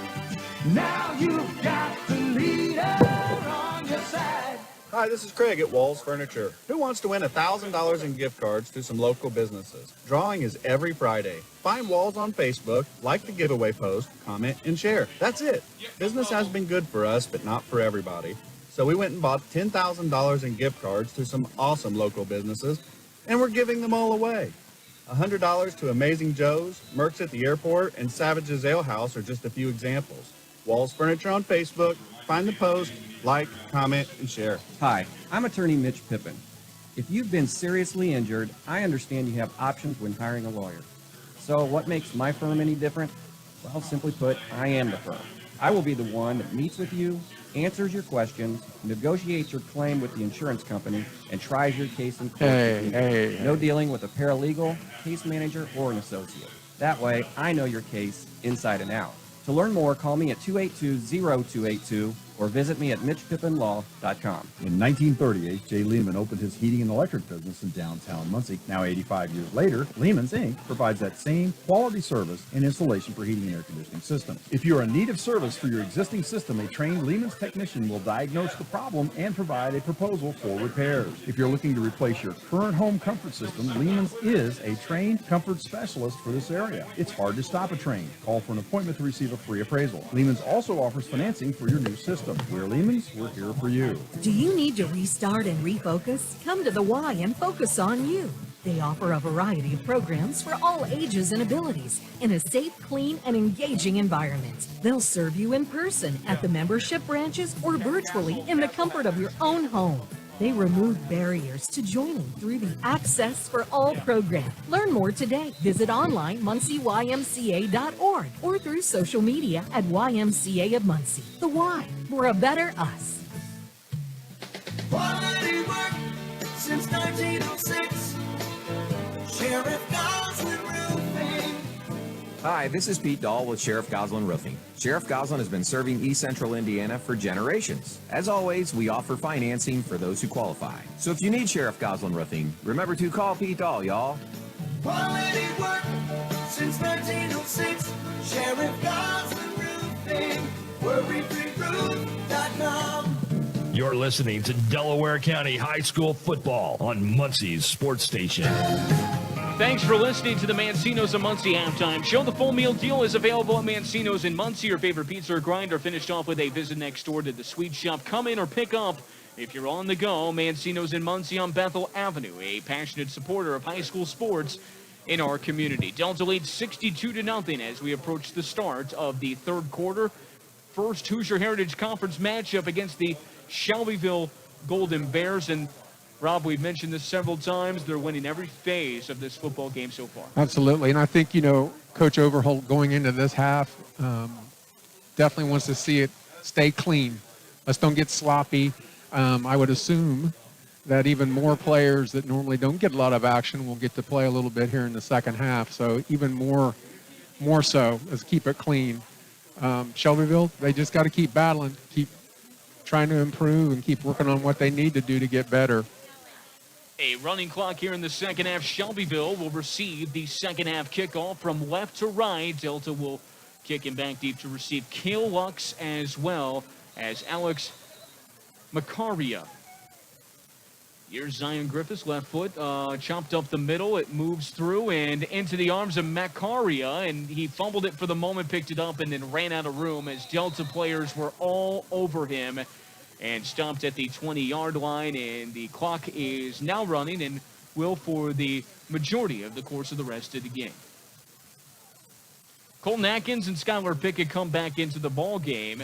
Now you've got the leader on your side. Hi, this is Craig at Walls Furniture. Who wants to win $1,000 in gift cards to some local businesses? Drawing is every Friday. Find Walls on Facebook, like the giveaway post, comment, and share. That's it. Business has been good for us, but not for everybody. So we went and bought $10,000 in gift cards to some awesome local businesses, and we're giving them all away. $100 to Amazing Joe's, Merck's at the Airport, and Savage's Ale House are just a few examples. Walls Furniture on Facebook. Find the post, like, comment, and share. Hi, I'm attorney Mitch Pippin. If you've been seriously injured, I understand you have options when hiring a lawyer. So what makes my firm any different? Well, simply put, I am the firm. I will be the one that meets with you, answers your questions, negotiates your claim with the insurance company, and tries your case in court. No dealing with a paralegal, case manager, or an associate. That way, I know your case inside and out. To learn more, call me at 282-0282 or visit me at mitchpippinlaw.com. In 1930, H.J. Lehman opened his heating and electric business in downtown Muncie. Now 85 years later, Lehman's Inc. provides that same quality service and installation for heating and air conditioning systems. If you're in need of service for your existing system, a trained Lehman's technician will diagnose the problem and provide a proposal for repairs. If you're looking to replace your current home comfort system, Lehman's is a trained comfort specialist for this area. It's hard to stop a train. Call for an appointment to receive a free appraisal. Lehman's also offers financing for your new system. We're Lehman's, we're here for you. Do you need to restart and refocus? Come to the Y and focus on you. They offer a variety of programs for all ages and abilities in a safe, clean, and engaging environment. They'll serve you in person at the membership branches or virtually in the comfort of your own home. They remove barriers to joining through the Access for All program. Learn more today. Visit online MuncieYMCA.org or through social media at YMCA of Muncie. The Y, for a better us. Quality work since 1906. Sheriff Goslin Roofing. Hi, this is Pete Dahl with Sheriff Goslin Roofing. Sheriff Goslin has been serving East Central Indiana for generations. As always, we offer financing for those who qualify. So if you need Sheriff Goslin Roofing, remember to call Pete Dahl, y'all. Quality work since 1906. Sheriff Goslin Roofing. WorryFreeRoof.com. You're listening to Delaware County High School football on Muncie's Sports Station. Thanks for listening to the Mancino's of Muncie halftime show. The full meal deal is available at Mancino's in Muncie. Your favorite pizza or grinder finished off with a visit next door to the sweet shop. Come in or pick up if you're on the go. Mancino's in Muncie on Bethel Avenue, a passionate supporter of high school sports in our community. Delta leads 62-0 as we approach the start of the third quarter. First Hoosier Heritage Conference matchup against the Shelbyville Golden Bears. And Rob, we've mentioned this several times. They're winning every phase of this football game so far. Absolutely. And I think, Coach Overholt going into this half, definitely wants to see it stay clean. Let's don't get sloppy. I would assume that even more players that normally don't get a lot of action will get to play a little bit here in the second half. So even more so, let's keep it clean. Shelbyville, they just got to keep battling, keep trying to improve, and keep working on what they need to do to get better. A running clock here in the second half. Shelbyville will receive the second half kickoff from left to right. Delta will kick him back deep to receive Kayla Lux as well as Alex Macaria. Here's Zion Griffiths, left foot, chopped up the middle. It moves through and into the arms of Macaria, and he fumbled it for the moment, picked it up, and then ran out of room as Delta players were all over him and stopped at the 20-yard line, and the clock is now running and will for the majority of the course of the rest of the game. Colton Atkins and Skylar Pickett come back into the ball game.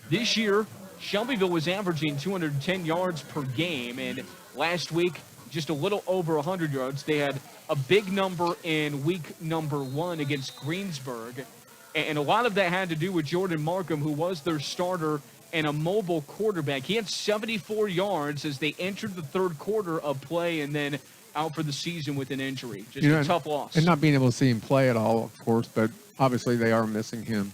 This year, Shelbyville was averaging 210 yards per game, and last week, just a little over 100 yards. They had a big number in week number 1 against Greensburg, and a lot of that had to do with Jordan Markham, who was their starter and a mobile quarterback. He had 74 yards as they entered the third quarter of play and then out for the season with an injury. Just a tough loss. And not being able to see him play at all, of course, but obviously they are missing him.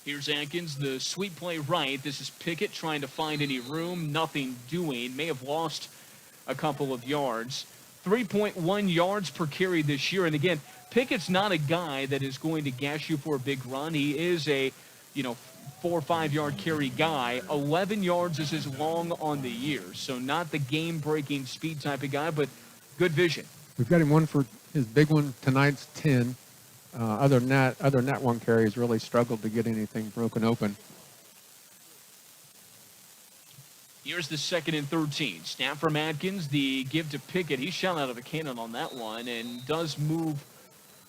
Here's Atkins, the sweep play right. This is Pickett trying to find any room, nothing doing. May have lost a couple of yards. 3.1 yards per carry this year. And again, Pickett's not a guy that is going to gash you for a big run. He is a, 4 or 5 yard carry guy. 11 yards is his long on the year. So not the game-breaking speed type of guy, but good vision. We've got him one for his big one tonight's 10. Other than that one carry, he's really struggled to get anything broken open. Here's the 2nd and 13. Snap from Atkins, the give to Pickett. He shot out of a cannon on that one and does move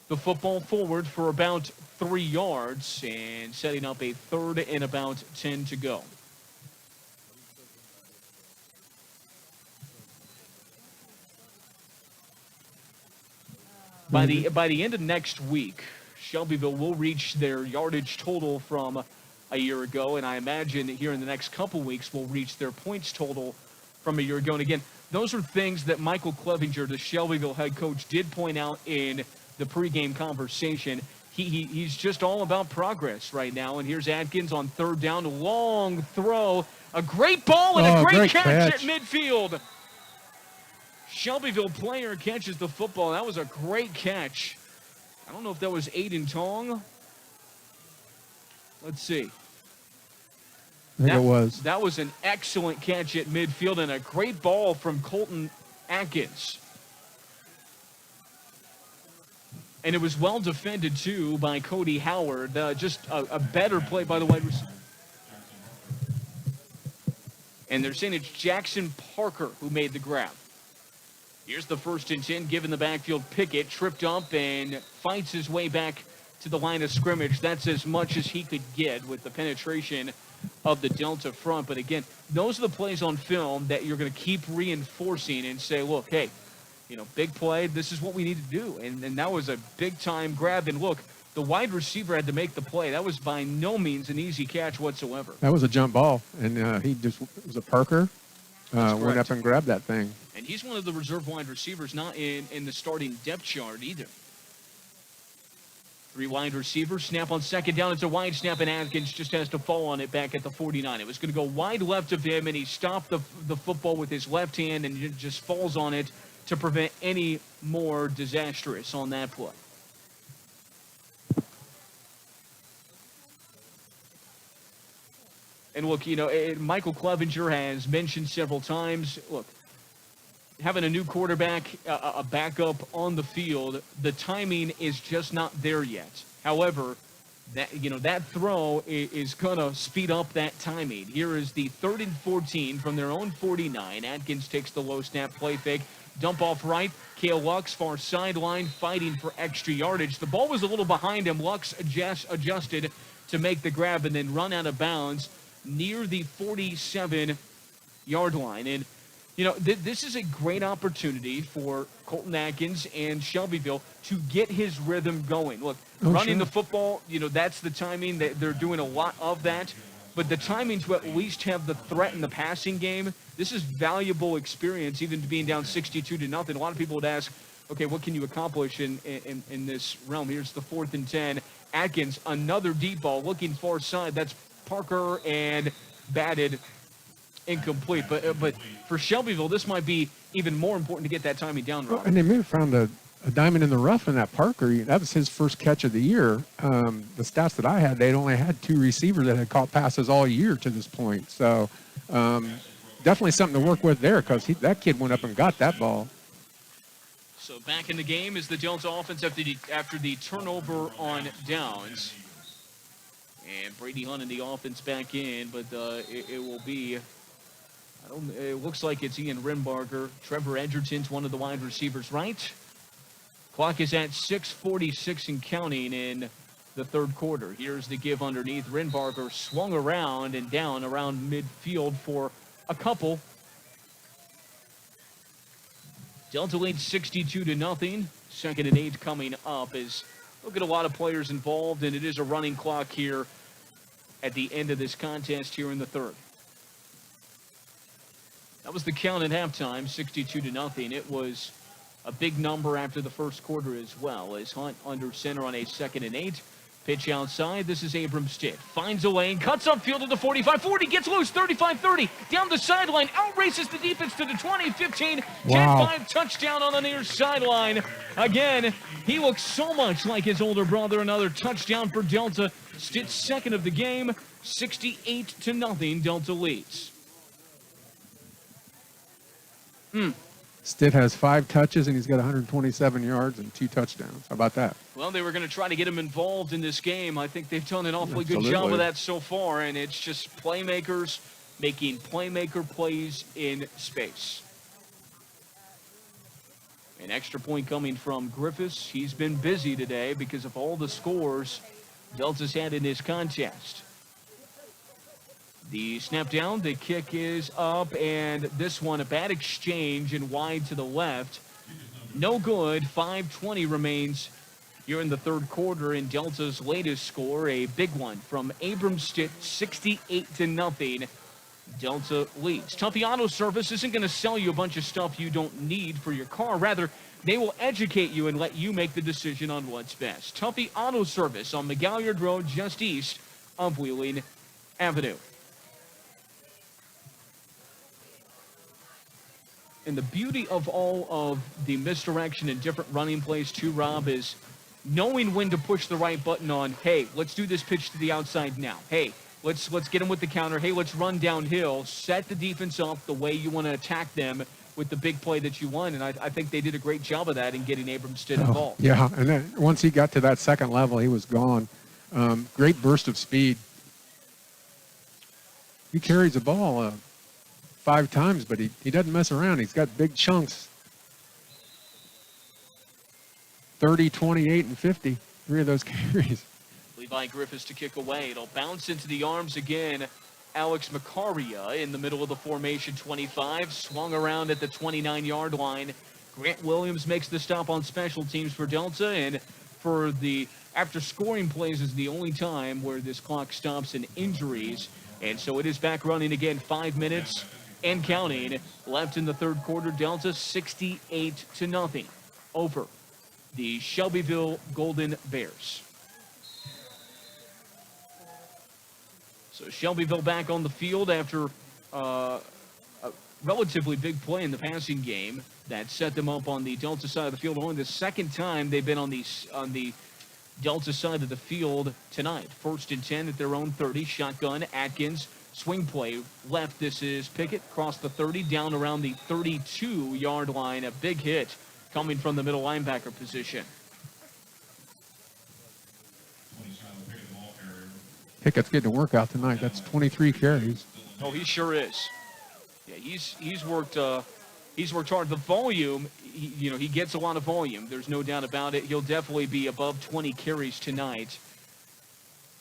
the football forward for about 3 yards and setting up a 3rd and about 10 to go. By the end of next week, Shelbyville will reach their yardage total from a year ago, and I imagine here in the next couple weeks will reach their points total from a year ago. And again, those are things that Michael Clevenger, the Shelbyville head coach, did point out in the pregame conversation. He's just all about progress right now. And here's Atkins on 3rd down, a long throw, a great ball and a great catch at midfield. Shelbyville player catches the football. That was a great catch. I don't know if that was Aiden Tong. Let's see. I think it was. That was an excellent catch at midfield and a great ball from Colton Atkins. And it was well defended, too, by Cody Howard. Just a better play by the wide receiver. And they're saying it's Jackson Parker who made the grab. Here's the 1st and 10, given the backfield. Pickett tripped up and fights his way back to the line of scrimmage. That's as much as he could get with the penetration of the Delta front. But again, those are the plays on film that you're going to keep reinforcing and say, look, hey, big play, this is what we need to do. And that was a big-time grab. And look, the wide receiver had to make the play. That was by no means an easy catch whatsoever. That was a jump ball, and it was a Parker. Went up and grabbed that thing. And he's one of the reserve wide receivers, not in the starting depth chart either. 3 wide receivers. Snap on 2nd down. It's a wide snap, and Atkins just has to fall on it back at the 49. It was going to go wide left of him, and he stopped the football with his left hand and just falls on it to prevent any more disastrous on that play. And look, Michael Clevenger has mentioned several times, look, having a new quarterback, a backup on the field, the timing is just not there yet. However, that throw is going to speed up that timing. Here is the 3rd and 14 from their own 49. Atkins takes the low snap play fake. Dump off right. Kayla Lux, far sideline, fighting for extra yardage. The ball was a little behind him. Lux adjusted to make the grab and then run out of bounds near the 47-yard line. And You know, this is a great opportunity for Colton Atkins and Shelbyville to get his rhythm going. Look, running the football, you know, that's the timing. They're doing a lot of that. But the timing to at least have the threat in the passing game, this is valuable experience, even to being down 62-0. A lot of people would ask, okay, what can you accomplish in this realm? Here's the 4th and 10. Atkins, another deep ball, looking far side. That's Parker, and batted incomplete. But for Shelbyville, this might be even more important to get that timing down, Rob. And they may have found a diamond in the rough in that Parker. That was his first catch of the year. The stats that I had, they'd only had 2 receivers that had caught passes all year to this point. So definitely something to work with there, because that kid went up and got that ball. So back in the game is the Delta offense after the turnover on downs. And Brady Hunt in the offense back in, but it will be, it looks like it's Ian Rimbarger. Trevor Edgerton's one of the wide receivers, right? Clock is at 6:46 and counting in the third quarter. Here's the give underneath. Rimbarger swung around and down around midfield for a couple. Delta leads 62-0. 2nd and 8 coming up. Look at a lot of players involved, and it is a running clock here at the end of this contest here in the third. That was the count at halftime, 62-0. It was a big number after the first quarter as well, as Hunt under center on a 2nd and 8. Pitch outside. This is Abram Stitt. Finds a lane, cuts upfield to the 45, 40, gets loose, 35, 30, down the sideline, outraces the defense to the 20, 15, 10-5 touchdown on the near sideline. Again, he looks so much like his older brother. Another touchdown for Delta. Stitt 2nd of the game, 68-0. Delta leads. Stitt has 5 touches, and he's got 127 yards and 2 touchdowns. How about that? Well, they were going to try to get him involved in this game. I think they've done an awfully good job of that so far, and it's just playmakers making playmaker plays in space. An extra point coming from Griffiths. He's been busy today because of all the scores Delta's had in this contest. The snap down, the kick is up, and this one, a bad exchange and wide to the left. No good. 5:20 remains here in the third quarter, and Delta's latest score, a big one from Abram Stitt, 68-0. Delta leads. Tuffy Auto Service isn't going to sell you a bunch of stuff you don't need for your car. Rather, they will educate you and let you make the decision on what's best. Tuffy Auto Service on McGalliard Road, just east of Wheeling Avenue. And the beauty of all of the misdirection and different running plays too, Rob, is knowing when to push the right button on, hey, let's do this pitch to the outside now. Hey, let's get them with the counter. Hey, let's run downhill. Set the defense up the way you want to attack them with the big play that you want. And I think they did a great job of that in getting Abram Stitt involved. Yeah, and then once he got to that second level, he was gone. Great burst of speed. He carries the ball 5 times, but he doesn't mess around. He's got big chunks. 30, 28, and 50. 3 of those carries. Levi Griffiths to kick away. It'll bounce into the arms again. Alex Macaria in the middle of the formation, 25. Swung around at the 29-yard line. Grant Williams makes the stop on special teams for Delta, and for the after scoring plays is the only time where this clock stops in injuries. And so it is back running again. 5 minutes and counting left in the third quarter. Delta 68-0 over the Shelbyville Golden Bears. So Shelbyville back on the field after a relatively big play in the passing game that set them up on the Delta side of the field. Only the second time they've been on the Delta side of the field tonight. 1st and 10 at their own 30. Shotgun, Atkins. Swing play left. This is Pickett across the 30, down around the 32-yard line. A big hit coming from the middle linebacker position. Pickett's getting a workout tonight. That's 23 carries. Oh, he sure is. Yeah, he's worked hard. The volume, he gets a lot of volume. There's no doubt about it. He'll definitely be above 20 carries tonight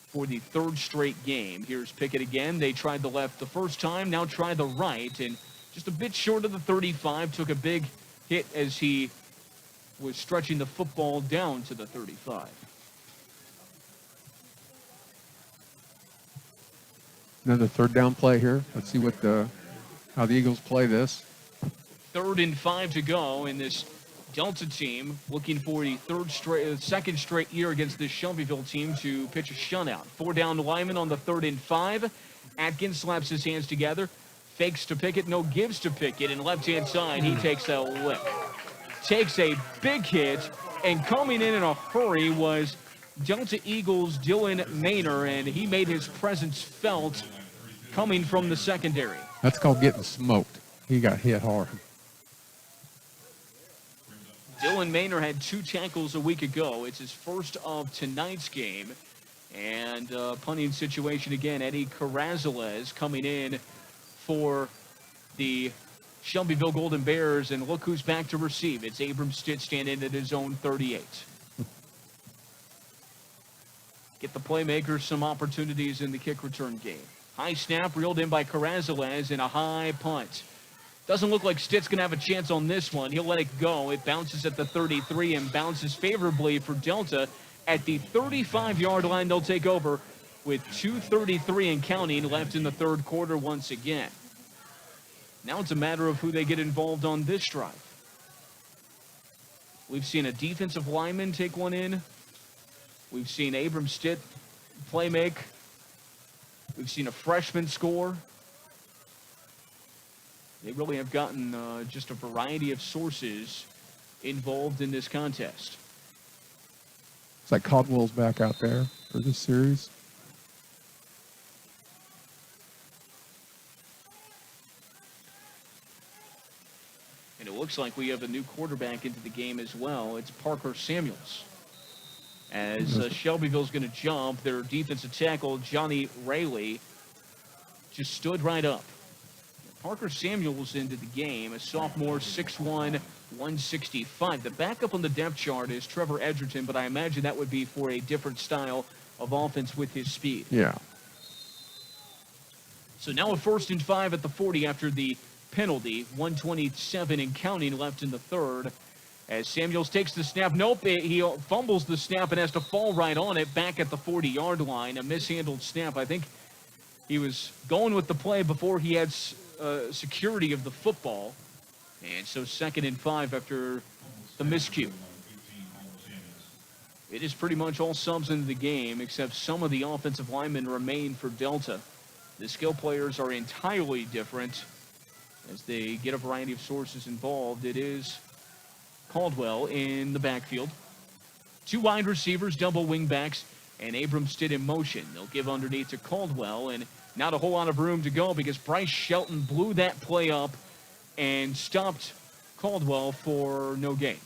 for the 3rd straight game. Here's Pickett again. They tried the left the first time, now try the right, and just a bit short of the 35, took a big hit as he was stretching the football down to the 35. Another third down play here. Let's see how the Eagles play this. 3rd and 5 to go in this Delta team, looking for the second straight year against this Shelbyville team to pitch a shutout. 4 down lineman on the 3rd and 5. Atkins slaps his hands together, fakes to Pickett, no gives to Pickett, and left-hand side, he takes a lick. Takes a big hit, and coming in a hurry was Delta Eagles' Logan Mainer, and he made his presence felt coming from the secondary. That's called getting smoked. He got hit hard. Logan Mainer had 2 tackles a week ago. It's his first of tonight's game. And punting situation again, Eddie Carrazales coming in for the Shelbyville Golden Bears. And look who's back to receive. It's Abram Stitt standing at his own 38. Get the playmakers some opportunities in the kick return game. High snap reeled in by Carrazales and a high punt. Doesn't look like Stitt's going to have a chance on this one. He'll let it go. It bounces at the 33 and bounces favorably for Delta. At the 35-yard line, they'll take over with 2:33 and counting left in the 3rd quarter once again. Now it's a matter of who they get involved on this drive. We've seen a defensive lineman take one in. We've seen Abram Stitt play make. We've seen a freshman score. They really have gotten just a variety of sources involved in this contest. It's like Caldwell's back out there for this series. And it looks like we have a new quarterback into the game as well. It's Parker Samuels. As Shelbyville's going to jump, their defensive tackle, Johnny Rayleigh, just stood right up. Parker Samuels into the game, a sophomore, 6'1", 165. The backup on the depth chart is Trevor Edgerton, but I imagine that would be for a different style of offense with his speed. Yeah. So now a 1st and 5 at the 40 after the penalty. 1:27 and counting left in the 3rd. As Samuels takes the snap. Nope, he fumbles the snap and has to fall right on it back at the 40-yard line. A mishandled snap. I think he was going with the play before he had security of the football. And so 2nd and 5 after the miscue. It is pretty much all subs into the game, except some of the offensive linemen remain for Delta. The skill players are entirely different as they get a variety of sources involved. It is Caldwell in the backfield. 2 wide receivers, double wing backs, and Abram Stitt in motion. They'll give underneath to Caldwell, and not a whole lot of room to go because Bryce Shelton blew that play up and stopped Caldwell for no gain.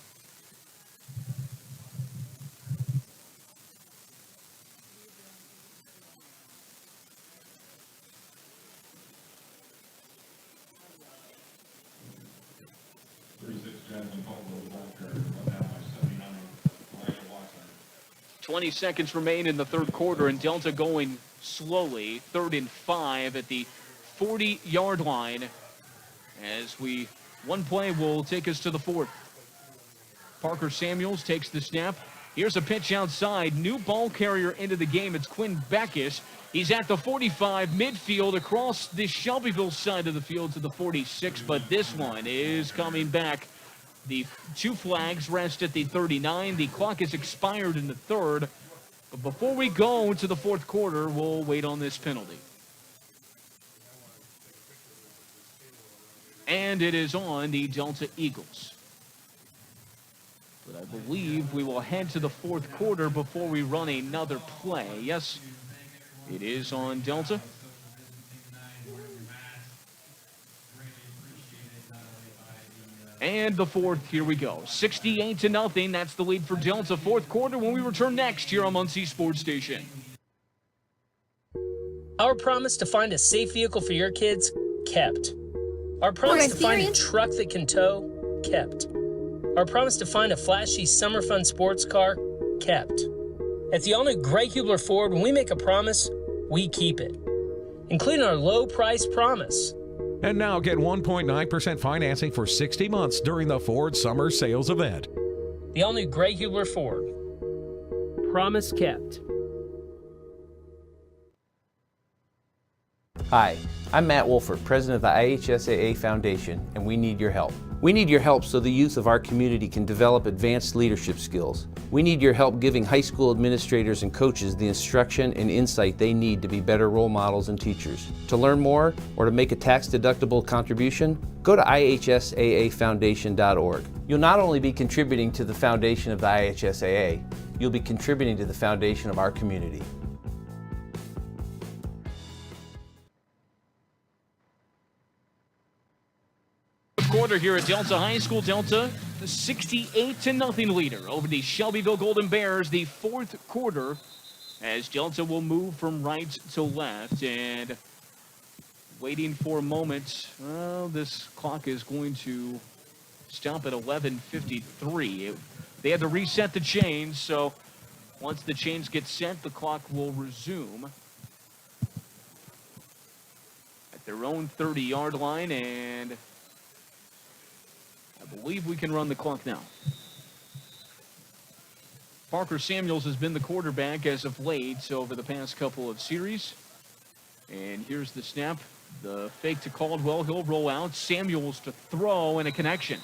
.20 seconds remain in the 3rd quarter, and Delta going slowly. 3rd and 5 at the 40-yard line. As one play will take us to the 4th. Parker Samuels takes the snap. Here's a pitch outside. New ball carrier into the game. It's Quinn Backus. He's at the 45, midfield, across the Shelbyville side of the field to the 46, but this one is coming back. The 2 flags rest at the 39. The clock is expired in the 3rd. But before we go to the 4th quarter, we'll wait on this penalty. And it is on the Delta Eagles. But I believe we will head to the 4th quarter before we run another play. Yes, it is on Delta. And the 4th, here we go. 68-0, that's the lead for Delta. 4th quarter when we return next here on Muncie Sports Station. Our promise to find a safe vehicle for your kids, kept. Our promise to find a truck that can tow, kept. Our promise to find a flashy summer fun sports car, kept. At the all-new Grey Hubler Ford, when we make a promise, we keep it. Including our low price promise. And now get 1.9% financing for 60 months during the Ford Summer Sales Event. The all-new Gray Hubler Ford. Promise kept. Hi, I'm Matt Wolford, president of the IHSAA Foundation, and we need your help. We need your help so the youth of our community can develop advanced leadership skills. We need your help giving high school administrators and coaches the instruction and insight they need to be better role models and teachers. To learn more or to make a tax-deductible contribution, go to ihsaafoundation.org. You'll not only be contributing to the foundation of the IHSAA, you'll be contributing to the foundation of our community. Quarter here at Delta High School. Delta, the 68-0 leader over the Shelbyville Golden Bears. The fourth quarter, as Delta will move from right to left and waiting for a moment. Well, this clock is going to stop at 11:53. They had to reset the chains, so once the chains get set, the clock will resume at their own 30-yard line, and I believe we can run the clock now. Parker Samuels has been the quarterback as of late over the past couple of series. And here's the snap. The fake to Caldwell. He'll roll out. Samuels to throw, and a connection.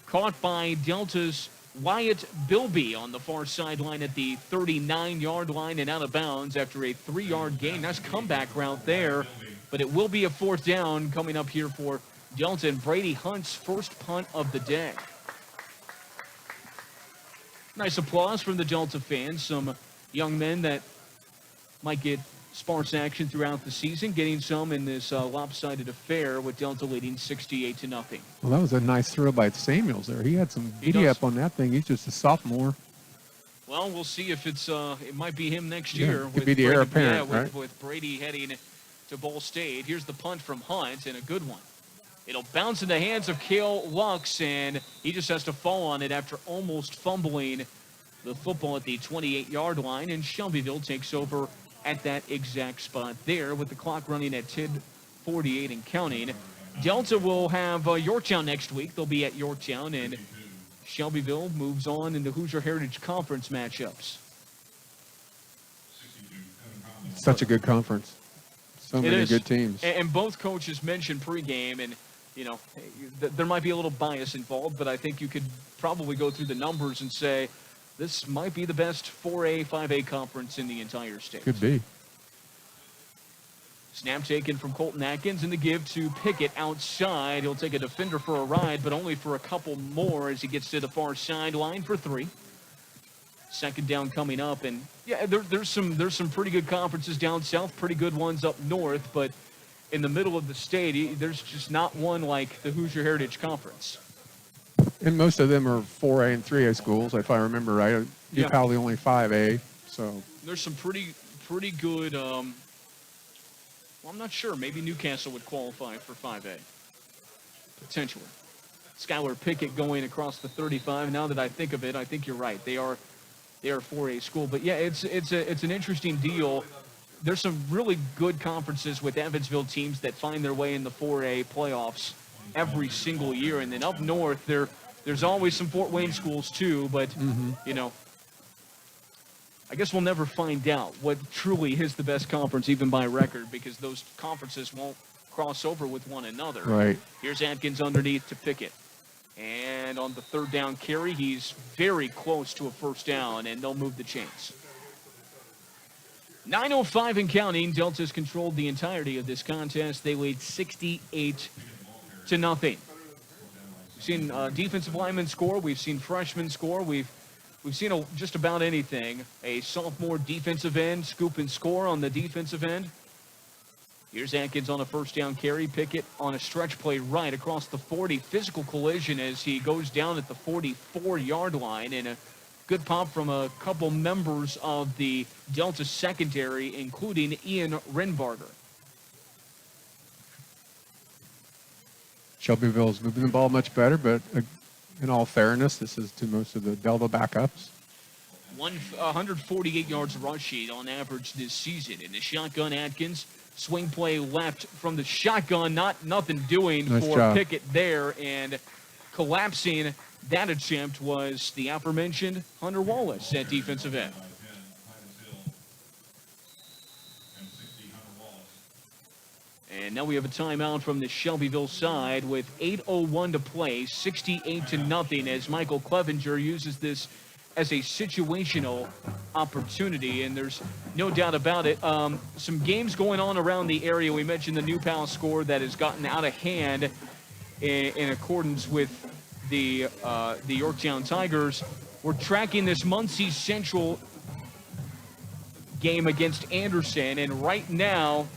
Caught by Delta's Wyatt Bilby on the far sideline at the 39-yard line and out of bounds after a 3-yard gain. Nice comeback route there, but it will be a fourth down coming up here for Delta, and Brady Hunt's first punt of the day. Nice applause from the Delta fans. Some young men that might get sparse action throughout the season, getting some in this lopsided affair with Delta leading 68-0. Well, that was a nice throw by Samuels there. He had some giddy up on that thing. He's just a sophomore. Well, we'll see if it's it might be him next year. Could be the heir apparent, right? With Brady heading to Ball State. Here's the punt from Hunt, and a good one. It'll bounce in the hands of Kayla Lux, and he just has to fall on it after almost fumbling the football at the 28-yard line, and Shelbyville takes over at that exact spot there with the clock running at 10:48 and counting. Delta will have Yorktown next week. They'll be at Yorktown, and Shelbyville moves on into Hoosier Heritage Conference matchups. Such a good conference. So many good teams. And both coaches mentioned pregame, and you know, there might be a little bias involved, but I think you could probably go through the numbers and say this might be the best 4A, 5A conference in the entire state. Could be. Snap taken from Colton Atkins, and the give to Pickett outside. He'll take a defender for a ride, but only for a couple more as he gets to the far sideline for 3. Second down coming up, and yeah, there's some pretty good conferences down south, pretty good ones up north, but in the middle of the state, there's just not one like the Hoosier Heritage Conference. And most of them are 4A and 3A schools, if I remember right. You're probably only 5A, so. There's some pretty good, well, I'm not sure. Maybe Newcastle would qualify for 5A, potentially. Skylar Pickett going across the 35. Now that I think of it, I think you're right. They are 4A school. But, yeah, it's an interesting deal. There's some really good conferences with Evansville teams that find their way in the 4A playoffs every single year. And then up north, there's always some Fort Wayne schools too. But, you know, I guess we'll never find out what truly is the best conference, even by record, because those conferences won't cross over with one another. Right. Here's Atkins underneath to Pickett. And on the third down carry, he's very close to a first down, and they'll move the chains. 9:05 and counting. Delta's controlled the entirety of this contest. They lead 68-0. We've seen defensive linemen score. We've seen freshmen score. We've seen just about anything. A sophomore defensive end scoop and score on the defensive end. Here's Atkins on a first down carry. Pickett on a stretch play right across the 40. Physical collision as he goes down at the 44-yard line, and a good pop from a couple members of the Delta secondary, including Ian Renbarger. Shelbyville's moving the ball much better, but in all fairness, this is to most of the Delta backups. 148 yards rushing on average this season. In the shotgun, Atkins Swing play left from the shotgun. Nothing doing Nice for job. Pickett there. And collapsing that attempt was the aforementioned Hunter Wallace at defensive end. And now we have a timeout from the Shelbyville side with 8:01 to play, 68-0, as Michael Clevenger uses this as a situational opportunity, and there's no doubt about it. Some games going on around the area. We mentioned the New Pal score that has gotten out of hand in accordance with the Yorktown Tigers. We're tracking this Muncie Central game against Anderson, and right now,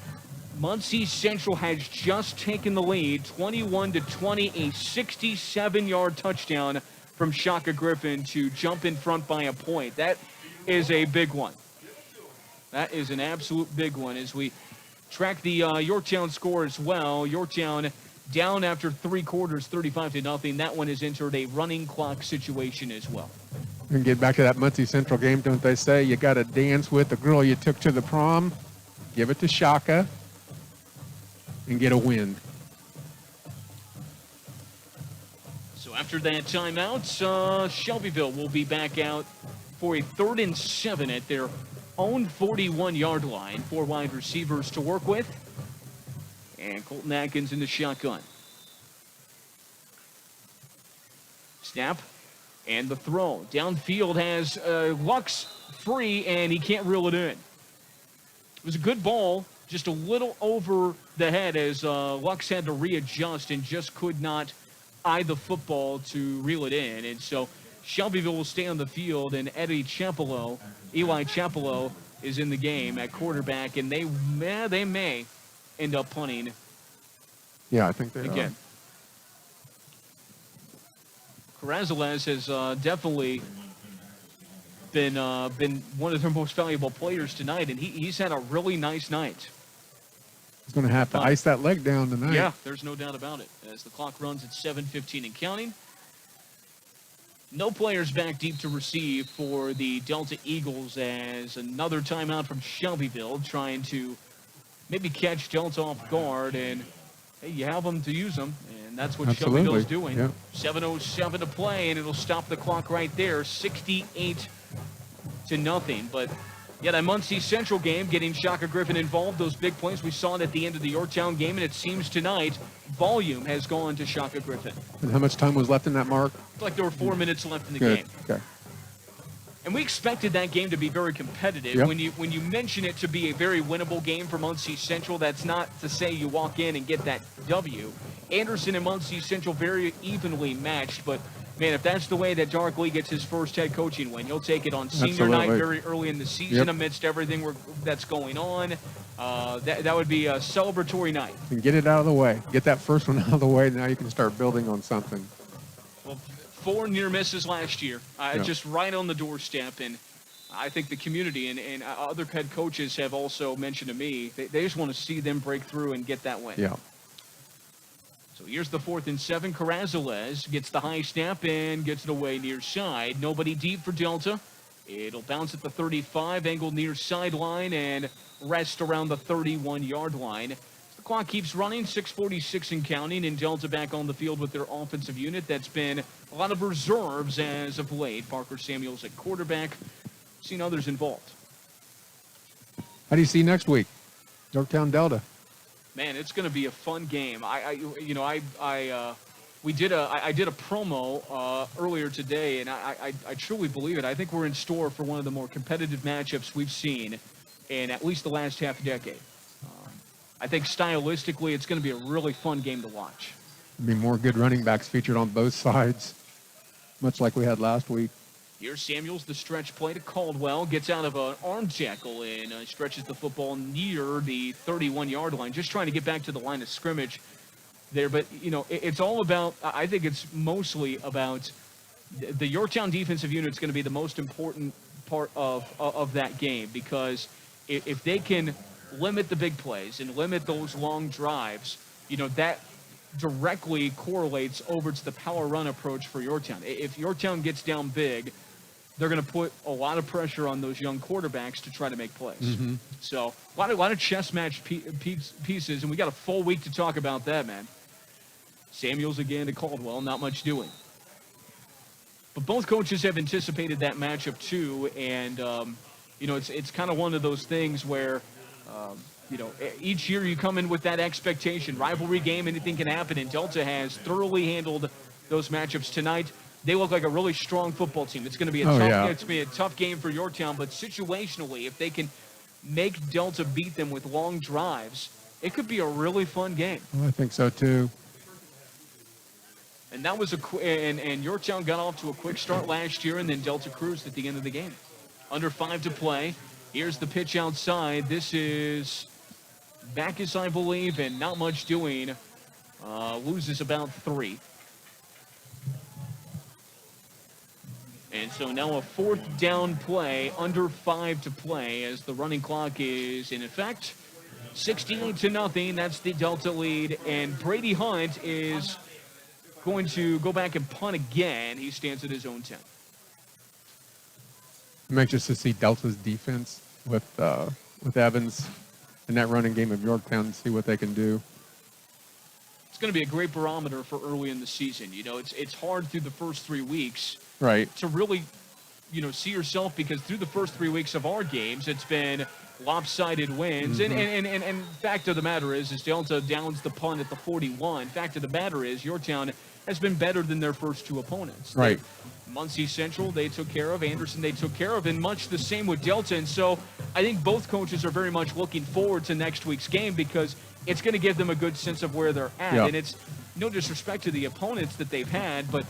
Muncie Central has just taken the lead, 21-20, a 67-yard touchdown from Shaka Griffin to jump in front by a point. That is a big one. That is an absolute big one as we track the Yorktown score as well. Yorktown down after 3 quarters, 35-0. That one has entered a running clock situation as well. And get back to that Muncie Central game, don't they say? You got to dance with the girl you took to the prom, give it to Shaka, and get a win. So after that timeout, Shelbyville will be back out for a 3rd and 7 at their own 41-yard line. 4 wide receivers to work with. And Colton Atkins in the shotgun. Snap and the throw. Downfield has Lux free, and he can't reel it in. It was a good ball, just a little over the head as Lux had to readjust and just could not eye the football to reel it in. And so Shelbyville will stay on the field, and Eli Chapello is in the game at quarterback, and they may end up punting. Yeah, I think they again. Carrazales has definitely been one of their most valuable players tonight, and he's had a really nice night. He's going to have to ice that leg down tonight. Yeah, there's no doubt about it. As the clock runs at 7:15 and counting. No players back deep to receive for the Delta Eagles, as another timeout from Shelbyville trying to maybe catch Delta off guard, and hey, you have them to use them, and that's what Absolutely. Shelbyville's doing. Yep. 7:07 to play, and it'll stop the clock right there, 68-0. But yeah, that Muncie Central game, getting Shaka Griffin involved, those big plays, we saw it at the end of the Yorktown game, and it seems tonight volume has gone to Shaka Griffin. And how much time was left in that, Mark? It's like there were 4 minutes left in the Good. game. Okay. And we expected that game to be very competitive. Yep. When you mention it to be a very winnable game for Muncie Central, that's not to say you walk in and get that W. Anderson and Muncie Central very evenly matched, but man, if that's the way that Dark Lee gets his first head coaching win, you'll take it on senior night very early in the season amidst everything that's going on. That would be a celebratory night. And get it out of the way. Get that first one out of the way. Now you can start building on something. Well, 4 near misses last year, just right on the doorstep. And I think the community and other head coaches have also mentioned to me, they just want to see them break through and get that win. Yeah. So here's the 4th and 7. Carrazales gets the high snap and gets it away near side. Nobody deep for Delta. It'll bounce at the 35, angled near sideline, and rest around the 31-yard line. The clock keeps running, 6:46 and counting, and Delta back on the field with their offensive unit. That's been a lot of reserves as of late. Parker Samuels at quarterback. Seen others involved. How do you see next week? Yorktown Delta. Man, it's going to be a fun game. I did a promo earlier today, and I truly believe it. I think we're in store for one of the more competitive matchups we've seen in at least the last half decade. I think stylistically, it's going to be a really fun game to watch. There'll be more good running backs featured on both sides, much like we had last week. Here's Samuels, the stretch play to Caldwell, gets out of an arm tackle and stretches the football near the 31-yard line, just trying to get back to the line of scrimmage there. But, it's all about, I think it's mostly about the Yorktown defensive unit is going to be the most important part of that game, because if they can limit the big plays and limit those long drives, that directly correlates over to the power run approach for Yorktown. If Yorktown gets down big, they're going to put a lot of pressure on those young quarterbacks to try to make plays. Mm-hmm. So a lot of chess match pieces, and we got a full week to talk about that, man. Samuels again to Caldwell, not much doing. But both coaches have anticipated that matchup too, and it's kind of one of those things where each year you come in with that expectation, rivalry game, anything can happen, and Delta has thoroughly handled those matchups tonight. They look like a really strong football team. It's going to be a tough game for Yorktown, but situationally, if they can make Delta beat them with long drives, it could be a really fun game. Well, I think so too. And that was and Yorktown got off to a quick start last year, and then Delta cruised at the end of the game. Under 5 to play. Here's the pitch outside. This is Backus, I believe, and not much doing. Loses about 3. And so now a 4th down play, under 5 to play, as the running clock is in effect. 68-0, that's the Delta lead. And Brady Hunt is going to go back and punt again. He stands at his own 10. I'm anxious to see Delta's defense with Evans in that running game of Yorktown and see what they can do. It's going to be a great barometer for early in the season. It's hard through the first 3 weeks. Right. To really, see yourself, because through the first 3 weeks of our games, it's been lopsided wins. Mm-hmm. And fact of the matter is Delta downs the punt at the 41. Fact of the matter is Yorktown has been better than their first 2 opponents. Right. Muncie Central, they took care of. Anderson, they took care of. And much the same with Delta. And so I think both coaches are very much looking forward to next week's game, because it's going to give them a good sense of where they're at. Yep. And it's no disrespect to the opponents that they've had, but,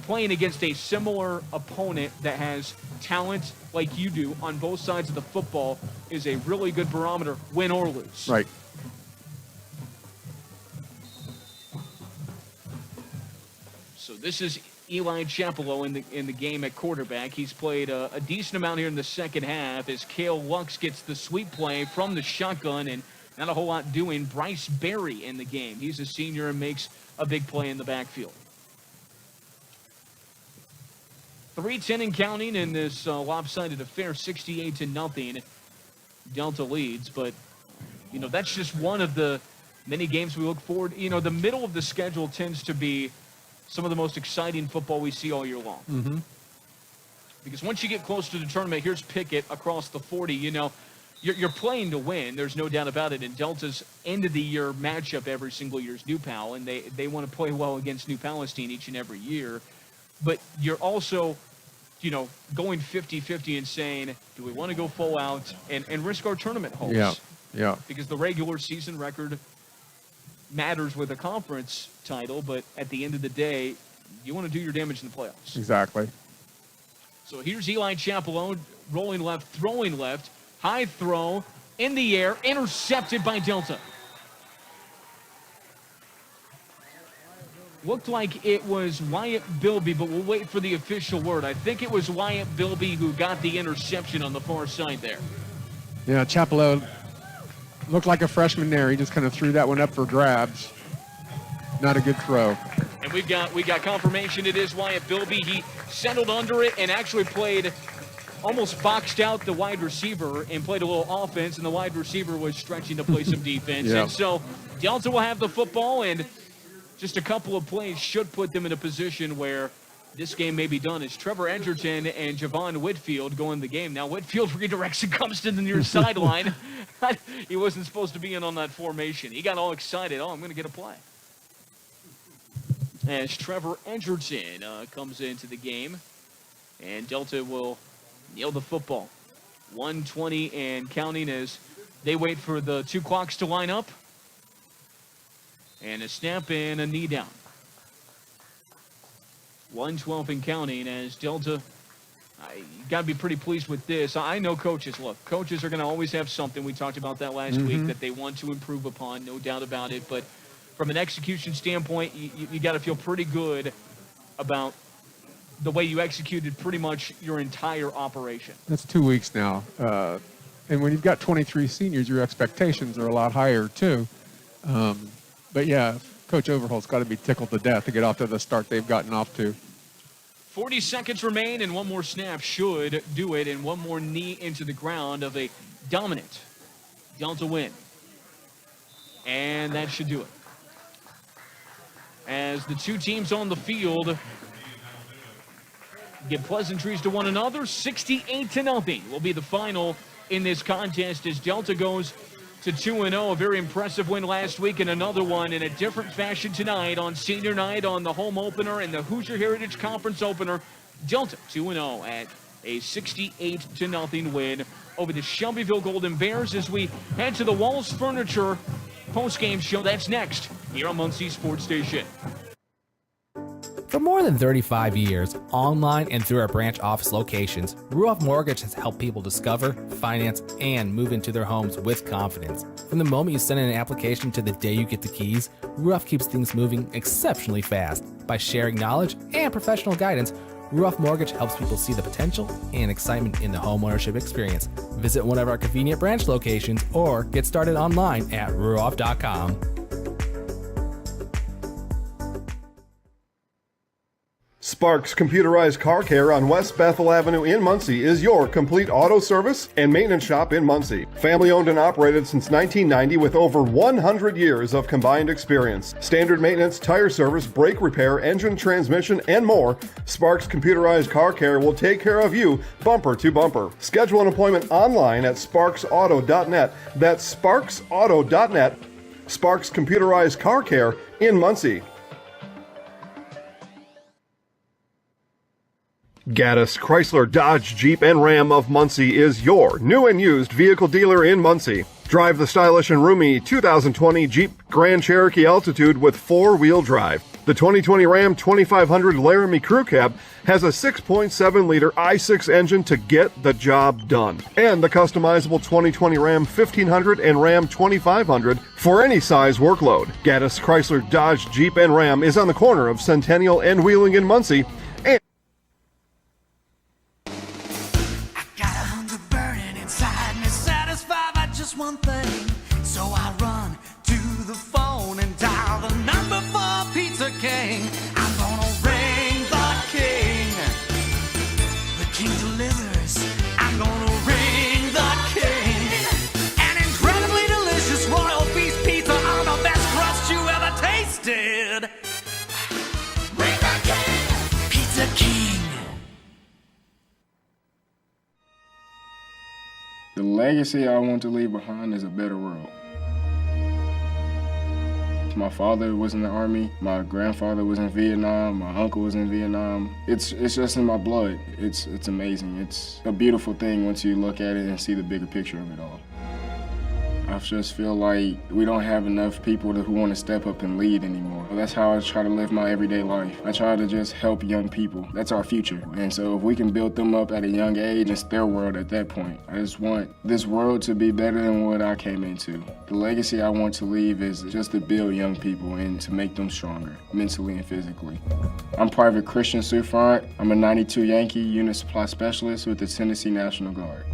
playing against a similar opponent that has talent like you do on both sides of the football is a really good barometer, win or lose. Right. So this is Eli Chapello in the game at quarterback. He's played a decent amount here in the second half as Kayla Lux gets the sweep play from the shotgun, and not a whole lot doing. Bryce Berry in the game. He's a senior and makes a big play in the backfield. 3:10 and counting in this lopsided affair, 68-0. Delta leads, but that's just one of the many games we look forward. The middle of the schedule tends to be some of the most exciting football we see all year long. Mm-hmm. Because once you get close to the tournament, here's Pickett across the 40. You're playing to win. There's no doubt about it. And Delta's end of the year matchup every single year is New Pal, and they want to play well against New Palestine each and every year. But you're also, going 50-50 and saying, do we want to go full out and risk our tournament hopes? Yeah. Because the regular season record matters with a conference title, but at the end of the day, you want to do your damage in the playoffs. Exactly. So here's Eli Chapello, rolling left, throwing left, high throw, in the air, intercepted by Delta. Looked like it was Wyatt Bilby, but we'll wait for the official word. I think it was Wyatt Bilby who got the interception on the far side there. Yeah, Chapello looked like a freshman there. He just kind of threw that one up for grabs. Not a good throw. And we got confirmation it is Wyatt Bilby. He settled under it and actually played, almost boxed out the wide receiver and played a little offense, and the wide receiver was stretching to play some defense. Yep. And so Delta will have the football, and just a couple of plays should put them in a position where this game may be done. As Trevor Edgerton and Javon Whitfield go in the game. Now Whitfield redirects and comes to the near sideline. He wasn't supposed to be in on that formation. He got all excited. I'm going to get a play. As Trevor Edgerton comes into the game, and Delta will nail the football. 1:20 and counting as they wait for the 2 clocks to line up. And a snap and a knee down. 1:12 and counting as Delta, you got to be pretty pleased with this. I know coaches, coaches are going to always have something. We talked about that last week that they want to improve upon, no doubt about it. But from an execution standpoint, you got to feel pretty good about the way you executed pretty much your entire operation. That's 2 weeks now. And when you've got 23 seniors, your expectations are a lot higher, too. But, yeah, Coach Overholt's got to be tickled to death to get off to the start they've gotten off to. 40 seconds remain, and one more snap should do it, and one more knee into the ground of a dominant Delta win. And that should do it. As the two teams on the field give pleasantries to one another, 68-0 will be the final in this contest as Delta goes to 2-0. A very impressive win last week, and another one in a different fashion tonight on senior night on the home opener and the Hoosier Heritage Conference opener. Delta 2-0 at a 68-0 win over the Shelbyville Golden Bears as we head to the Walls Furniture post-game show. That's next here on Muncie Sports Station. For more than 35 years, online and through our branch office locations, Ruoff Mortgage has helped people discover, finance, and move into their homes with confidence. From the moment you send in an application to the day you get the keys, Ruoff keeps things moving exceptionally fast. By sharing knowledge and professional guidance, Ruoff Mortgage helps people see the potential and excitement in the homeownership experience. Visit one of our convenient branch locations or get started online at ruoff.com. Sparks Computerized Car Care on West Bethel Avenue in Muncie is your complete auto service and maintenance shop in Muncie. Family owned and operated since 1990 with over 100 years of combined experience. Standard maintenance, tire service, brake repair, engine, transmission, and more. Sparks Computerized Car Care will take care of you bumper to bumper. Schedule an appointment online at sparksauto.net. That's sparksauto.net. Sparks Computerized Car Care in Muncie. Gaddis Chrysler Dodge Jeep and Ram of Muncie is your new and used vehicle dealer in Muncie. Drive the stylish and roomy 2020 Jeep Grand Cherokee Altitude with 4-wheel drive. The 2020 Ram 2500 Laramie Crew Cab has a 6.7-liter i6 engine to get the job done. And the customizable 2020 Ram 1500 and Ram 2500 for any size workload. Gaddis Chrysler Dodge Jeep and Ram is on the corner of Centennial and Wheeling in Muncie. One thing, so I run to the phone and dial the number for Pizza King. I'm gonna ring the king. The king delivers. I'm gonna ring the king. An incredibly delicious royal feast pizza on the best crust you ever tasted. Ring the king. Pizza King. The legacy I want to leave behind is a better world. My father was in the Army, my grandfather was in Vietnam, my uncle was in Vietnam. It's just in my blood. It's amazing. It's a beautiful thing once you look at it and see the bigger picture of it all. I just feel like we don't have enough people who want to step up and lead anymore. That's how I try to live my everyday life. I try to just help young people. That's our future. And so if we can build them up at a young age, it's their world at that point. I just want this world to be better than what I came into. The legacy I want to leave is just to build young people and to make them stronger, mentally and physically. I'm Private Christian Sufront. I'm a 92 Yankee Unit Supply Specialist with the Tennessee National Guard.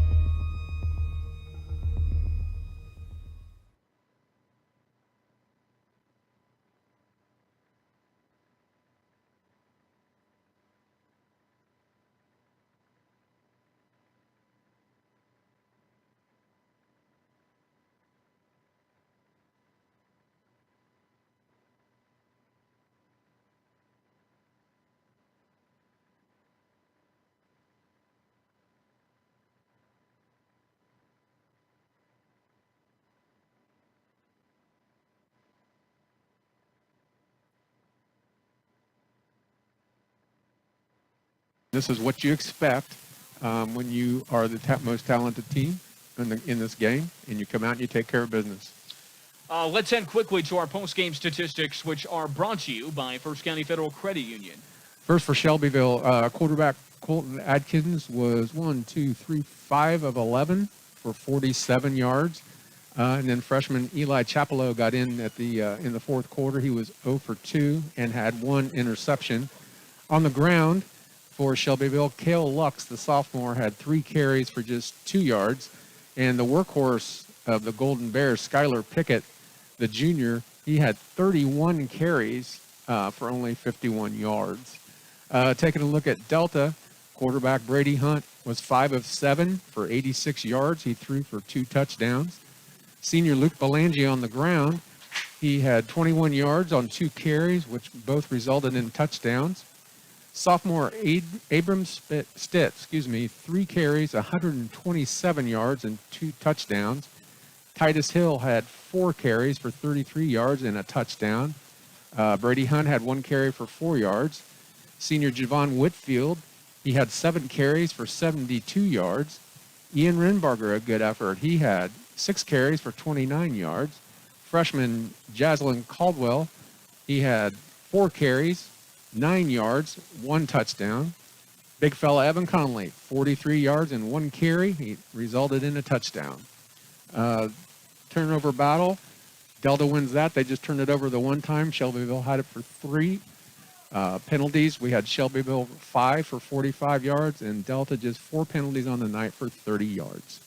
This is what you expect when you are the most talented team in this game, and you come out and you take care of business. Let's head quickly to our post-game statistics, which are brought to you by First County Federal Credit Union. First for Shelbyville, quarterback Colton Atkins was 5 of 11 for 47 yards. And then freshman Eli Chapello got in at in the fourth quarter. He was 0 for 2 and had 1 interception. On the ground for Shelbyville, Kayla Lux, the sophomore, had 3 carries for just 2 yards. And the workhorse of the Golden Bears, Skylar Pickett, the junior, he had 31 carries for only 51 yards. Taking a look at Delta, quarterback Brady Hunt was 5 of 7 for 86 yards. He threw for 2 touchdowns. Senior Luke Belangi on the ground. He had 21 yards on 2 carries, which both resulted in touchdowns. Sophomore Abram Stitt, 3 carries, 127 yards and 2 touchdowns. Titus Hill had 4 carries for 33 yards and a touchdown. Brady Hunt had 1 carry for 4 yards. Senior Javon Whitfield, he had 7 carries for 72 yards. Ian Renbarger, a good effort. He had 6 carries for 29 yards. Freshman Jaslyn Caldwell, he had 4 carries, 9 yards, 1 touchdown. Big fella Evan Conley, 43 yards and 1 carry. He resulted in a touchdown. Turnover battle. Delta wins that. They just turned it over the one time. Shelbyville had it for 3. Penalties, we had Shelbyville 5 for 45 yards and Delta just 4 penalties on the night for 30 yards.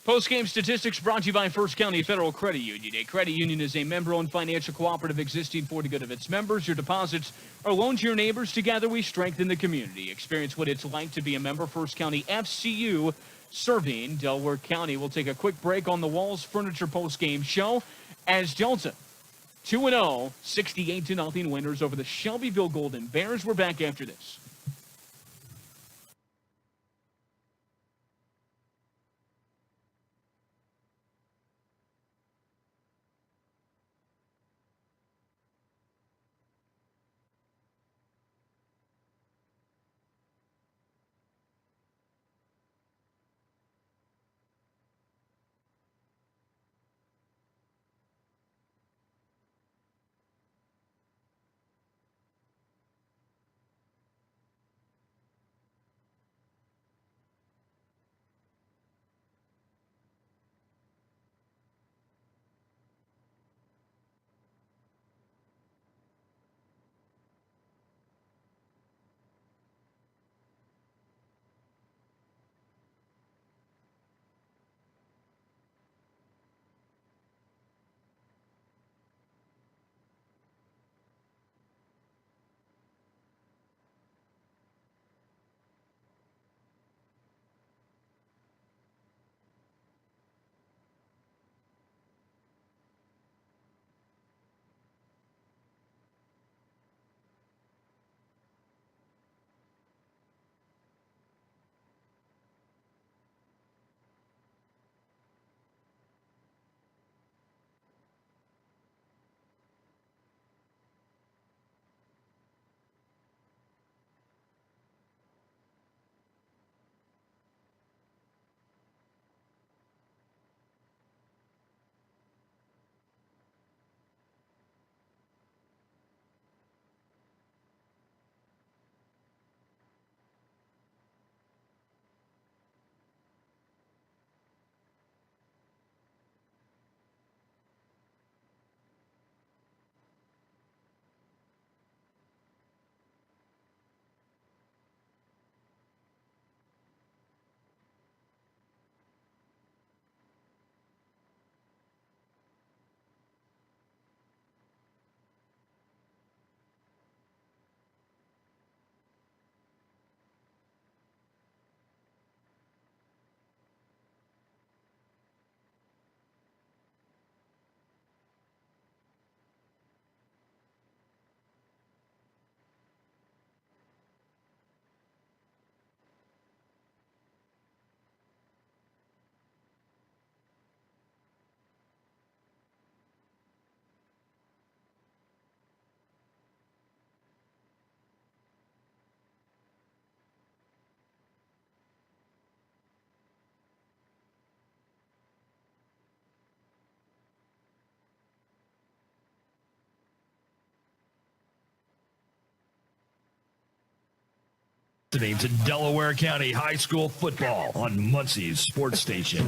Post-game statistics brought to you by First County Federal Credit Union. A credit union is a member-owned financial cooperative existing for the good of its members. Your deposits are loaned to your neighbors. Together, we strengthen the community. Experience what it's like to be a member. First County FCU, serving Delaware County. We'll take a quick break on the Walls Furniture post-game show as Delta 2-0, 68-0 winners over the Shelbyville Golden Bears. We're back after this. Listening to Delaware County High School football on Muncie's Sports Station.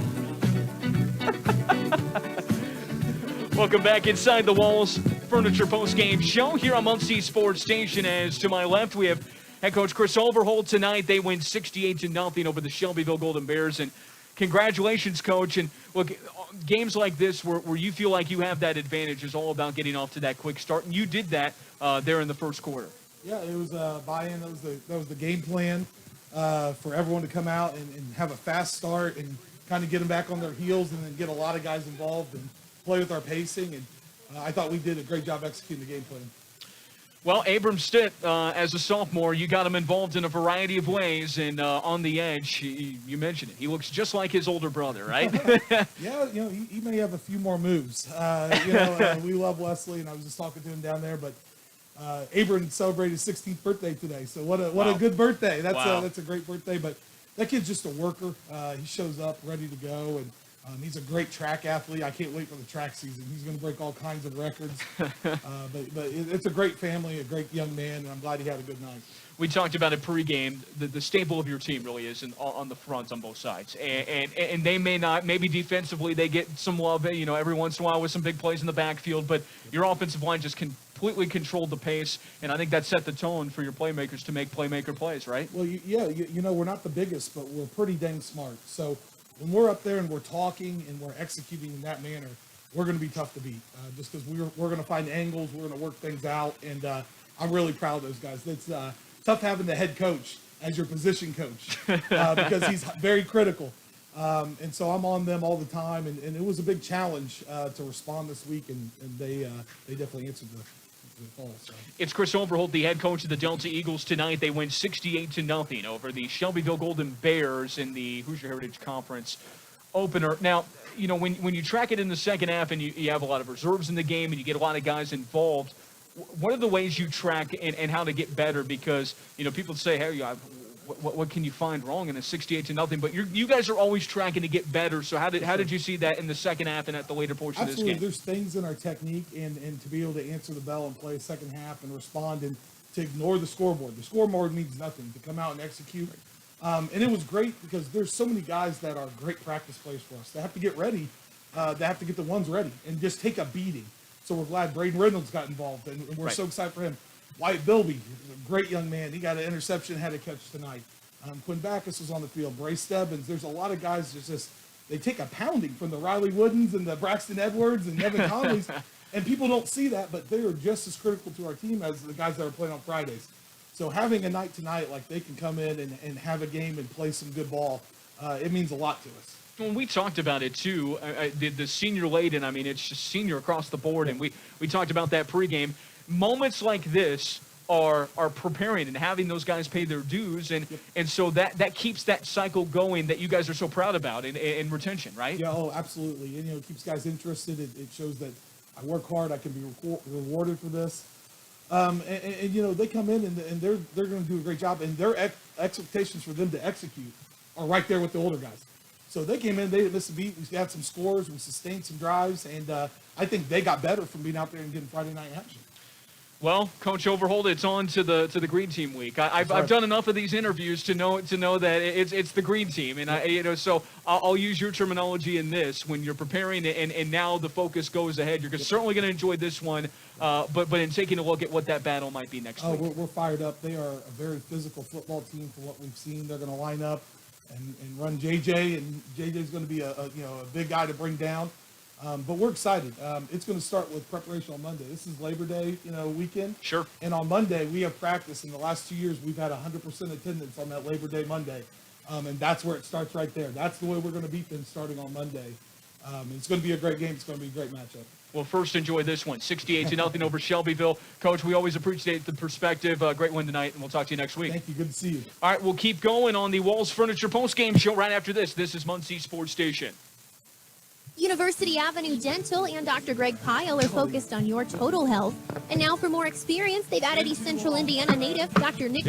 Welcome back inside the Walls Furniture post-game show here on Muncie Sports Station. As to my left, we have head coach Chris Overholt tonight. They win 68-0 over the Shelbyville Golden Bears. And congratulations, Coach. And look, games like this where you feel like you have that advantage is all about getting off to that quick start. And you did that there in the first quarter. Yeah, it was buy-in. That was the game plan for everyone to come out and have a fast start and kind of get them back on their heels and then get a lot of guys involved and play with our pacing. And I thought we did a great job executing the game plan. Well, Abram Stitt, as a sophomore, you got him involved in a variety of ways, and on the edge, you mentioned it. He looks just like his older brother, right? Yeah, he may have a few more moves. We love Wesley, and I was just talking to him down there, but Abram celebrated his 16th birthday today, so what a good birthday. That's a great birthday, but that kid's just a worker. He shows up ready to go, and he's a great track athlete. I can't wait for the track season. He's going to break all kinds of records. But it's a great family, a great young man, and I'm glad he had a good night. We talked about it pregame. The staple of your team really is on the fronts on both sides. And they may not, maybe defensively they get some love, every once in a while with some big plays in the backfield, but your offensive line just completely controlled the pace, and I think that set the tone for your playmakers to make playmaker plays, right? Well, we're not the biggest, but we're pretty dang smart. So when we're up there and we're talking and we're executing in that manner, we're going to be tough to beat just because we're going to find angles, we're going to work things out, and I'm really proud of those guys. It's tough having the head coach as your position coach because he's very critical. And so I'm on them all the time, and it was a big challenge to respond this week, and they definitely answered the call. So. It's Chris Overholt, the head coach of the Delta Eagles tonight. They win 68-0 over the Shelbyville Golden Bears in the Hoosier Heritage Conference opener. Now, when you track it in the second half and you have a lot of reserves in the game and you get a lot of guys involved, what are the ways you track and how to get better? Because, people say, hey, what can you find wrong in a 68-0? But you guys are always tracking to get better. So how did you see that in the second half and at the later portion Absolutely. of this game? There's things in our technique and to be able to answer the bell and play a second half and respond and to ignore the scoreboard. The scoreboard means nothing. To come out and execute. And it was great because there's so many guys that are great practice players for us. They have to get ready. They have to get the ones ready and just take a beating. So we're glad Braden Reynolds got involved, and we're so excited for him. Wyatt Bilby, a great young man. He got an interception, had a catch tonight. Quinn Backus was on the field. Bryce Stebbins. There's a lot of guys that they take a pounding from the Riley Woodens and the Braxton Edwards and Nevin Conleys, and people don't see that, but they are just as critical to our team as the guys that are playing on Fridays. So having a night tonight, like they can come in and have a game and play some good ball, it means a lot to us. Well, we talked about it too. The senior laden, it's just senior across the board, and we talked about that pregame. Moments like this are preparing and having those guys pay their dues, and so that keeps that cycle going that you guys are so proud about in retention, right? Yeah, absolutely. And it keeps guys interested. It shows that I work hard. I can be rewarded for this. And they come in and they're going to do a great job, and their expectations for them to execute are right there with the older guys. So they came in, they didn't miss a beat. We had some scores, we sustained some drives, and I think they got better from being out there and getting Friday night action. Well, Coach Overholt, it's on to the Green Team week. I've done enough of these interviews to know that it's the Green Team, and so I'll use your terminology in this when you're preparing, and now the focus goes ahead. You're certainly going to enjoy this one, but in taking a look at what that battle might be next week. We're fired up. They are a very physical football team from what we've seen. They're going to line up and run JJ, and JJ's going to be a big guy to bring down. But we're excited. It's going to start with preparation on Monday. This is Labor Day, weekend. Sure. And on Monday, we have practice. In the last 2 years, we've had 100% attendance on that Labor Day Monday. And that's where it starts right there. That's the way we're going to beat them starting on Monday. It's going to be a great game. It's going to be a great matchup. Well, first, enjoy this one. 68-0 over Shelbyville. Coach, we always appreciate the perspective. Great win tonight, and we'll talk to you next week. Thank you. Good to see you. All right, we'll keep going on the Walls Furniture postgame show right after this. This is Muncie Sports Station. University Avenue Dental and Dr. Greg Pyle are focused on your total health. And now for more experience, they've added East Central Indiana native Dr. Nick